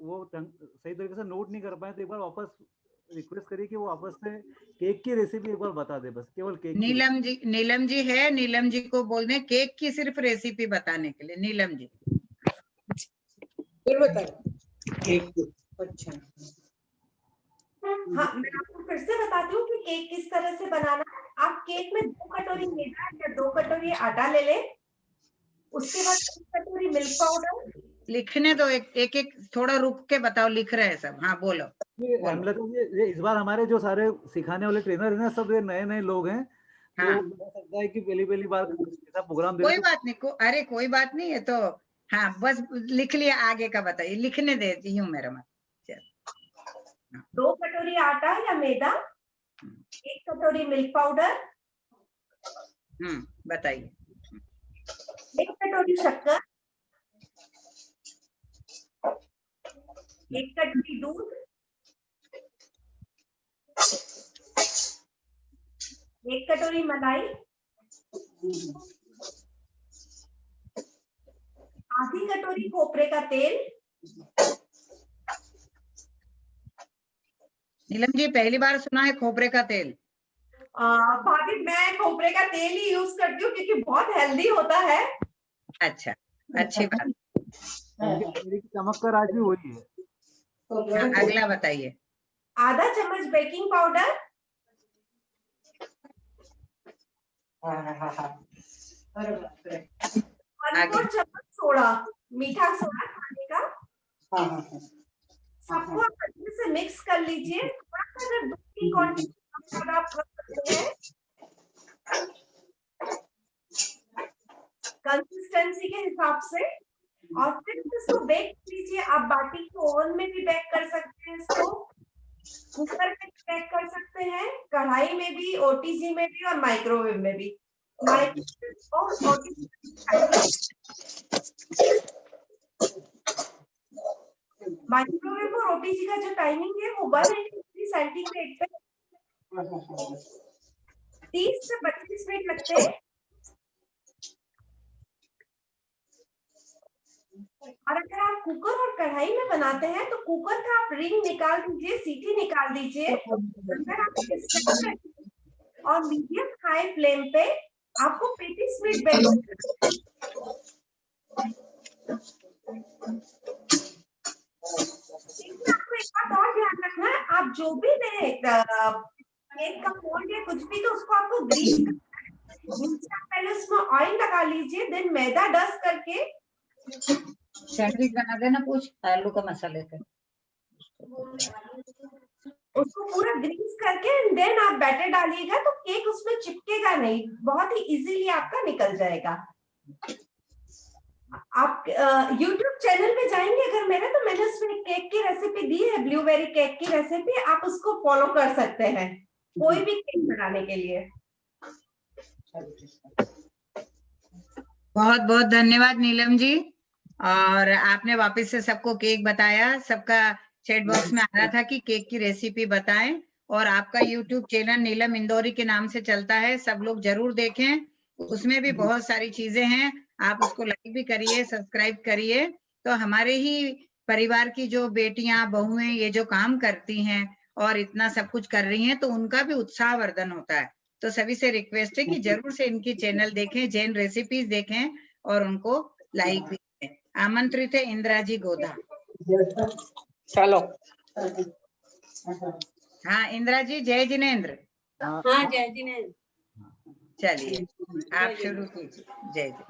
वो सही तरीके से नोट नहीं कर पाए, तो एक बार वापस रिक्वेस्ट करिए कि वो वापस से केक की रेसिपी एक बार बता दे, बस केवल केक की। नीलम जी है, नीलम जी को बोल दें केक की सिर्फ रेसिपी बताने के लिए। नीलम जी फिर बता। अच्छा। हाँ, मैं आपको फिर से बताती हूँ कि केक किस तरह से बनाना है। आप केक में 2 कटोरी मैदा या 2 कटोरी आटा ले लें। उसके बाद 1 कटोरी मिल्क पाउडर। लिखने दो, एक थोड़ा रुक के बताओ, लिख रहे हैं सब। हाँ बोलो। ये इस बार हमारे जो सारे सिखाने वाले ट्रेनर है ना, सब ये नए लोग हैं। हाँ। तो हो सकता है कि पहली बार ऐसा प्रोग्राम दे कोई बात नहीं, अरे कोई बात नहीं है तो। हाँ, बस लिख लिया, आगे का बताइए। लिखने देती हूँ मेरा मत। 2 कटोरी आटा या मैदा, 1 कटोरी मिल्क पाउडर, बताइए। 1 कटोरी शक्कर, 1 कटोरी दूध, 1 कटोरी मलाई, आधी कटोरी खोपरे का तेल। नीलम जी पहली बार सुना है खोपरे का तेल? भाभी, मैं खोपरे का तेल ही यूज करती हूँ क्योंकि बहुत हेल्दी होता है। अच्छा, अच्छी बात। मेरी चमक का राज भी वही है। हाँ, अगला बताइए। आधा चम्मच बेकिंग पाउडर, 1/4 चम्मच सोडा, मीठा सोडा खाने का। सबको आप अच्छे से मिक्स कर लीजिए। थोड़ा सा अगर दूध की क्वांटिटी आप कर सकते हैं, कंसिस्टेंसी के हिसाब से, और फिर इसको बेक कीजिए। आप बाटी को ओवन में भी बेक कर सकते हैं, इसको कुकर में भी बेक कर सकते हैं, कढ़ाई में भी, ओटीजी में भी, और माइक्रोवेव में भी। माइक्रोवेव और ओटीजी का जो टाइमिंग है वो 180 सेंटीग्रेड पे 30 से 25 मिनट लगते हैं। और अगर आप कुकर और कढ़ाई में बनाते हैं तो कुकर का आप रिंग निकाल दीजिए, सीटी निकाल दीजिए। अगर आप और मीडियम हाई फ्लेम पे आपको 35 मिनट बेक। आपको एक बात और ध्यान रखना है, आप जो भी लें, केक का मोल्ड या कुछ भी, तो उसको आपको ग्रीस पहले उसमें ऑयल लगा लीजिए, देन मैदा डस्ट करके सैंडविच बना देना कुछ आलू का मसाले का, उसको पूरा ग्रीस करके देन आप बैटर डालिएगा, तो केक उसमें चिपकेगा नहीं, बहुत ही इजीली आपका निकल जाएगा। आप YouTube चैनल पे जाएंगे अगर मेरे, तो मैंने उसमें केक की रेसिपी दी है, ब्लूबेरी केक की रेसिपी, आप उसको फॉलो कर सकते हैं कोई भी केक बनाने के लिए। बहुत बहुत धन्यवाद नीलम जी। और आपने वापस से सबको केक बताया, सबका चैट बॉक्स में आ रहा था कि केक की रेसिपी बताएं, और आपका यूट्यूब चैनल नीलम इंदौरी के नाम से चलता है, सब लोग जरूर देखें, उसमें भी बहुत सारी चीजें हैं, आप उसको लाइक भी करिए, सब्सक्राइब करिए। तो हमारे ही परिवार की जो बेटियां बहुएं ये जो काम करती हैं और इतना सब कुछ कर रही हैं, तो उनका भी उत्साहवर्धन होता है। तो सभी से रिक्वेस्ट है कि जरूर से इनकी चैनल देखें, जैन रेसिपीज देखें और उनको लाइक भी करें। आमंत्रित है इंदिरा जी गोधा। चलो। हाँ इंदिरा जी, जय जिनेन्द्र। हाँ जय जिनेन्द्र। चलिए आप शुरू कीजिए। जय जी।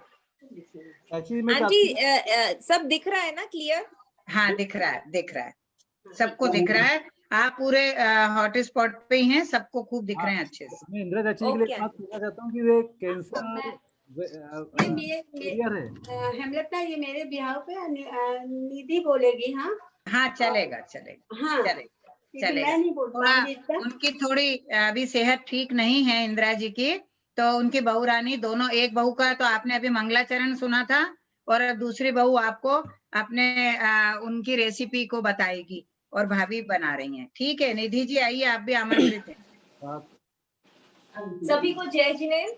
एक्चुअली मैं आंटी सब दिख रहा है ना क्लियर? हाँ दिख रहा है, दिख रहा है, सबको दिख रहा है। आप पूरे हॉट स्पॉट पे ही हैं, सबको खूब दिख रहे हैं अच्छे से। मैं इंदिरा चाची के लिए एक बात पूछना चाहता हूँ कि वे कैंसर क्लियर है? हेमलता, ये मेरे बिहाव पे निधि बोलेगी। हाँ हाँ चलेगा चलेगा, हाँ चलेगा क्योंकि चलेगा। मैं नहीं बोल थोड़ा पाऊंगी इतना। उनकी थोड़ी अभी सेहत ठीक नहीं है इंदिरा जी की, तो उनकी बहू रानी दोनों, एक बहू का तो आपने अभी मंगलाचरण सुना था, और अब दूसरी बहू आपको अपने उनकी रेसिपी को बताएगी, और भाभी बना रही हैं। ठीक है निधि जी, आइए, आप भी आमंत्रित हैं। सभी को जय जिनेन्द्र।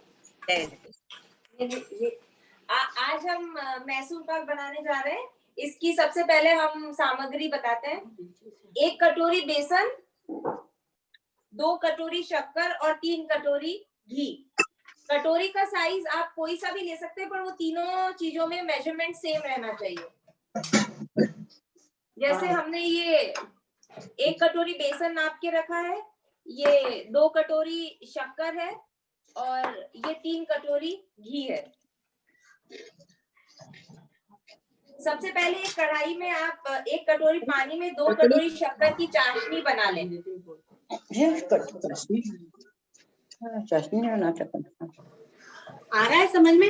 जय। आज हम मैसूर पाक बनाने जा रहे हैं। इसकी सबसे पहले हम सामग्री बताते हैं। 1 कटोरी बेसन, 2 कटोरी शक्कर और 3 कटोरी घी। कटोरी का साइज आप कोई सा भी ले सकते हैं, पर वो तीनों चीजों में मेजरमेंट सेम रहना चाहिए। जैसे हमने ये 1 कटोरी बेसन नाप के रखा है, ये 2 कटोरी शक्कर है और ये 3 कटोरी घी है। सबसे पहले एक कढ़ाई में आप 1 कटोरी पानी में 2 कटोरी शक्कर की चाशनी बना लें। चाशनी नहीं बना सकता। आ रहा है समझ में?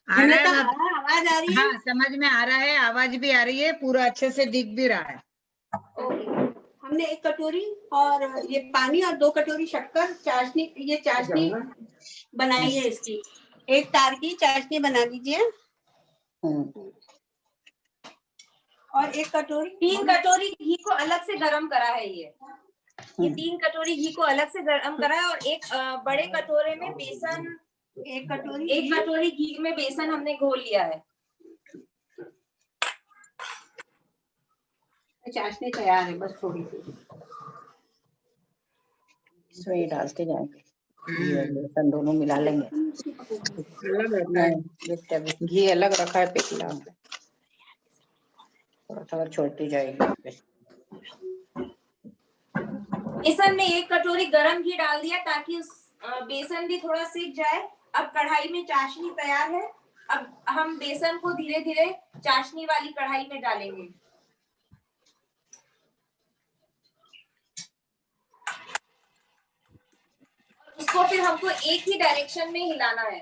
आ रहा है, आवाज आ रही है? हाँ समझ में आ रहा है, आवाज भी आ रही है, पूरा अच्छे से दिख भी रहा है। हमने 1 कटोरी और ये पानी और 2 कटोरी शक्कर चाशनी, ये चाशनी बनाई है इसकी। 1 तार की चाशनी बना दीजिए। और 1 कटोरी 3 कटोरी घी को अलग से गरम करा है। ये 3 कटोरी घी को अलग से गरम करा है, और एक बड़े कटोरे में बेसन, 1 कटोरी घी में बेसन हमने घोल लिया है। चाशनी तैयार है, बस थोड़ी सी इसमें डालते जाएंगे, बेसन दोनों मिला लेंगे। घी अलग रखा है पिछला, थोड़ा थोड़ा छोड़ती जाएगी। बेसन में 1 कटोरी गरम घी डाल दिया ताकि उस बेसन भी थोड़ा सीख जाए। अब कढ़ाई में चाशनी तैयार है। अब हम बेसन को धीरे धीरे चाशनी वाली कढ़ाई में डालेंगे। उसको फिर हमको एक ही डायरेक्शन में हिलाना है।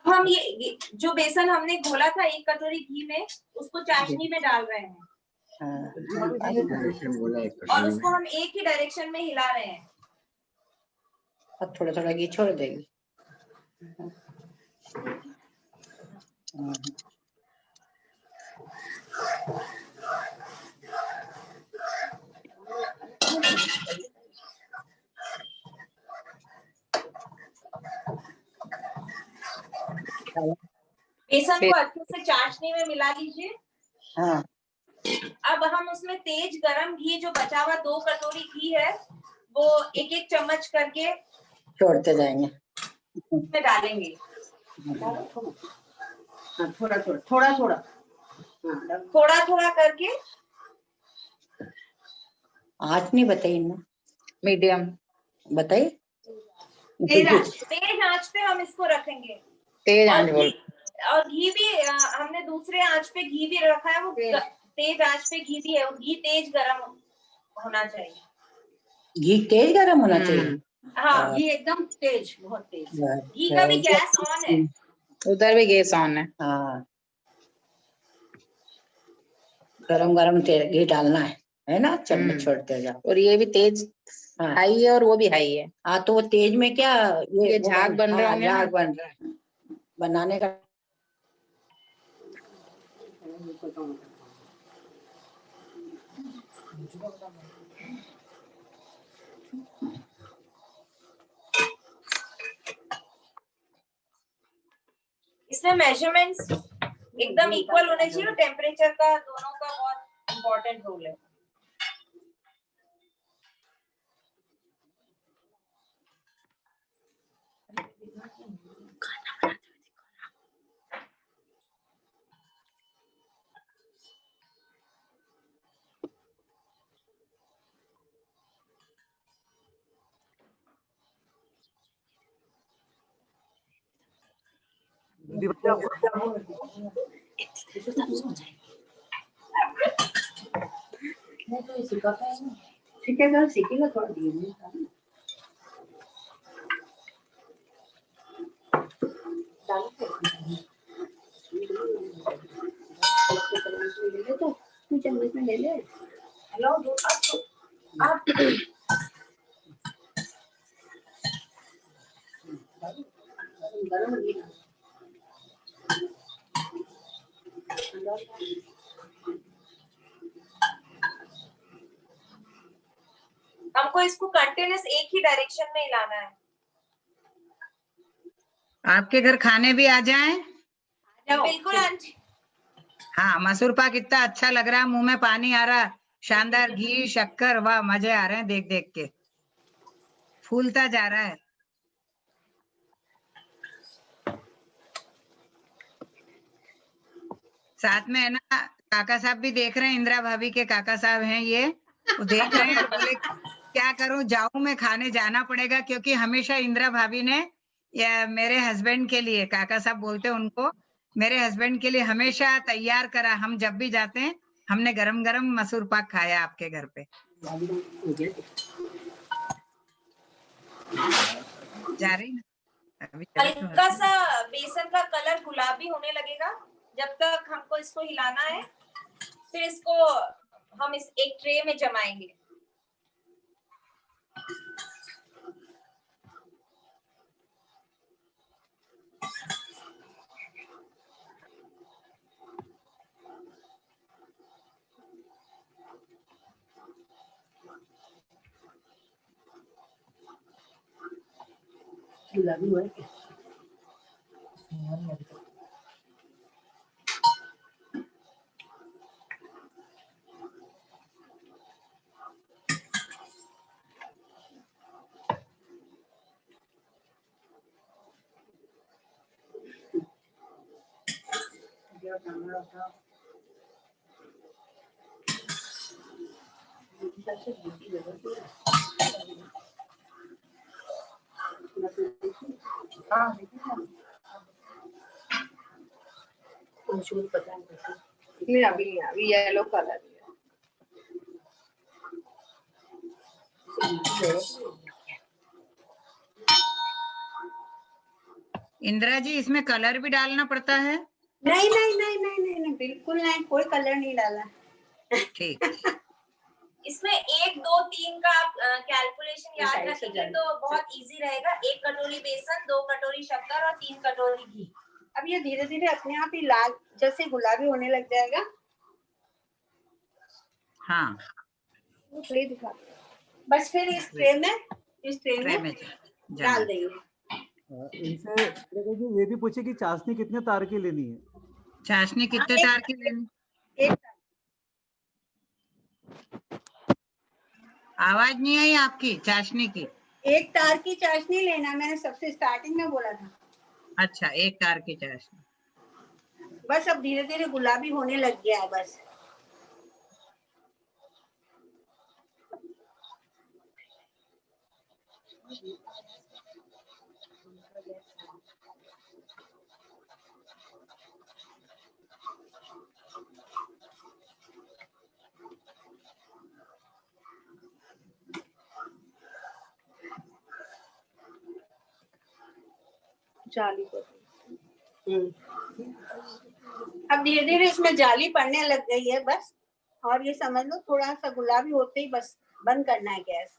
हम ये जो बेसन हमने घोला था 1 कटोरी घी में, उसको चाशनी में डाल रहे हैं और उसको हम एक ही डायरेक्शन में हिला रहे हैं। अब थोड़ा थोड़ा घी छोड़ देगी। बेसन को अच्छे से चाशनी में मिला लीजिए। हाँ। अब हम उसमें तेज गरम घी, जो बचा हुआ 2 कटोरी घी है, वो 1-1 चम्मच करके छोड़ते जाएंगे। इसमें डालेंगे। हाँ, थोड़ा थोड़ा थोड़ा थोड़ा हाँ, थोड़ा थोड़ा करके। आँच नहीं बताई ना, मीडियम बताई। तेज आंच पे हम इसको रखेंगे। तेज आंच बोल। और घी भी हमने दूसरे आंच पे घी भी रखा है, वो तेज आंच पे घी भी है। घी तेज गरम होना चाहिए। घी तेज गरम होना चाहिए। हाँ, ये एकदम तेज, बहुत तेज। घी का भी गैस ऑन है। उधर भी गैस ऑन है। हाँ, गरम गरम घी डालना है ना, चम्मच छोड़ते जाओ। और ये भी तेज हाई है और वो भी हाई है। हाँ, तो वो तेज में क्या ये झाग बन रहा है, झाग बन रहा है बनाने का। इसमें मेजरमेंट्स एकदम इक्वल होने चाहिए और टेम्परेचर का दोनों का बहुत इम्पोर्टेंट रोल है। सीखेगा सीखेगा थोड़ा धीरे। तो तू चम्मच में ले ले। हेलो, आप गरम घी हमको इसको कंटिन्यूस एक ही डायरेक्शन में हिलाना है। आपके घर खाने भी आ जाएं? बिल्कुल आंटी। हाँ, मसूर पाक कितना अच्छा लग रहा है, मुंह में पानी आ रहा। शानदार घी शक्कर, वाह, मजे आ रहे हैं देख देख के, फूलता जा रहा है। साथ में है ना, काका साहब भी देख रहे हैं, इंदिरा भाभी के काका साहब हैं ये, वो देख रहे हैं। बोले क्या करूं, जाऊं मैं खाने, जाना पड़ेगा, क्योंकि हमेशा इंदिरा भाभी ने या मेरे हस्बैंड के लिए, काका साहब बोलते हैं उनको, मेरे हस्बैंड के लिए हमेशा तैयार करा। हम जब भी जाते हैं, हमने गरम गरम मसूर पाक खाया आपके घर पे। जा रही ना अभी, हल्का सा बेसन का कलर गुलाबी होने लगेगा जब तक हमको इसको हिलाना है। फिर इसको हम इस एक ट्रे में जमाएंगे। गुलाबी हुआ है। नहीं, अभी येलो कलर इंदिरा जी, इसमें कलर भी डालना पड़ता है? नहीं नहीं नहीं नहीं नहीं नहीं, बिल्कुल नहीं, कोई कलर नहीं डाला। ठीक। इसमें 1 2 3 का आप कैलकुलेशन याद रखेंगे तो बहुत इजी रहेगा। 1 कटोरी बेसन, 2 कटोरी शक्कर और 3 कटोरी घी। अब ये धीरे धीरे अपने आप ही लाल जैसे गुलाबी होने लग जाएगा। हाँ, ट्रे दिखा, बस फिर इस ट्रे में डाल देंगे। इनसे ये भी पूछे कि चाशनी कितने तार की लेनी है? चाशनी कितने तार की लेनी? आवाज नहीं आई आपकी चाशनी की। एक तार की चाशनी लेना, मैंने सबसे स्टार्टिंग में बोला था। अच्छा, एक तार की चाशनी। बस अब धीरे धीरे गुलाबी होने लग गया है बस। जाली को अब धीरे धीरे इसमें जाली पड़ने लग गई है बस, और ये समझ लो थोड़ा सा गुलाबी होते ही बस बंद करना है गैस।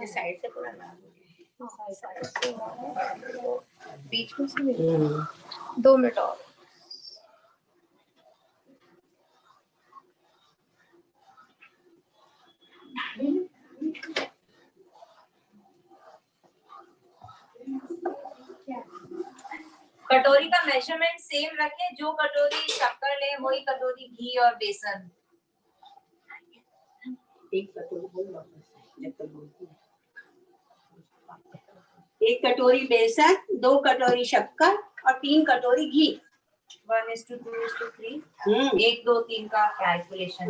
साइड से पूरा बीच में से 2 मिनट और। कटोरी का मेजरमेंट सेम रखें, जो कटोरी शक्कर ले वही कटोरी घी और बेसन। एक कटोरी बेसन, 2 कटोरी शक्कर और 3 कटोरी घी। 1:2:3 1 2 3 का कैलकुलेशन।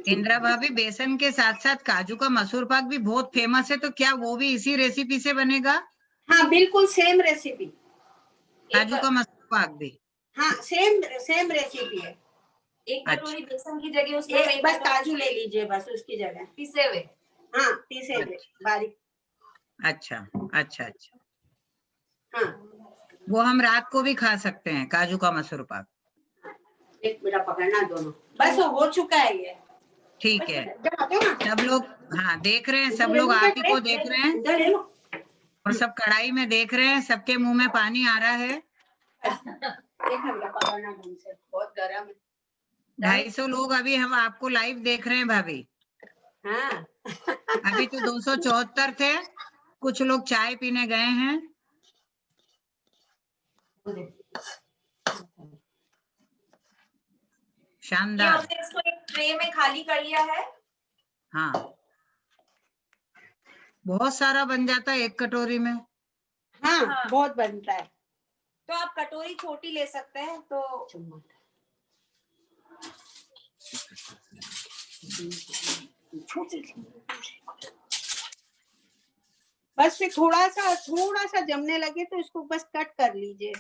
इंदिरा भाभी, बेसन के साथ साथ काजू का मसूर पाक भी बहुत फेमस है, तो क्या वो भी इसी रेसिपी से बनेगा? हाँ बिल्कुल सेम रेसिपी। काजू का मसूर पाक भी? हाँ सेम रेसिपी है। एक कटोरी बेसन की जगह उसमें बस काजू ले लीजिए, बस उसकी जगह पिसे हुए। हाँ पिसे हुए बारीक। अच्छा अच्छा अच्छा। हाँ वो हम रात को भी खा सकते हैं, काजू का मसूर पाक। एक मेरा पकड़ना दोनों, बस हो चुका है ये। ठीक है, सब लोग हाँ देख रहे हैं, सब लोग आप ही को देख रहे हैं और सब कढ़ाई में देख रहे हैं, सबके मुंह में पानी आ रहा है। पकड़ना ढंग से, बहुत गर्म है। 250 लोग अभी हम आपको लाइव देख रहे हैं भाभी। हाँ अभी तो 274 थे, कुछ लोग चाय पीने गए हैं। शानदार। इसको एक ट्रे में खाली कर लिया है। हाँ, बहुत सारा बन जाता है एक कटोरी में। हाँ बहुत बनता है। तो आप कटोरी छोटी ले सकते हैं। तो बस फिर थोड़ा सा जमने लगे तो इसको बस कट कर लीजिए।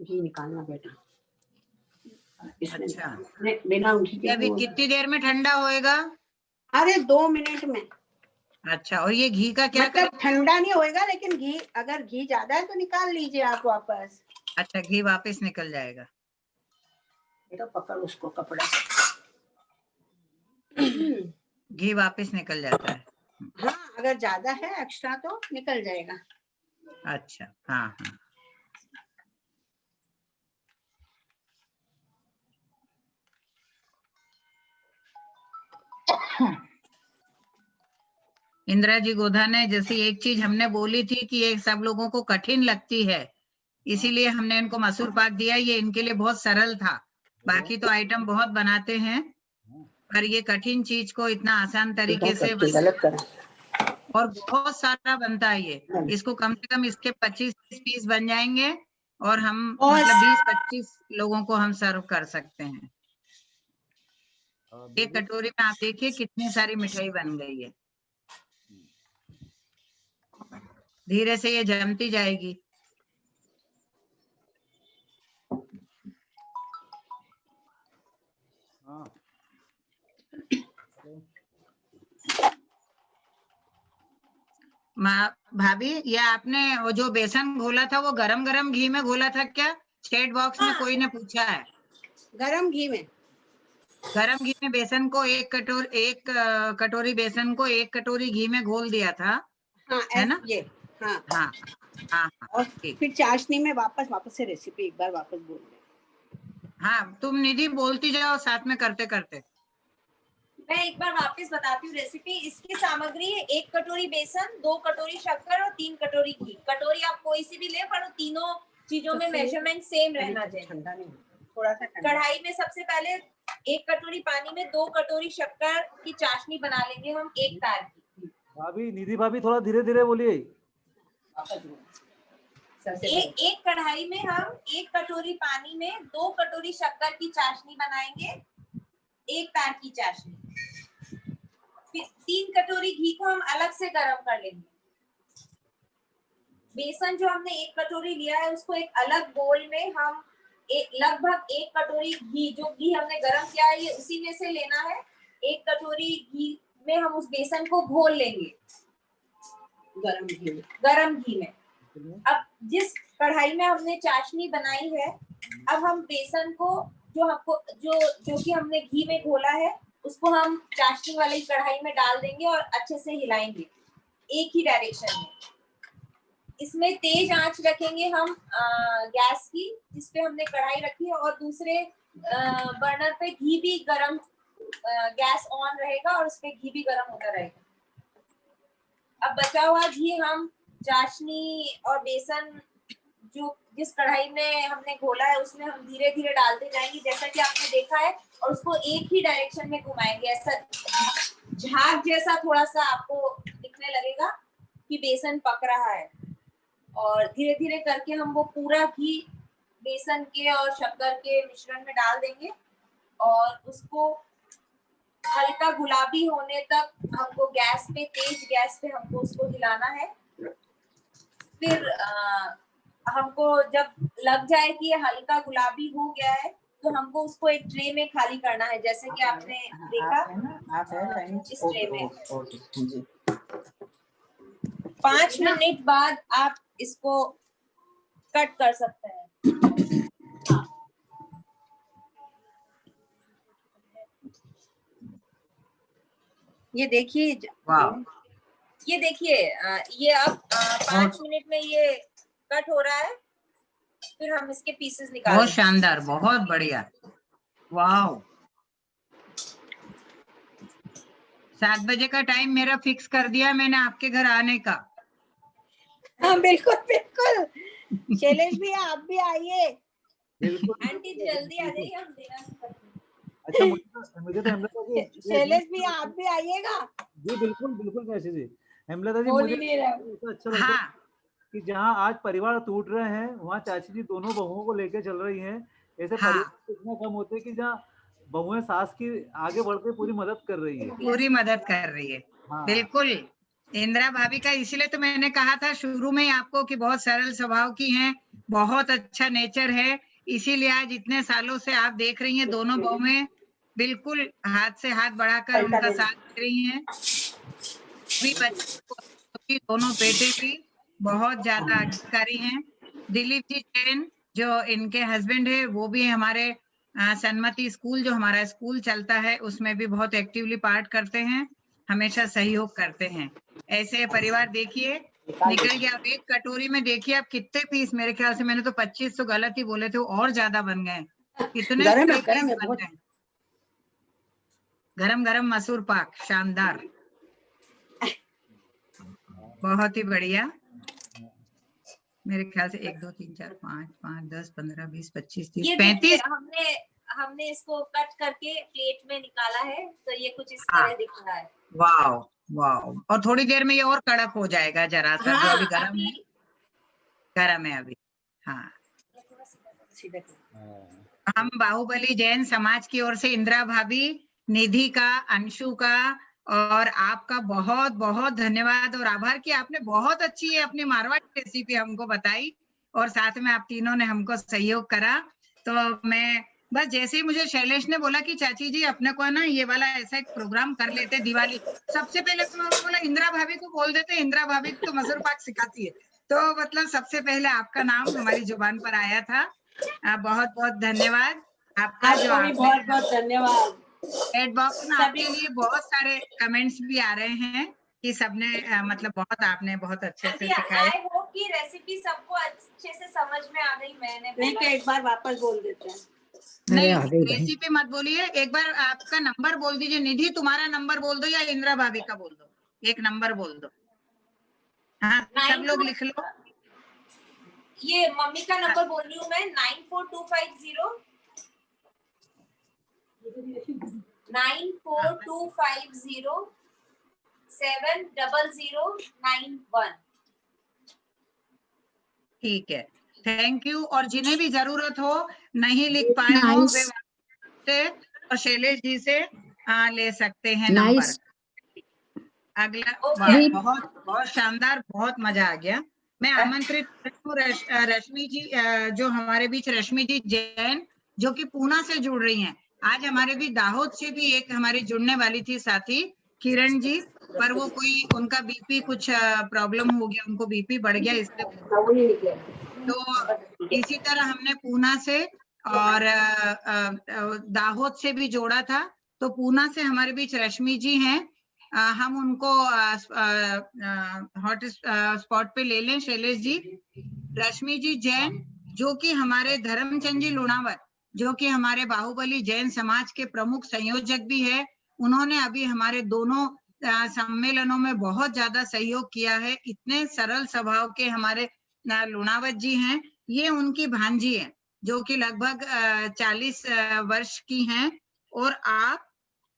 घी निकालना बेटा। अच्छा, बिना ये अभी कितनी देर में ठंडा होएगा? अरे 2 मिनट में। अच्छा, और ये घी का क्या मतलब ठंडा नहीं होएगा, लेकिन घी अगर घी ज्यादा है तो निकाल लीजिए आप वापस। अच्छा, घी वापस निकल जाएगा। बेटा पकड़ उसको कपड़ा। घी वापस निकल जाता है। हाँ अगर ज्यादा है एक्स्ट्रा तो निकल जाएगा। अच्छा, हाँ हाँ। इंदिरा जी गोधा ने जैसी एक चीज हमने बोली थी कि ये सब लोगों को कठिन लगती है, इसीलिए हमने इनको मसूर पाक दिया। ये इनके लिए बहुत सरल था, बाकी तो आइटम बहुत बनाते हैं, पर ये कठिन चीज को इतना आसान तरीके से और बहुत सारा बनता है ये। इसको कम से कम इसके 25-30 पीस बन जाएंगे और हम मतलब 20-25 लोगों को हम सर्व कर सकते हैं। एक कटोरी में आप देखिए कितनी सारी मिठाई बन गई है। धीरे से ये जमती जाएगी। भाभी, ये आपने वो जो बेसन घोला था वो गरम गरम घी में घोला था क्या? चैट बॉक्स में कोई ने पूछा है। गरम घी में। गरम घी में बेसन को एक कटोरी बेसन को 1 कटोरी घी में घोल दिया था। हाँ, है ना? ये हाँ हाँ हाँ। और फिर चाशनी में वापस से रेसिपी एक बार वापस बोल दे। हाँ, तुम निधि बोलती जाओ साथ में करते करते। मैं एक बार वापस बताती हूँ रेसिपी। इसकी सामग्री है 1 कटोरी बेसन, 2 कटोरी शक्कर और 3 कटोरी घी। कटोरी आप कोई सी भी ले, पर तीनों चीजों में मेजरमेंट सेम रहना चाहिए। ठंडा नहीं, थोड़ा सा ठंडा। कढ़ाई में सबसे पहले 1 कटोरी पानी में 2 कटोरी शक्कर की चाशनी बना लेंगे हम, 1 तार की। भाभी, निधि भाभी थोड़ा धीरे धीरे बोलिए। एक कढ़ाई में हम 1 कटोरी पानी में 2 कटोरी शक्कर की चाशनी बनाएंगे, 1 तार की चाशनी। फिर 3 कटोरी घी को हम अलग से गर्म कर लेंगे। बेसन जो हमने 1 कटोरी लिया है उसको एक अलग बोल में हम लगभग 1 कटोरी घी, जो घी हमने गर्म किया है ये उसी में से लेना है। 1 कटोरी घी में हम उस बेसन को घोल लेंगे गरम घी में। अब जिस कढ़ाई में हमने चाशनी बनाई है, अब हम बेसन को जो कि हमने घी में घोला है उसको हम चाशनी वाली कढ़ाई में डाल देंगे और अच्छे से हिलाएंगे एक ही डायरेक्शन में। इसमें तेज आंच रखेंगे हम गैस की, जिसपे हमने कढ़ाई रखी है, और दूसरे बर्नर पे घी भी गरम, गैस ऑन रहेगा और उसपे घी भी गरम होता रहेगा। अब बचा हुआ घी हम चाशनी और बेसन जिस कढ़ाई में हमने घोला है उसमें हम धीरे धीरे डालते जाएंगे, जैसा कि आपने देखा है, और उसको एक ही डायरेक्शन में घुमाएंगे। ऐसा झाग जैसा थोड़ा सा आपको दिखने लगेगा कि बेसन पक रहा है, और धीरे धीरे करके हम वो पूरा घी बेसन के और शक्कर के मिश्रण में डाल देंगे और उसको हल्का गुलाबी होने तक हमको तेज गैस पे हमको उसको हिलाना है। फिर हमको जब लग जाए कि ये हल्का गुलाबी हो गया है तो हमको उसको एक ट्रे में खाली करना है, जैसे कि आपने देखा इस ट्रे में। 5 मिनट बाद आप इसको कट कर सकते हैं। ये देखिए, ये देखिए, ये अब 5 मिनट में ये कट हो रहा है। फिर हम इसके पीसेस निकाल। बहुत शानदार, बहुत बढ़िया, वाह। 7 बजे का टाइम मेरा फिक्स कर दिया मैंने आपके घर आने का। हाँ बिल्कुल बिल्कुल। शैलेश भैया आप भी आइए। आंटी जल्दी आ जाइए, हम देना। अच्छा, मुझे तो हेमलता जी, शैलेश भैया आप भी आइएगा। जी बिल्कुल बिल्कुल कैसे जी। हेमलता जी, मुझे अच्छा लगता है कि जहाँ आज परिवार टूट रहे हैं वहाँ चाची जी दोनों बहुओं को लेकर चल रही हैं। ऐसे परिवार इतना कम होते हैं कि जहाँ बहुएं सास की आगे बढ़कर पूरी मदद कर रही है, पूरी मदद कर रही है। बिल्कुल इंदिरा भाभी का, इसीलिए तो मैंने कहा था शुरू में आपको कि बहुत सरल स्वभाव की हैं, बहुत अच्छा नेचर है। इसीलिए आज इतने सालों से आप देख रही हैं दोनों बहुएं बिल्कुल हाथ से हाथ बढ़ाकर उनका साथ दे रही हैं। भी बच्चे दोनों बेटे भी बहुत ज्यादा आज्ञाकारी हैं। दिलीप जी जैन जो इनके हस्बैंड है वो भी हमारे सन्मति स्कूल, जो हमारा स्कूल चलता है उसमें भी बहुत एक्टिवली पार्ट करते हैं, हमेशा सहयोग करते हैं। ऐसे परिवार देखिए निकल गया। अब 1 कटोरी में देखिए आप कितने पीस, मेरे ख्याल से मैंने तो 25 तो गलत ही बोले थे, और ज्यादा बन गए, कितने पीस बन गए। गरम गरम मसूर पाक, शानदार, बहुत ही बढ़िया। मेरे ख्याल से 1 2 3 4 5 5 10 15 20 25 30 35 हमने इसको कट करके प्लेट में निकाला है, तो ये कुछ इस तरह दिख रहा है। वाह वाह। और थोड़ी देर में ये और कड़क हो जाएगा जरा सा। जो अभी गरम है अभी। हाँ, हम बाहुबली जैन समाज की ओर से इंदिरा भाभी, निधि का, अंशु का और आपका बहुत बहुत धन्यवाद और आभार कि आपने बहुत अच्छी है अपनी मारवाड़ी रेसिपी हमको बताई और साथ में आप तीनों ने हमको सहयोग करा। तो मैं बस जैसे ही मुझे शैलेश ने बोला कि चाची जी अपने को ना ये वाला ऐसा एक प्रोग्राम कर लेते दिवाली, सबसे पहले तो मैं बोला इंदिरा भाभी को बोल देते, इंदिरा भाभी तो मसूर पाक सिखाती है। तो मतलब सबसे पहले आपका नाम हमारी जुबान पर आया था। बहुत बहुत धन्यवाद आपका। जो बहुत बहुत धन्यवाद। चैट बॉक्स में आपके लिए बहुत सारे कमेंट्स भी आ रहे हैं कि सबने मतलब बहुत आपने बहुत अच्छे से सिखाया। आई होप कि रेसिपी सबको अच्छे से समझ में आ गई। मैंने नहीं तो एक बार वापस बोल देते हैं। नहीं रेसिपी मत बोलिए, एक बार आपका नंबर बोल दीजिए। निधि तुम्हारा नंबर बोल दो या इंदिरा भाभी का बोल दो, एक नंबर बोल दो। हाँ सब लोग लिख लो। ये मम्मी का नंबर बोल रही हूँ मैं, 9425070091। ठीक है, थैंक यू। और जिन्हें भी जरूरत हो, नहीं लिख पाए हो, वे से और शैलेश जी से ले सकते हैं नंबर। अगला बहुत बहुत शानदार, बहुत मजा आ गया। मैं आमंत्रित करती हूँ रश्मि जी, जो हमारे बीच रश्मि जी जैन, जो कि पूना से जुड़ रही हैं। आज हमारे भी दाहोद से भी एक हमारी जुड़ने वाली थी साथी किरण जी, पर वो कोई उनका बीपी कुछ प्रॉब्लम हो गया, उनको बीपी बढ़ गया, इसलिए तो इसी तरह हमने पूना से और दाहोद से भी जोड़ा था। तो पूना से हमारे बीच रश्मि जी हैं, हम उनको हॉट स्पॉट पे ले लें। शैलेश जी, रश्मि जी जैन, जो कि हमारे धर्मचंद जी लुणावत, जो कि हमारे बाहुबली जैन समाज के प्रमुख संयोजक भी है। उन्होंने अभी हमारे दोनों सम्मेलनों में बहुत ज्यादा सहयोग किया है। इतने सरल स्वभाव के हमारे लुणावत जी हैं। ये उनकी भांजी है, जो कि लगभग 40 वर्ष की हैं, और आप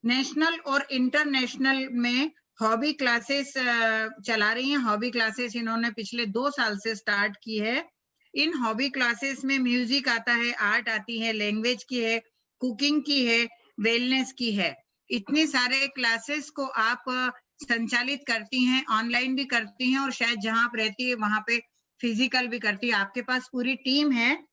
नेशनल और इंटरनेशनल में हॉबी क्लासेस चला रही हैं। हॉबी क्लासेस इन्होंने पिछले 2 साल से स्टार्ट की है। इन हॉबी क्लासेस में म्यूजिक आता है, आर्ट आती है, लैंग्वेज की है, कुकिंग की है, वेलनेस की है। इतने सारे क्लासेस को आप संचालित करती हैं, ऑनलाइन भी करती हैं, और शायद जहां आप रहती है वहां पे फिजिकल भी करती है। आपके पास पूरी टीम है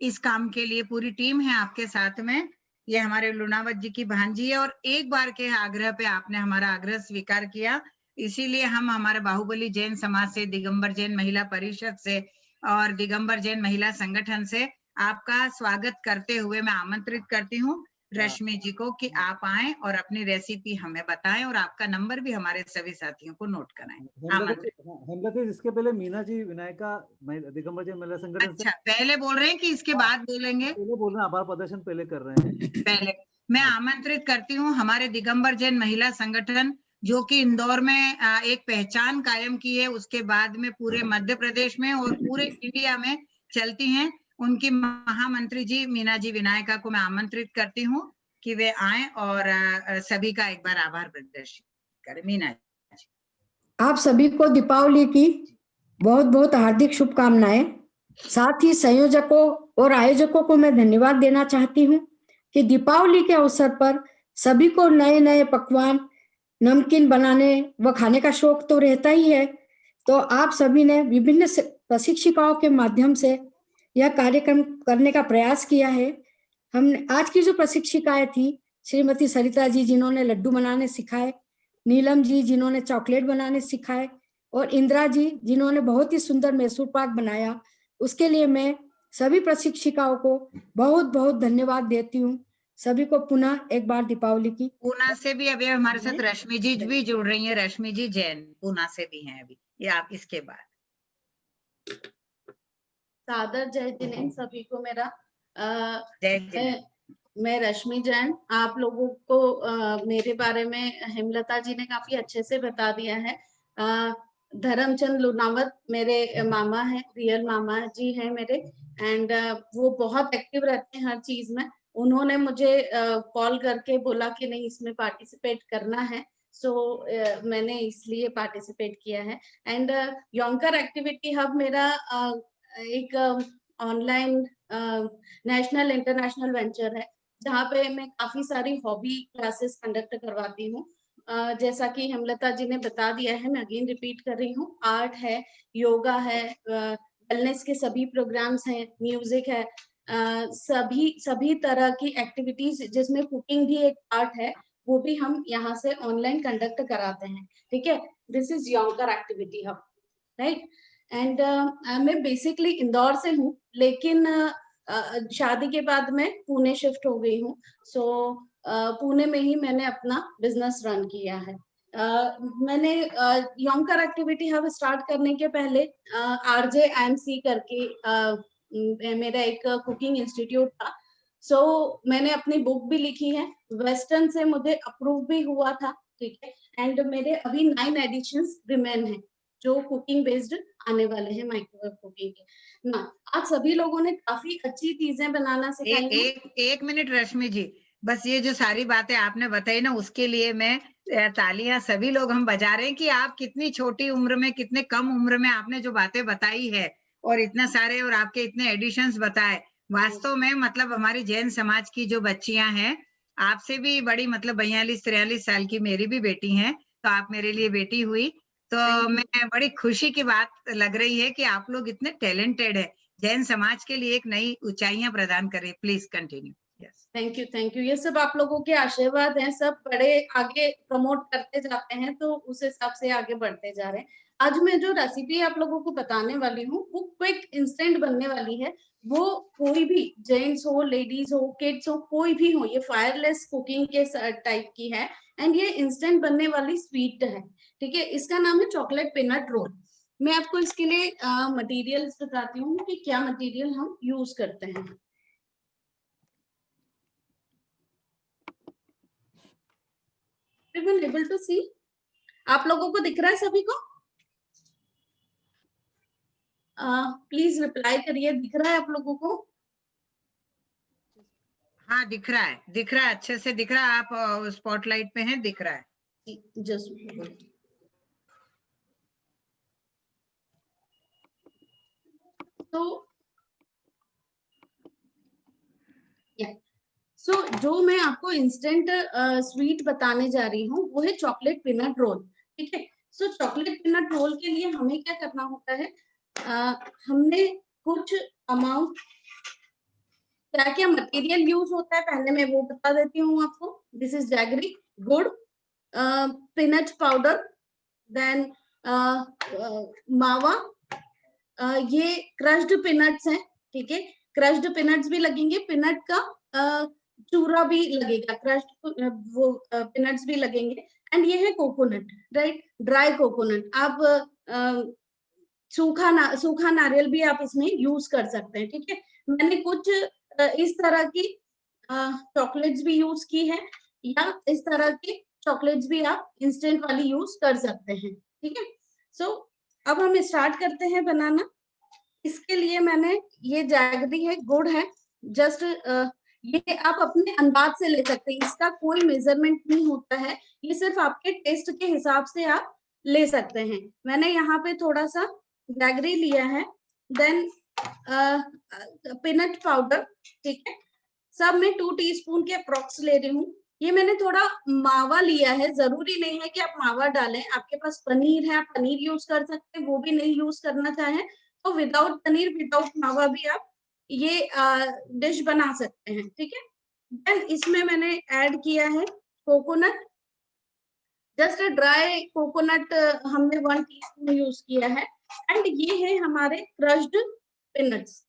इस काम के लिए, पूरी टीम है आपके साथ में। ये हमारे लुणावत जी की भांजी है, और एक बार के आग्रह पे आपने हमारा आग्रह स्वीकार किया, इसीलिए हम हमारे बाहुबली जैन समाज से, दिगंबर जैन महिला परिषद से और दिगंबर जैन महिला संगठन से आपका स्वागत करते हुए मैं आमंत्रित करती हूँ रश्मि जी को कि आप आएं और अपनी रेसिपी हमें बताएं, और आपका नंबर भी हमारे सभी साथियों को नोट कराएं। इसके पहले मीना जी विनायका दिगंबर जैन महिला संगठन। अच्छा, पहले बोल रहे हैं कि इसके बाद बोलेंगे? पहले बोल रहे हैं, आभार प्रदर्शन पहले कर रहे हैं। पहले मैं आमंत्रित करती हूँ हमारे दिगंबर जैन महिला संगठन, जो कि इंदौर में एक पहचान कायम की है, उसके बाद में पूरे मध्य प्रदेश में और पूरे इंडिया में चलती हैं। उनकी महामंत्री जी मीना जी विनायका को मैं आमंत्रित करती हूँ कि वे आए और सभी का एक बार आभार प्रदर्शित करें। मीना जी, आप सभी को दीपावली की बहुत बहुत हार्दिक शुभकामनाएं। साथ ही संयोजकों और आयोजकों को मैं धन्यवाद देना चाहती हूँ कि दीपावली के अवसर पर सभी को नए नए पकवान, नमकीन बनाने व खाने का शौक तो रहता ही है। तो आप सभी ने विभिन्न प्रशिक्षिकाओं के माध्यम से यह कार्यक्रम करने का प्रयास किया है। हमने आज की जो प्रशिक्षिकाएं थी, श्रीमती सरिता जी जिन्होंने लड्डू बनाने सिखाए, नीलम जी जिन्होंने चॉकलेट बनाने सिखाए, और इंदिरा जी जिन्होंने बहुत ही सुंदर मैसूर पाक बनाया। उसके लिए मैं सभी प्रशिक्षिकाओं को बहुत बहुत धन्यवाद देती हूँ। सभी को पुनः एक बार दीपावली की। पूना से भी अभी हमारे साथ रश्मि जी भी जुड़ रही हैं। रश्मि जी जैन पूना से भी हैं अभी, ये आप इसके बाद। सादर जय जिनेन्द्र सभी को मेरा। मैं रश्मि जैन। आप लोगों को मेरे बारे में हेमलता जी ने काफी अच्छे से बता दिया है। धर्मचंद लुणावत मेरे मामा है, रियल मामा जी है मेरे, एंड वो बहुत एक्टिव रहते हैं हर चीज में। उन्होंने मुझे कॉल करके बोला कि नहीं इसमें पार्टिसिपेट करना है, सो मैंने इसलिए पार्टिसिपेट किया है। एंड योंकर एक्टिविटी हब मेरा एक ऑनलाइन नेशनल इंटरनेशनल वेंचर है, जहाँ पे मैं काफी सारी हॉबी क्लासेस कंडक्ट करवाती हूँ। जैसा कि हेमलता जी ने बता दिया है, मैं अगेन रिपीट कर रही हूँ। आर्ट है, योगा है, वेलनेस के सभी प्रोग्राम्स हैं, म्यूजिक है, सभी तरह की एक्टिविटीज जिसमें कुकिंग भी एक आर्ट है, वो भी हम यहाँ से ऑनलाइन कंडक्ट कराते हैं। ठीक है, दिस इज योंकर एक्टिविटी हब, राइट। एंड मैं बेसिकली इंदौर से हूँ, लेकिन शादी के बाद मैं पुणे शिफ्ट हो गई हूँ। सो पुणे में ही मैंने अपना बिजनेस रन किया है। मैंने योंकर एक्टिविटी हब स्टार्ट करने के पहले RJIMC करके मेरा एक कुकिंग इंस्टीट्यूट था। सो मैंने अपनी बुक भी लिखी है, वेस्टर्न से मुझे अप्रूव भी हुआ था। ठीक है, एंड मेरे अभी 9 एडिशंस रिमेन है। जो कुकिंग बेस्ड आने वाले हैं माइक्रोवेव कुकिंग के ना। आप सभी लोगों ने काफी अच्छी चीजें बनाना सिखाई। एक मिनट रश्मि जी, बस ये जो सारी बातें आपने बताई ना, उसके लिए मैं तालियां सभी लोग हम बजा रहे हैं कि आप कितनी छोटी उम्र में, कितने कम उम्र में आपने जो बातें बताई है और इतना सारे और आपके इतने एडिशंस बताए, वास्तव में मतलब हमारी जैन समाज की जो बच्चियां हैं, आपसे भी बड़ी, मतलब 42-43 साल की मेरी भी बेटी हैं, तो आप मेरे लिए बेटी हुई। तो मैं बड़ी खुशी की बात लग रही है कि आप लोग इतने टैलेंटेड है, जैन समाज के लिए एक नई ऊंचाइयां प्रदान करें। Please continue. Thank you. ये सब आप लोगों के आशीर्वाद हैं, सब बड़े आगे प्रमोट करते जाते हैं तो उस हिसाब से आगे बढ़ते जा रहे हैं। आज मैं जो रेसिपी आप लोगों को बताने वाली हूँ वो क्विक इंस्टेंट बनने वाली है। वो कोई भी जेंट्स हो, लेडीज हो, किड्स हो, कोई भी हो, ये फायरलेस कुकिंग के टाइप की है एंड ये इंस्टेंट बनने वाली स्वीट है। ठीक है, इसका नाम है चॉकलेट पीनट रोल। मैं आपको इसके लिए मटेरियल्स बताती हूँ कि क्या मटेरियल हम यूज करते हैं। एबल टू सी, आप लोगों को दिख रहा है सभी को? प्लीज रिप्लाई करिए, दिख रहा है आप लोगों को? हाँ दिख रहा है, दिख रहा है, अच्छे से दिख रहा है। आप स्पॉटलाइट पे हैं, दिख रहा है। जस्ट तो जो मैं आपको इंस्टेंट स्वीट बताने जा रही हूँ वो है चॉकलेट पीनट रोल। ठीक है, सो चॉकलेट पीनट रोल के लिए हमें क्या करना होता है, हमने कुछ अमाउंट, क्या क्या मटेरियल यूज होता है पहले मैं वो बता देती हूँ आपको। दिस इज जैगरी, गुड़, पीनट पाउडर, देन मावा, ये क्रश्ड पीनट्स हैं। ठीक है, क्रश्ड पीनट्स भी लगेंगे, पीनट का चूरा भी लगेगा, क्रश्ड वो पीनट्स भी लगेंगे। एंड ये है कोकोनट, राइट, ड्राई कोकोनट। आप सूखा नारियल भी आप इसमें यूज कर सकते हैं। ठीक है, मैंने कुछ इस तरह की चॉकलेट्स भी यूज की है, या इस तरह की चॉकलेट्स भी आप इंस्टेंट वाली यूज कर सकते हैं। ठीक है, सो अब हम स्टार्ट करते हैं बनाना। इसके लिए मैंने, ये जैगरी है, गुड़ है, जस्ट ये आप अपने अंदाज से ले सकते हैं, इसका कोई मेजरमेंट नहीं होता है, ये सिर्फ आपके टेस्ट के हिसाब से आप ले सकते हैं। मैंने यहाँ पे थोड़ा सा जैगरी लिया है, देन पीनट पाउडर। ठीक है, सब मैं 2 टीस्पून के अप्रॉक्स ले रही हूँ। ये मैंने थोड़ा मावा लिया है, जरूरी नहीं है कि आप मावा डालें, आपके पास पनीर है आप पनीर यूज कर सकते हैं, वो भी नहीं यूज करना चाहें तो विदाउट पनीर, विदाउट मावा भी आप ये डिश बना सकते हैं। ठीक है, देन इसमें मैंने ऐड किया है कोकोनट, जस्ट ड्राई कोकोनट हमने 1 टीस्पून यूज किया है। एंड ये है हमारे क्रश्ड पीनट्स।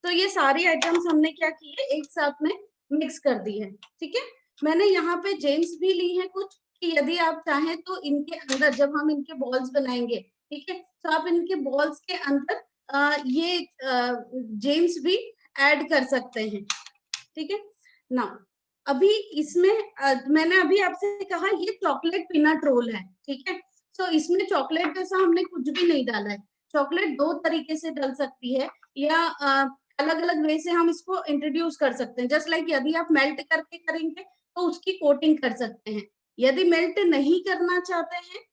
तो ये सारी आइटम्स हमने क्या किए, एक साथ में मिक्स कर दी है। ठीक है, मैंने यहाँ पे जेम्स भी ली है कुछ, कि यदि आप चाहें तो इनके अंदर जब हम इनके बॉल्स बनाएंगे, ठीक है, तो आप इनके बॉल्स के अंदर ये जेम्स भी ऐड कर सकते हैं। ठीक है ना, अभी इसमें मैंने अभी आपसे कहा ये चॉकलेट पीनट रोल है। ठीक है, सो इसमें चॉकलेट जैसा हमने कुछ भी नहीं डाला है। चॉकलेट 2 तरीके से डल सकती है, या अलग अलग वे से हम इसको इंट्रोड्यूस कर सकते हैं। जस्ट लाइक यदि आप मेल्ट करके करेंगे तो उसकी कोटिंग कर सकते हैं, यदि मेल्ट नहीं करना चाहते हैं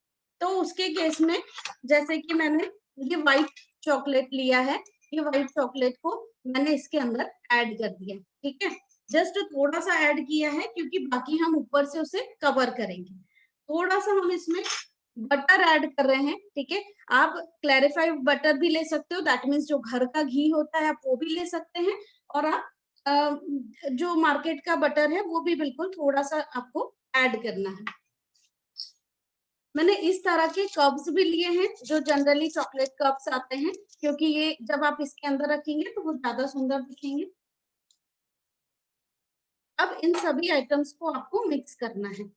तो उसके केस में, जैसे कि मैंने ये व्हाइट चॉकलेट लिया है, ये व्हाइट चॉकलेट को मैंने इसके अंदर ऐड कर दिया। ठीक है, जस्ट थोड़ा सा ऐड किया है क्योंकि बाकी हम ऊपर से उसे कवर करेंगे। थोड़ा सा हम इसमें बटर ऐड कर रहे हैं। ठीक है, आप क्लैरिफाइड बटर भी ले सकते हो, दैट मीन्स जो घर का घी होता है आप वो भी ले सकते हैं, और आप जो मार्केट का बटर है वो भी बिल्कुल थोड़ा सा आपको ऐड करना है। मैंने इस तरह के कप्स भी लिए हैं जो जनरली चॉकलेट कप्स आते हैं, क्योंकि ये जब आप इसके अंदर रखेंगे तो वो ज्यादा सुंदर दिखेंगे। अब इन सभी आइटम्स को आपको मिक्स करना है।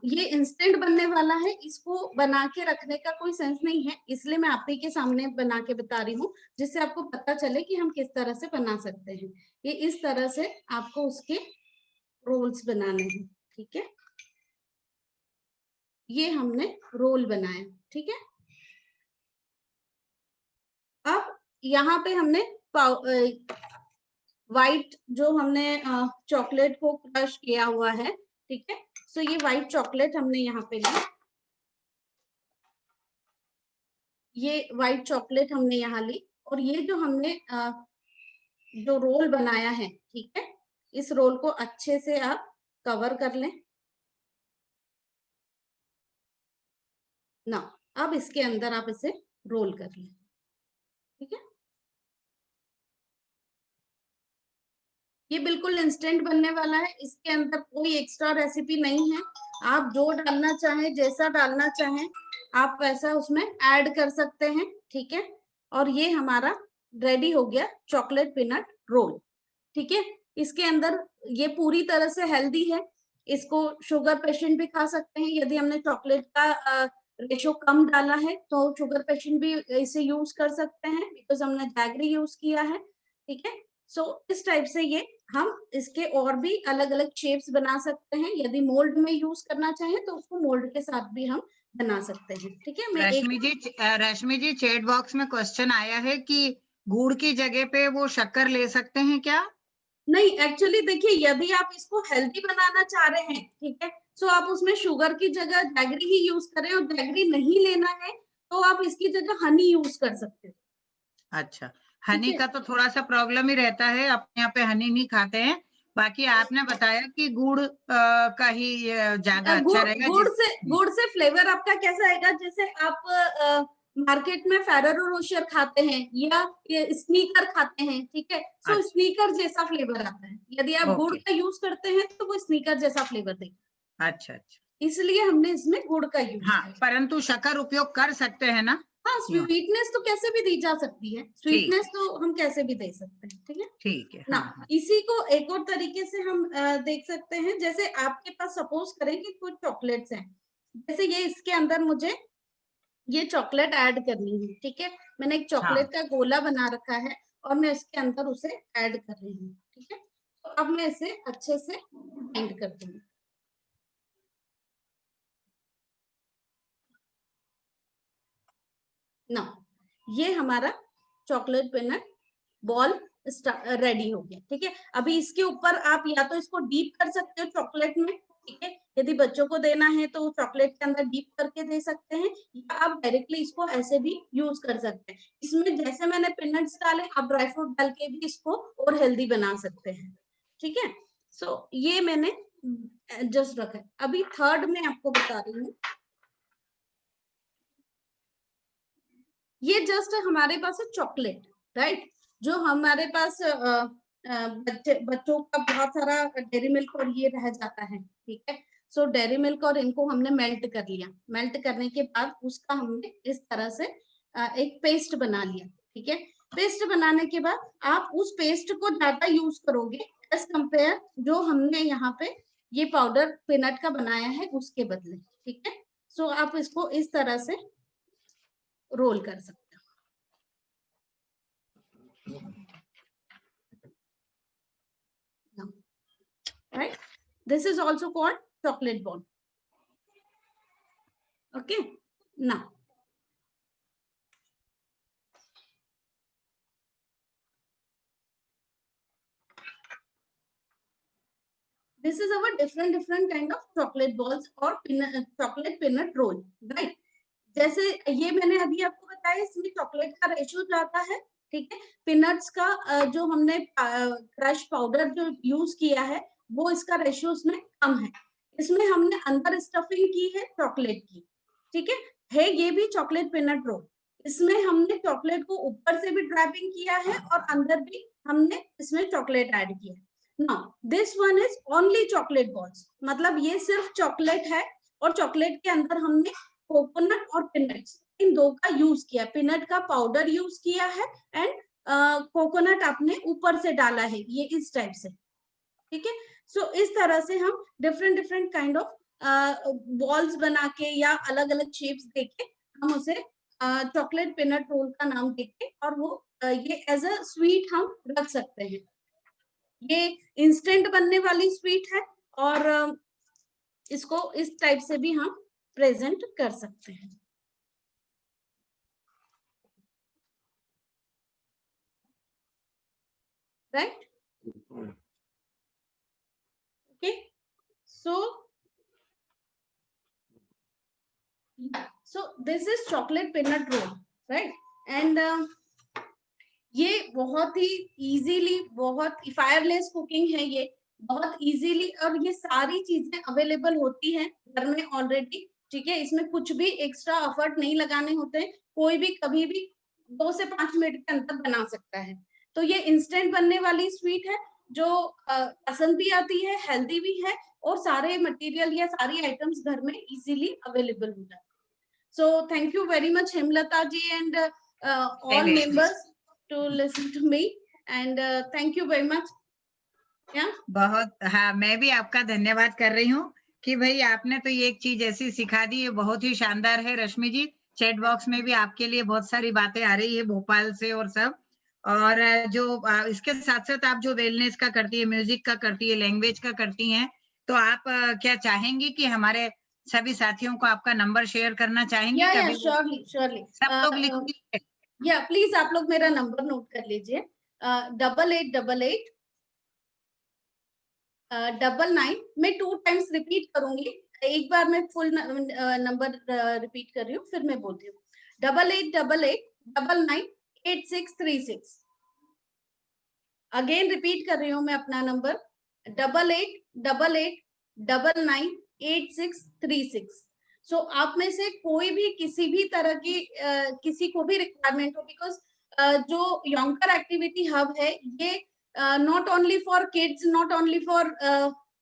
ये इंस्टेंट बनने वाला है, इसको बना के रखने का कोई सेंस नहीं है, इसलिए मैं आप ही के सामने बना के बता रही हूँ, जिससे आपको पता चले कि हम किस तरह से बना सकते हैं। ये इस तरह से आपको उसके रोल्स बनाने हैं, ठीक है। ये हमने रोल बनाया, ठीक है। अब यहाँ पे हमने व्हाइट जो हमने चॉकलेट को क्रश किया हुआ है, ठीक है। सो ये व्हाइट चॉकलेट हमने यहाँ पे ली, ये व्हाइट चॉकलेट हमने यहाँ ली, और ये जो हमने जो रोल बनाया है, ठीक है, इस रोल को अच्छे से आप कवर कर लें ना। अब इसके अंदर आप इसे रोल कर लें, ठीक है। ये बिल्कुल इंस्टेंट बनने वाला है, इसके अंदर कोई एक्स्ट्रा रेसिपी नहीं है। आप जो डालना चाहें, जैसा डालना चाहें, आप वैसा उसमें ऐड कर सकते हैं, ठीक है। और ये हमारा रेडी हो गया चॉकलेट पीनट रोल, ठीक है। इसके अंदर ये पूरी तरह से हेल्दी है, इसको शुगर पेशेंट भी खा सकते हैं। यदि हमने चॉकलेट का रेशो कम डाला है तो शुगर पेशेंट भी इसे यूज कर सकते हैं, बिकॉज हमने जैगरी यूज किया है, ठीक है। सो इस टाइप से ये हम इसके और भी अलग अलग शेप्स बना सकते हैं। यदि मोल्ड में यूज करना चाहें तो उसको मोल्ड के साथ भी हम बना सकते हैं, ठीक है। मैं रश्मि जी चैट बॉक्स में क्वेश्चन आया है कि गुड़ की जगह पे वो शक्कर ले सकते हैं क्या? नहीं, एक्चुअली देखिए, यदि आप इसको हेल्दी बनाना चाह रहे हैं, ठीक है, तो आप उसमें शुगर की जगह जैगरी ही यूज करें, और जैगरी नहीं लेना है तो आप इसकी जगह हनी यूज कर सकते हैं। अच्छा, हनी का तो थोड़ा सा प्रॉब्लम ही रहता है, अपने यहाँ पे हनी नहीं खाते हैं। बाकी आपने बताया कि गुड़ का ही ज्यादा अच्छा रहेगा। गुड़ से फ्लेवर आपका कैसा आएगा, जैसे आप मार्केट में फेरेरो रोशर खाते हैं या स्नीकर खाते हैं, ठीक है, सो स्नीकर जैसा फ्लेवर आता है। यदि आप गुड़ का यूज करते हैं तो वो स्नीकर जैसा फ्लेवर देगा। अच्छा, इसलिए हमने इसमें गुड़ का यूज हाँ, परंतु शक्कर उपयोग कर सकते हैं ना? हाँ, स्वीटनेस तो कैसे भी दी जा सकती है, स्वीटनेस तो हम कैसे भी दे सकते हैं, ठीक है। ठीक है ना, इसी को एक और तरीके से हम देख सकते हैं। जैसे आपके पास सपोज करें कि कुछ चॉकलेट्स हैं, जैसे ये इसके अंदर मुझे ये चॉकलेट ऐड करनी है, ठीक है। मैंने एक चॉकलेट का गोला बना रखा है और मैं इसके अंदर उसे ऐड कर रही हूँ, ठीक है। तो अब मैं इसे अच्छे से बाइंड कर दूंगी ना। ये हमारा चॉकलेट पीनट बॉल रेडी हो गया, ठीक है। अभी इसके ऊपर आप या तो इसको डीप कर सकते हो चॉकलेट में, ठीक है। यदि बच्चों को देना है तो चॉकलेट के अंदर डीप करके दे सकते हैं, या आप डायरेक्टली इसको ऐसे भी यूज कर सकते हैं। इसमें जैसे मैंने पीनट्स डाले, आप ड्राई फ्रूट डाल के भी इसको और हेल्दी बना सकते हैं, ठीक है। सो ये मैंने जस्ट रखा है। अभी थर्ड में आपको बता रही हूँ, ये जस्ट हमारे पास है चॉकलेट, राइट। जो हमारे पास बच्चों का बहुत सारा डेयरी मिल्क और ये रह जाता है, ठीक है। सो डेयरी मिल्क और इनको हमने मेल्ट कर लिया। मेल्ट करने के बाद उसका हमने इस तरह से एक पेस्ट बना लिया, ठीक है। पेस्ट बनाने के बाद आप उस पेस्ट को ज्यादा यूज करोगे एज कंपेयर जो हमने यहाँ पे ये पाउडर पीनट का बनाया है उसके बदले, ठीक है। सो आप इसको इस तरह से रोल कर सकते हो, right? This is also called chocolate ball. Okay, now this is our different kind of chocolate balls or chocolate peanut roll, right? जैसे ये मैंने अभी आपको बताया, इसमें चॉकलेट का रेशियो ज्यादा है, ठीक है। पीनट्स का जो हमने क्रश पाउडर जो यूज किया है वो इसका रेशियो उसमें कम है। इसमें हमने अंदर स्टफिंग की है चॉकलेट की, ठीक है। ये भी चॉकलेट पीनट रोल, इसमें हमने चॉकलेट को ऊपर से भी ड्रैपिंग किया है और अंदर भी हमने इसमें चॉकलेट ऐड किया है। Now this one is only chocolate balls, मतलब ये सिर्फ चॉकलेट है और चॉकलेट के अंदर हमने कोकोनट और पीनट्स इन दो का यूज किया। पीनट का पाउडर यूज किया है एंड कोकोनट आपने ऊपर से डाला है, ये इस टाइप से, ठीक है। सो इस तरह से हम डिफरेंट काइंड ऑफ बॉल्स बना के या अलग अलग शेप्स देके हम उसे चॉकलेट पीनट रोल का नाम देके और वो ये एज अ स्वीट हम रख सकते हैं। ये इंस्टेंट बनने वाली स्वीट है और इसको इस टाइप से भी हम प्रेजेंट कर सकते हैं। Right, okay, so this is chocolate peanut roll, right? And ये बहुत ही इजीली, बहुत फायरलेस कुकिंग है, ये बहुत इजीली, और ये सारी चीजें अवेलेबल होती हैं घर में ऑलरेडी, ठीक है। इसमें कुछ भी एक्स्ट्रा एफर्ट नहीं लगाने होते हैं, कोई भी कभी भी 2 से 5 मिनट के अंदर बना सकता है। तो ये इंस्टेंट बनने वाली स्वीट है जो पसंद भी आती है, हेल्दी भी है, और सारे मटेरियल या सारी आइटम्स घर में इजीली अवेलेबल हो जाते हैं। So thank you very much Hemlata ji and all members to listen to me and thank you very much. Yeah? बहुत, हाँ, मैं भी आपका धन्यवाद कर रही हूँ कि भाई आपने तो ये एक चीज ऐसी सिखा दी, ये बहुत ही शानदार है। रश्मि जी, चैट बॉक्स में भी आपके लिए बहुत सारी बातें आ रही है भोपाल से और सब, और जो इसके साथ साथ आप जो वेलनेस का करती है, म्यूजिक का करती है, लैंग्वेज का करती हैं, तो आप क्या चाहेंगी कि हमारे सभी साथियों को आपका नंबर शेयर करना चाहेंगे? Yeah, surely. सब लोग लिख लीजिए। या प्लीज आप लोग मेरा नंबर नोट कर लीजिए, 8888 99। मैं 2 टाइम्स रिपीट करूंगी, एक बार मैं फुल नंबर रिपीट कर रही हूँ, फिर मैं बोलती हूँ 8888 99 8636। अगेन रिपीट कर रही हूँ मैं अपना नंबर 8888 99 8636। सो आप में से कोई भी किसी भी तरह की किसी को भी रिक्वायरमेंट हो, बिकॉज जो यंगर एक्टिविटी हब है ये not only for kids, not only for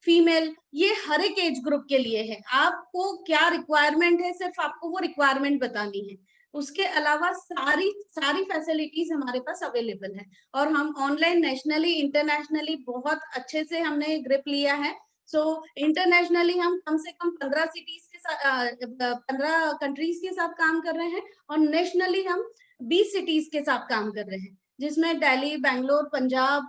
female, ये हर एक एज ग्रुप के लिए है। आपको क्या रिक्वायरमेंट है, सिर्फ आपको वो रिक्वायरमेंट बतानी है, उसके अलावा सारी फैसिलिटीज हमारे पास अवेलेबल है, और हम ऑनलाइन, नेशनली, इंटरनेशनली बहुत अच्छे से हमने ग्रिप लिया है। सो इंटरनेशनली हम कम से कम 15 सिटीज के साथ 15 कंट्रीज के साथ काम कर रहे हैं, और नेशनली हम 20 सिटीज के साथ काम कर रहे हैं, जिसमें दिल्ली, बेंगलोर, पंजाब,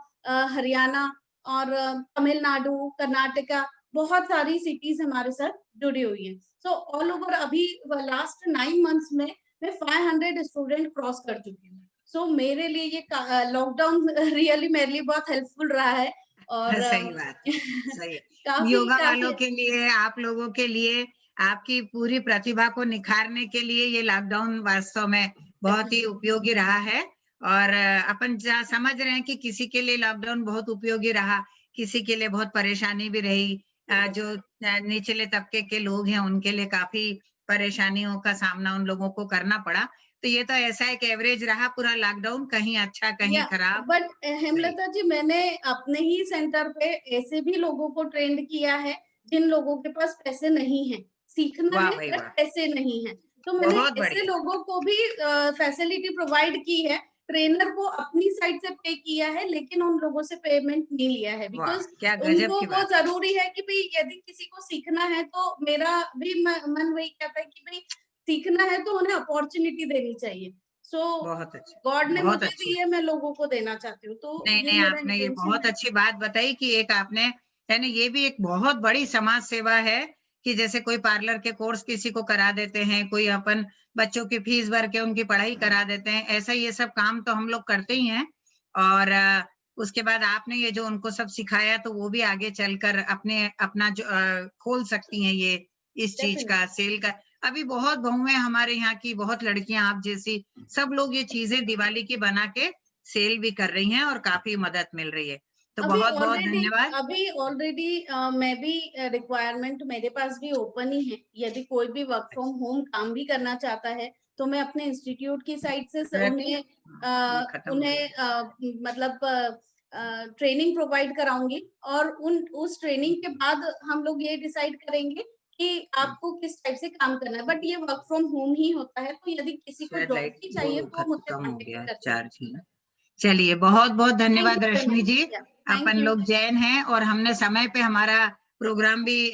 हरियाणा और तमिलनाडु, कर्नाटका, बहुत सारी सिटीज हमारे साथ जुड़ी हुई है। सो ऑल ओवर अभी लास्ट 9 मंथ्स में मैं 500 स्टूडेंट क्रॉस कर चुकी हूँ। सो मेरे लिए ये लॉकडाउन रियली मेरे लिए बहुत हेल्पफुल रहा है, और सही बात, सही है। योगा वालों के लिए, आप लोगों के लिए, आपकी पूरी प्रतिभा को निखारने के लिए ये लॉकडाउन वास्तव में बहुत ही उपयोगी रहा है, और अपन समझ रहे हैं कि किसी के लिए लॉकडाउन बहुत उपयोगी रहा, किसी के लिए बहुत परेशानी भी रही। जो निचले तबके के लोग हैं उनके लिए काफी परेशानियों का सामना उन लोगों को करना पड़ा। तो ये तो ऐसा एक एवरेज रहा पूरा लॉकडाउन, कहीं अच्छा कहीं खराब। बट हेमलता जी, मैंने अपने ही सेंटर पे ऐसे भी लोगों को ट्रेंड किया है जिन लोगों के पास पैसे नहीं है, सीखना है बट पैसे नहीं है, तो मैंने ऐसे लोगों को भी फैसिलिटी प्रोवाइड की है। ट्रेनर को अपनी साइड से पे किया है, लेकिन उन लोगों से पेमेंट नहीं लिया है, बिकॉज उनको वो जरूरी है कि भाई यदि किसी को सीखना है, तो मेरा भी मन वही कहता है कि भाई सीखना है तो उन्हें अपॉर्चुनिटी देनी चाहिए। सो गॉड ने मुझे दी है, मैं लोगों को देना चाहती हूँ। तो नहीं, आपने ये बहुत अच्छी बात बताई कि एक आपने, यानी ये भी एक बहुत बड़ी समाज सेवा है कि जैसे कोई पार्लर के कोर्स किसी को करा देते हैं, कोई अपन बच्चों की फीस भर के उनकी पढ़ाई करा देते हैं, ऐसा ये सब काम तो हम लोग करते ही हैं। और उसके बाद आपने ये जो उनको सब सिखाया, तो वो भी आगे चलकर अपना जो खोल सकती हैं ये इस चीज का, सेल का। अभी बहुत बहुएं हमारे यहाँ की, बहुत लड़कियां आप जैसी, सब लोग ये चीजें दिवाली की बना के सेल भी कर रही हैं और काफी मदद मिल रही है। तो बहुत बहुत धन्यवाद। अभी ऑलरेडी मैं भी रिक्वायरमेंट मेरे पास भी ओपन ही है, यदि कोई भी वर्क फ्रॉम होम काम भी करना चाहता है तो मैं अपने इंस्टीट्यूट की साइड से उन्हें मतलब ट्रेनिंग प्रोवाइड कराऊंगी, और उस ट्रेनिंग के बाद हम लोग ये डिसाइड करेंगे कि आपको किस टाइप से काम करना है। बट ये वर्क फ्रॉम होम ही होता है, तो यदि किसी को जॉब की चाहिए तो मुझसे कांटेक्ट कर सकते हैं। चलिए, बहुत बहुत धन्यवाद रश्मि जी। अपन लोग जैन हैं और हमने समय पे हमारा प्रोग्राम भी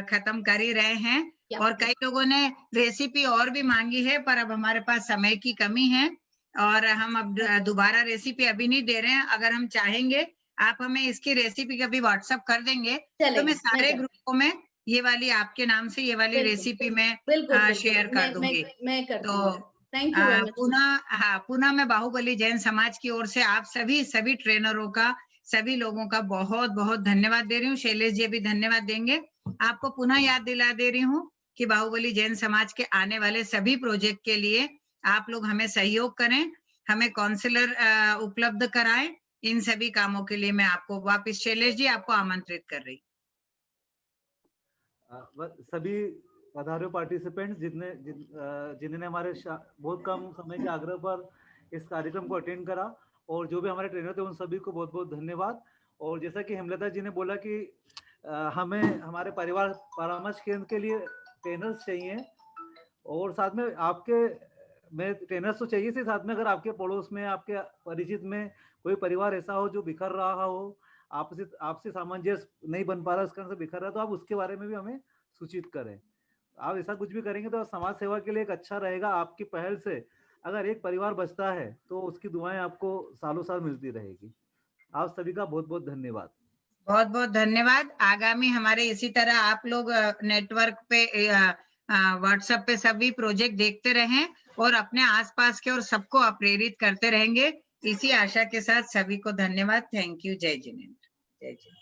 खत्म कर ही रहे हैं, और कई लोगों ने रेसिपी और भी मांगी है, पर अब हमारे पास समय की कमी है और हम अब दोबारा रेसिपी अभी नहीं दे रहे हैं। अगर हम चाहेंगे आप हमें इसकी रेसिपी कभी व्हाट्सएप कर देंगे तो मैं सारे ग्रुपों में ये वाली आपके नाम से ये वाली रेसिपी में शेयर कर दूंगी। तो पुनः मैं बाहुबली जैन समाज की ओर से आप सभी ट्रेनरों का, सभी लोगों का बहुत बहुत धन्यवाद दे रही हूँ। शैलेश जी भी धन्यवाद देंगे। आपको पुनः याद दिला दे रही हूँ कि बाहुबली जैन समाज के आने वाले सभी प्रोजेक्ट के लिए आप लोग हमें सहयोग करें, हमें काउंसलर उपलब्ध कराएं। इन सभी कामों के लिए मैं आपको वापस शैलेश जी आपको आमंत्रित कर रही हूँ। सभी पधारे पार्टिसिपेंट्स जिन्होंने हमारे बहुत कम समय के आग्रह पर इस कार्यक्रम को अटेंड करा, और जो भी हमारे ट्रेनर थे उन सभी को बहुत बहुत धन्यवाद। और जैसा कि हेमलता जी ने बोला कि हमें हमारे परिवार परामर्श केंद्र के लिए ट्रेनर्स चाहिए, और साथ में आपके में ट्रेनर्स तो चाहिए से साथ में अगर आपके पड़ोस में, आपके परिचित में कोई परिवार ऐसा हो जो बिखर रहा हो, आपसे सामंजस्य नहीं बन पा रहा, उस कारण से बिखर रहा है, तो आप उसके बारे में भी हमें सूचित करें। आप ऐसा कुछ भी करेंगे तो समाज सेवा के लिए एक अच्छा रहेगा। आपकी पहल से अगर एक परिवार बचता है तो उसकी दुआएं आपको सालों साल मिलती रहेगी। आप सभी का बहुत बहुत धन्यवाद। बहुत बहुत धन्यवाद। आगामी हमारे इसी तरह आप लोग नेटवर्क पे व्हाट्सएप पे सभी प्रोजेक्ट देखते रहें और अपने आसपास के और सबको प्रेरित करते रहेंगे। इसी आशा के साथ सभी को धन्यवाद। Thank you. जय जिनेंद्र। जय जिनेंद्र।